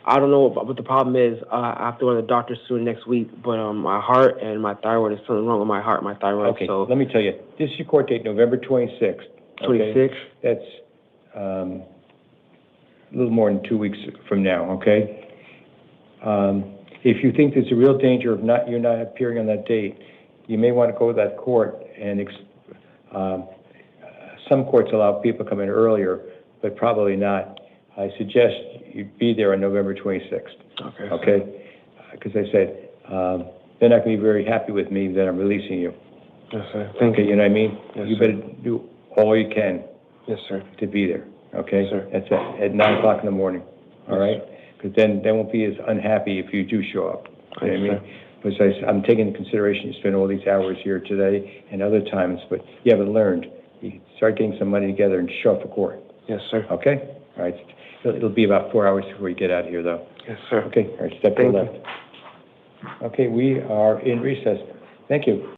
I don't know what the problem is. I have to go to the doctor soon next week, but my heart and my thyroid, is something wrong with my heart, my thyroid. Okay, so let me tell you. This is your court date, November 26th. Okay? 26th? That's a little more than 2 weeks from now, okay? If you think there's a real danger of you're not appearing on that date, you may want to go to that court and some courts allow people to come in earlier, but probably not. I suggest you be there on November 26th. Okay. Okay? Because I said, they're not going to be very happy with me that I'm releasing you. Yes, sir. Thank you. You know what I mean? Yes, you sir. better do all you can. Yes, sir. To be there. Okay? Yes, sir. That's at 9 o'clock in the morning. All Yes, right? Because then they won't be as unhappy if you do show up. You know what I Yes, mean? Because I'm taking into consideration you spend all these hours here today and other times, but you haven't learned. You start getting some money together and show up for court. Yes, sir. Okay? All right. It'll be about 4 hours before you get out of here, though. Yes, sir. Okay? All right. Step to the Thank left. Okay, we are in recess. Thank you.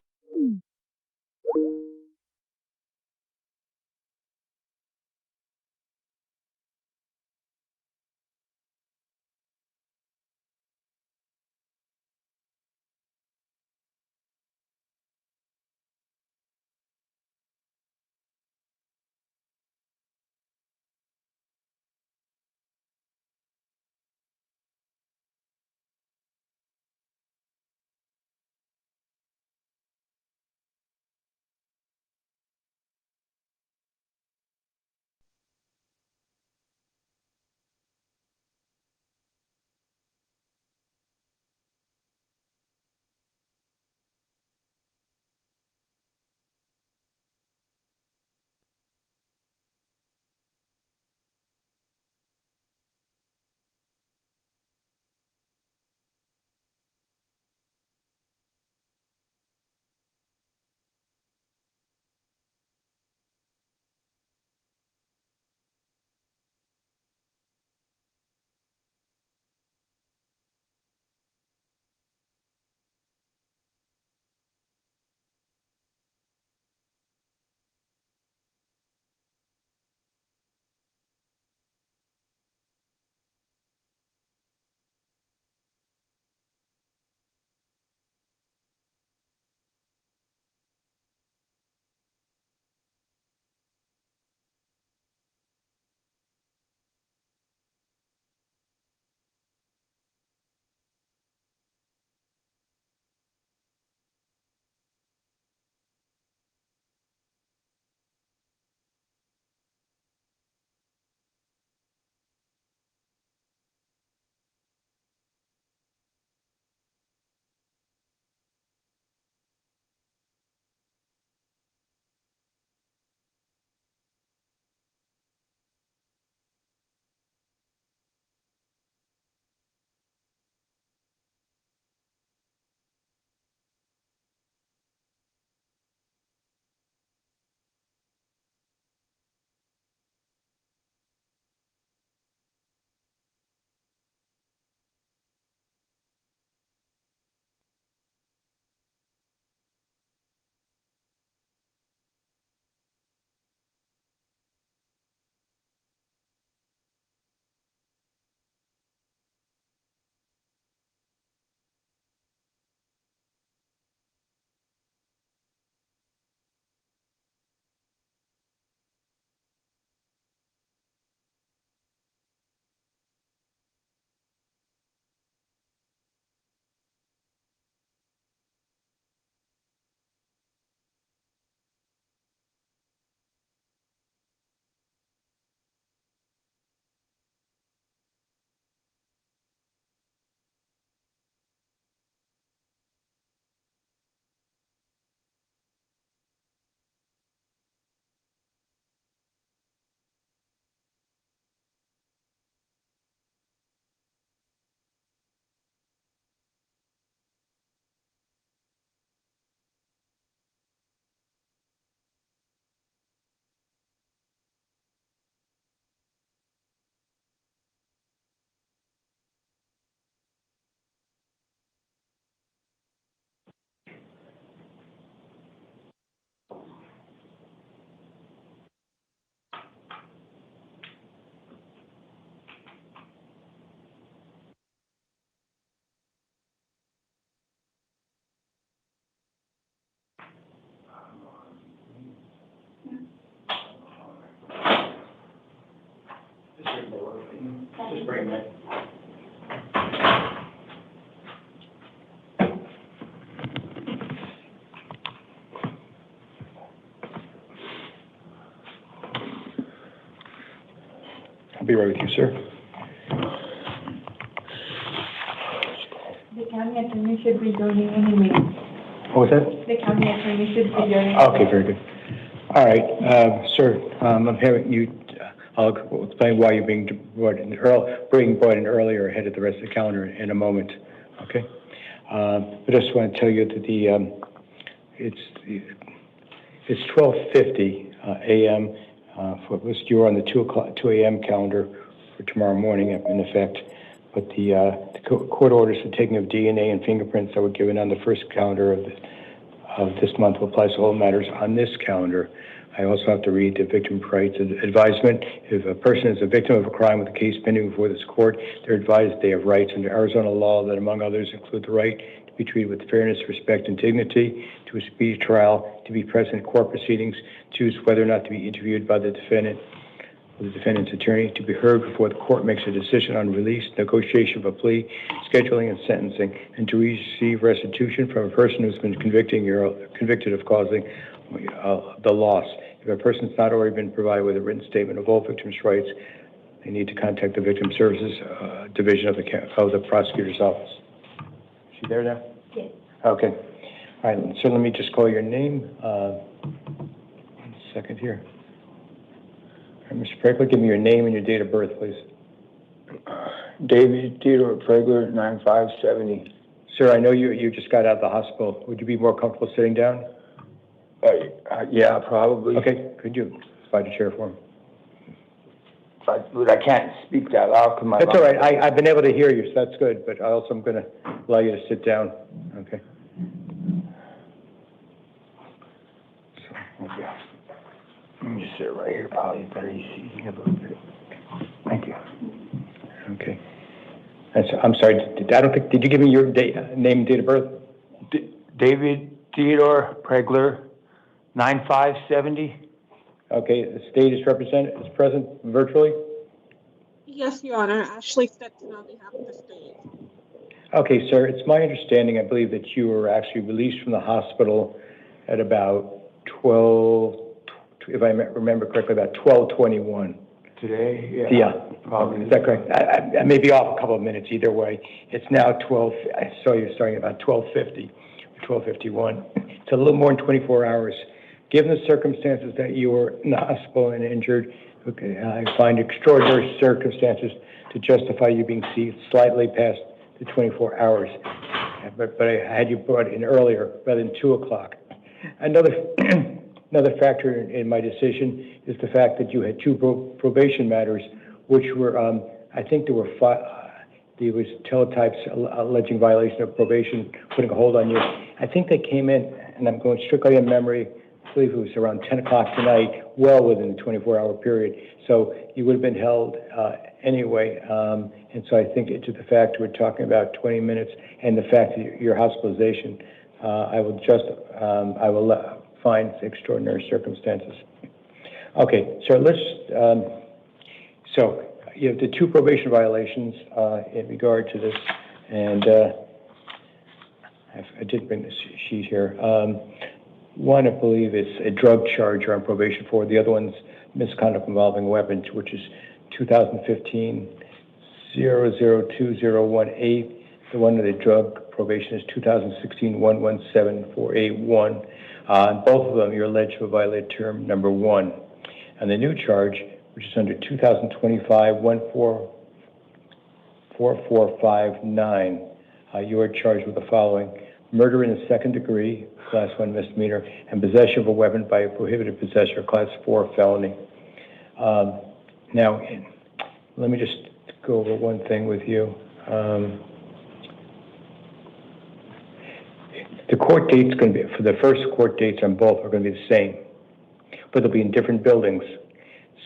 Just bring it. I'll be right with you, sir. The county attorney should be joining anyway. What was that? The county attorney should be joining. Okay, very good. All right, sir, I'm having you, I'll explain why you're being brought in earlier ahead of the rest of the calendar in a moment, okay? I just want to tell you that it's 12:50 a.m. You're on the 2 a.m. calendar for tomorrow morning in effect, but the court orders for taking of DNA and fingerprints that were given on the first calendar of this month will apply to all matters on this calendar. I also have to read the victim rights advisement. If a person is a victim of a crime with a case pending before this court, they're advised they have rights under Arizona law that, among others, include the right to be treated with fairness, respect, and dignity, to a speedy trial, to be present in court proceedings, choose whether or not to be interviewed by the defendant or the defendant's attorney, to be heard before the court makes a decision on release, negotiation of a plea, scheduling and sentencing, and to receive restitution from a person who's been convicted of causing the loss. If a person's not already been provided with a written statement of all victims' rights, they need to contact the Victim Services Division of the Prosecutor's Office. Is she there now? Yes. Okay. All right, so let me just call your name. 1 second here. All right, Mr. Pregler, give me your name and your date of birth, please. David Theodore Pregler, 9570. Sir, I know you just got out of the hospital. Would you be more comfortable sitting down? Yeah, probably. Okay, could you slide a chair for him? But I can't speak that loud because my... That's all right. I've been able to hear you, so that's good, but I also am going to allow you to sit down. Okay. So, yeah. Let me just sit right here, probably better you see a little bit. Thank you. Okay. I'm sorry, did you give me your name and date of birth? David Theodore Pregler, 9570. Okay, the state is present virtually? Yes, Your Honor. Ashley Stetson on behalf of the state. Okay, sir, it's my understanding, I believe, that you were actually released from the hospital at about 12, if I remember correctly, about 12:21. Today? Yeah. Probably. Is that correct? I may be off a couple of minutes either way. It's now 12, I saw you starting about 12:50, 12:51. It's a little more than 24 hours. Given the circumstances that you were in the hospital and injured, okay, I find extraordinary circumstances to justify you being seen slightly past the 24 hours. But I had you brought in earlier rather than 2 o'clock. Another factor in my decision is the fact that you had two probation matters, which were, I think there was teletypes alleging violation of probation, putting a hold on you. I think they came in, and I'm going strictly on memory, I believe it was around 10 o'clock tonight, well within the 24-hour period. So you would have been held anyway. And so I think to the fact we're talking about 20 minutes and the fact that your hospitalization, I will find extraordinary circumstances. Okay, so so you have the two probation violations in regard to this, and I did bring this sheet here. One, I believe, is a drug charge you're on probation for. The other one's misconduct involving weapons, which is 2015-002018. The one of the drug probation is 2016-117481. Both of them, you're alleged to have violated term number 1. And the new charge, which is under 2025-144459, you are charged with the following: murder in the second degree, class 1 misdemeanor, and possession of a weapon by a prohibited possessor, class 4 felony. Now, let me just go over one thing with you. The court date's going to be, for the first court dates on both are going to be the same, but they'll be in different buildings.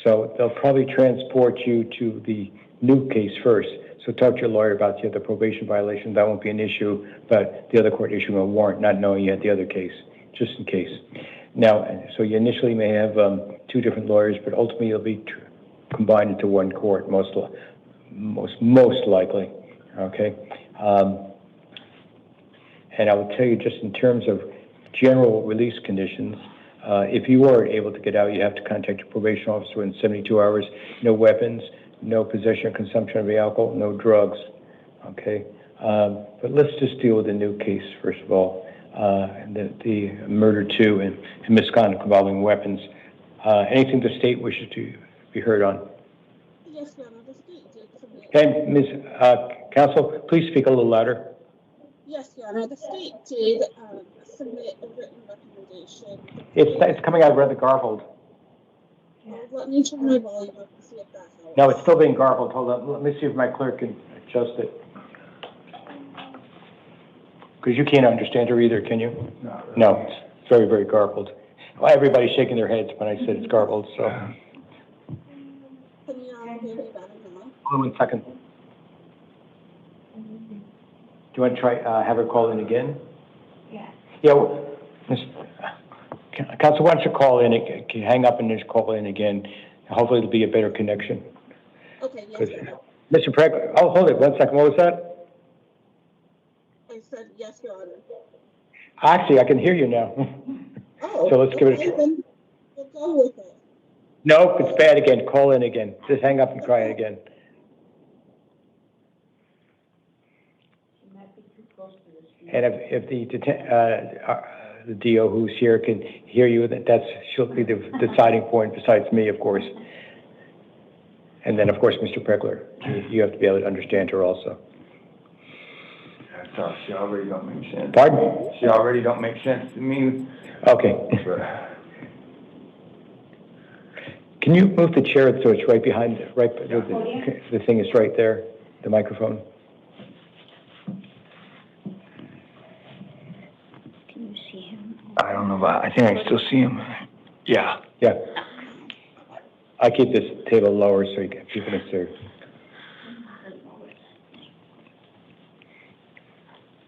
So they'll probably transport you to the new case first. So talk to your lawyer about the other probation violation. That won't be an issue, but the other court issuing a warrant, not knowing you had the other case, just in case. Now, so you initially may have two different lawyers, but ultimately you'll be combined into one court, most likely, okay? And I will tell you, just in terms of general release conditions, if you are able to get out, you have to contact your probation officer within 72 hours. No weapons, no possession or consumption of alcohol, no drugs, okay? But let's just deal with the new case, first of all, the murder two and misconduct involving weapons. Anything the state wishes to be heard on? Yes, Your Honor, the state did submit. Okay, Ms. Counsel, please speak a little louder. Yes, Your Honor, the state did submit a written recommendation. It's coming out rather garbled. Let me turn my volume up and see if that helps. No, it's still being garbled. Hold on. Let me see if my clerk can adjust it. Because you can't understand her either, can you? No, it's very, very garbled. Well, everybody's shaking their heads when I said it's garbled, so. Can you hear me better now? Hold on 1 second. Do you want to try, have her call in again? Yeah. Yeah, Counsel, why don't you call in, can you hang up and just call in again? Hopefully it'll be a better connection. Okay, yes, Your Honor. Mr. Pregler, oh, hold it 1 second, what was that? I said yes, Your Honor. Actually, I can hear you now. Oh, So let's give it a okay, try. then we'll go with it. No, it's bad again, call in again. Just hang up and try it again. And if the DO who's here can hear you, she'll be the deciding point besides me, of course. And then, of course, Mr. Pregler, you have to be able to understand her also. So she already don't make sense. Pardon? She already don't make sense to me. Okay. Can you move the chair so it's right behind, the thing is right there, the microphone? Can you see him? I don't know, but I think I can still see him. Yeah. Yeah. I keep this table lower so you can, people can see.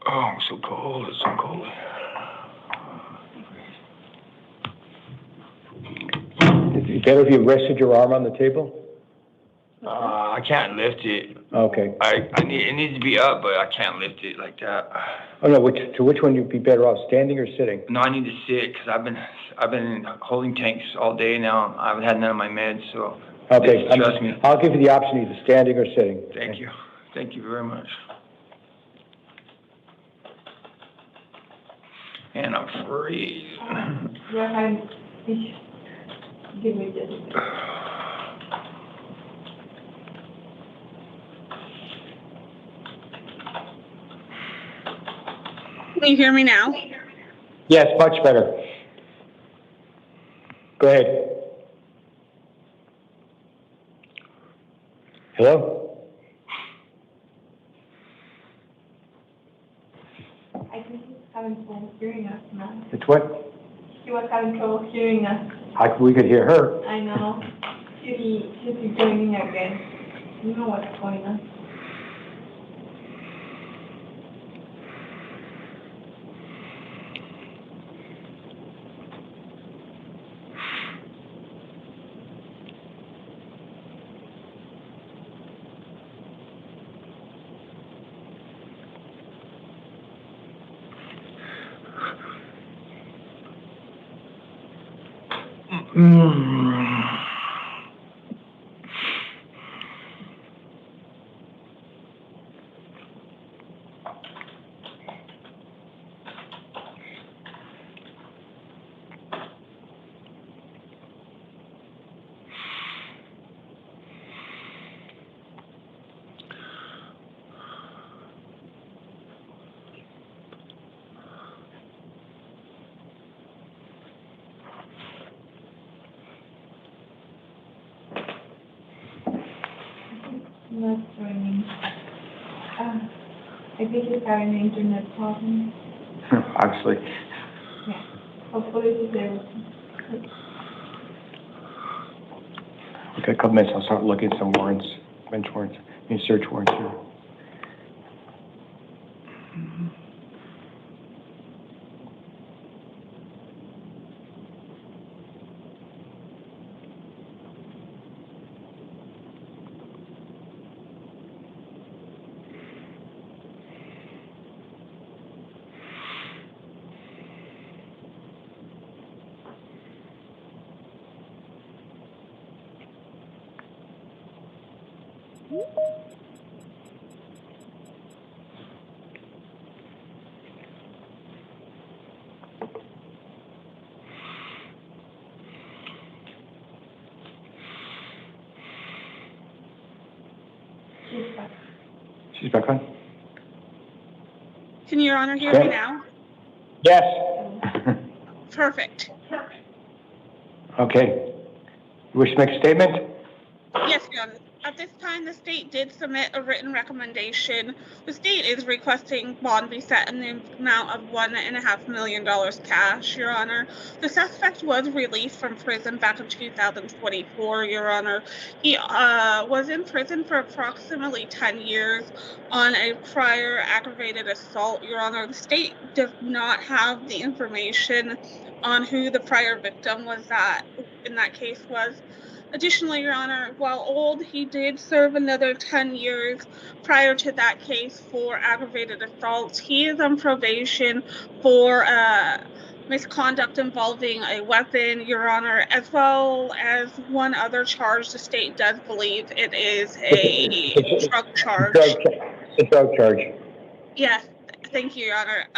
Oh, I'm so cold. It's so cold. Is it better if you rested your arm on the table? I can't lift it. Okay. It needs to be up, but I can't lift it like that. Oh no, which one you'd be better off, standing or sitting? No, I need to sit because I've been holding tanks all day now. I haven't had none of my meds, so. Okay, Trust me. I'll give you the option either standing or sitting. Thank you. Thank you very much. And I'm free. Give me this. Can you hear me now? Yes, much better. Go ahead. Hello? I think he was having trouble hearing us now. It's what? He was having trouble hearing us. We could hear her. I know. Should be joining again. You know what's going on. Not joining. I think he's having an internet problem. Obviously. Yeah. Hopefully he's able to. Okay, a couple minutes, I'll start looking at some warrants, bench warrants, search warrants here. She's back on? Can Your Honor hear me now? Yes. Perfect. Okay. You wish to make a statement? Yes, Your Honor. At this time, the state did submit a written recommendation. The state is requesting bond be set in the amount of $1.5 million cash, Your Honor. The suspect was released from prison back in 2024, Your Honor. He was in prison for approximately 10 years on a prior aggravated assault, Your Honor. The state does not have the information on who the prior victim was in that case was. Additionally, Your Honor, while old, he did serve another 10 years prior to that case for aggravated assault. He is on probation for misconduct involving a weapon, Your Honor, as well as one other charge. The state does believe it is a drug charge. A drug charge. Yes, thank you, Your Honor.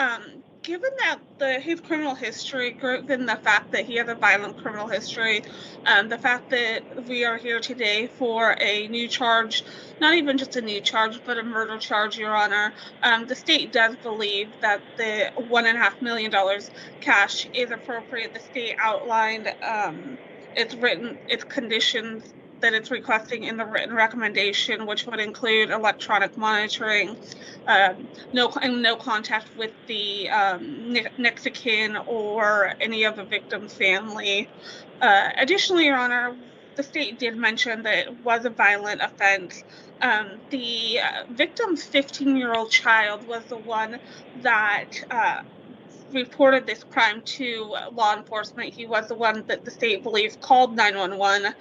Given that his criminal history, given the fact that he has a violent criminal history, the fact that we are here today for a new charge, not even just a new charge, but a murder charge, Your Honor, the state does believe that the $1.5 million cash is appropriate. The state outlined its conditions that it's requesting in the written recommendation, which would include electronic monitoring, no contact with the next of kin or any of the victim's family. Additionally, Your Honor, the state did mention that it was a violent offense. The victim's 15-year-old child was the one that reported this crime to law enforcement. He was the one that the state believes called 911.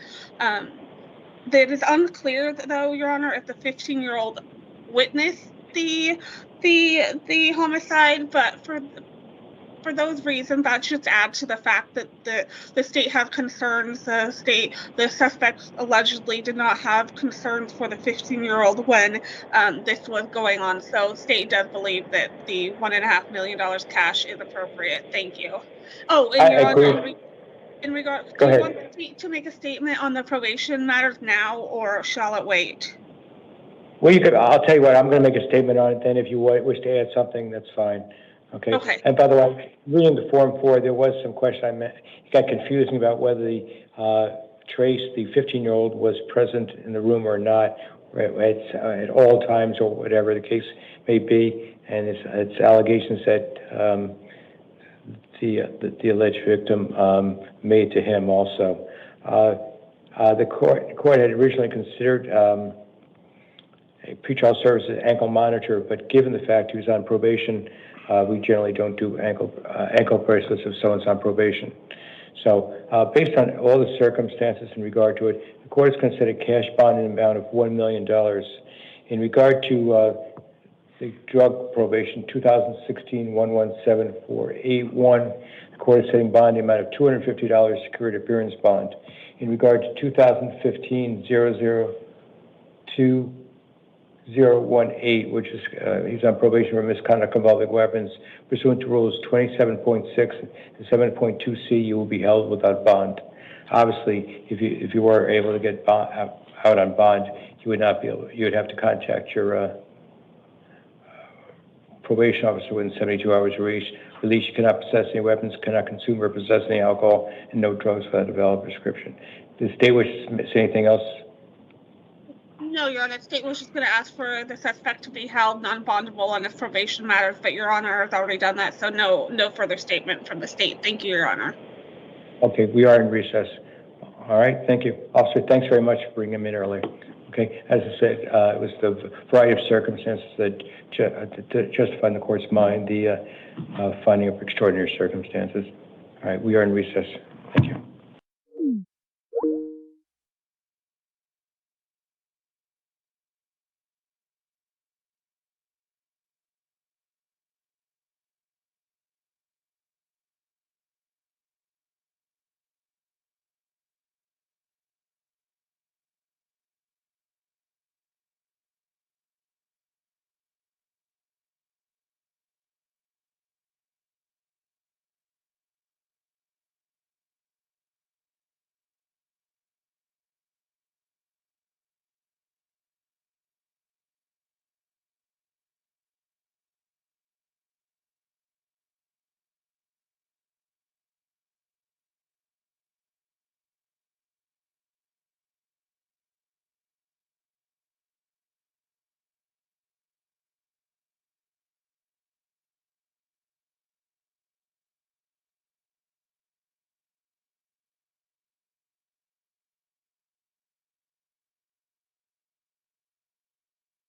It is unclear, though, Your Honor, if the 15-year-old witnessed the homicide, but for those reasons, that should add to the fact that the state has concerns. The suspect allegedly did not have concerns for the 15-year-old when this was going on. So, state does believe that the $1.5 million cash is appropriate. Thank you. Oh, and Your Honor, in regard, do you want to make a statement on the probation matters now, or shall it wait? Well, I'll tell you what, I'm going to make a statement on it, then if you wish to add something, that's fine. Okay. And by the way, reading the Form 4, there was some question it got confusing about whether Trace, the 15-year-old, was present in the room or not at all times, or whatever the case may be, and its allegations that the alleged victim made to him also. The court had originally considered a pretrial services ankle monitor, but given the fact he was on probation, we generally don't do ankle bracelets if someone's on probation. So based on all the circumstances in regard to it, the court has considered cash bond in the amount of $1 million. In regard to the drug probation, 2016-117481, the court is setting bond in the amount of $250 secured appearance bond. In regard to 2015-002-018, which is he's on probation for misconduct involving weapons, pursuant to rules 27.6 and 7.2C, you will be held without bond. Obviously, if you were able to get out on bond, you would not be able. You would have to contact your probation officer within 72 hours of release. You cannot possess any weapons, cannot consume or possess any alcohol, and no drugs without a valid prescription. Does the state wish to say anything else? No, Your Honor. The state was just going to ask for the suspect to be held non-bondable on his probation matters, but Your Honor has already done that, so no further statement from the state. Thank you, Your Honor. Okay, we are in recess. All right, thank you. Officer, thanks very much for bringing him in early. Okay, as I said, it was the variety of circumstances that justified in the court's mind the finding of extraordinary circumstances. All right, we are in recess.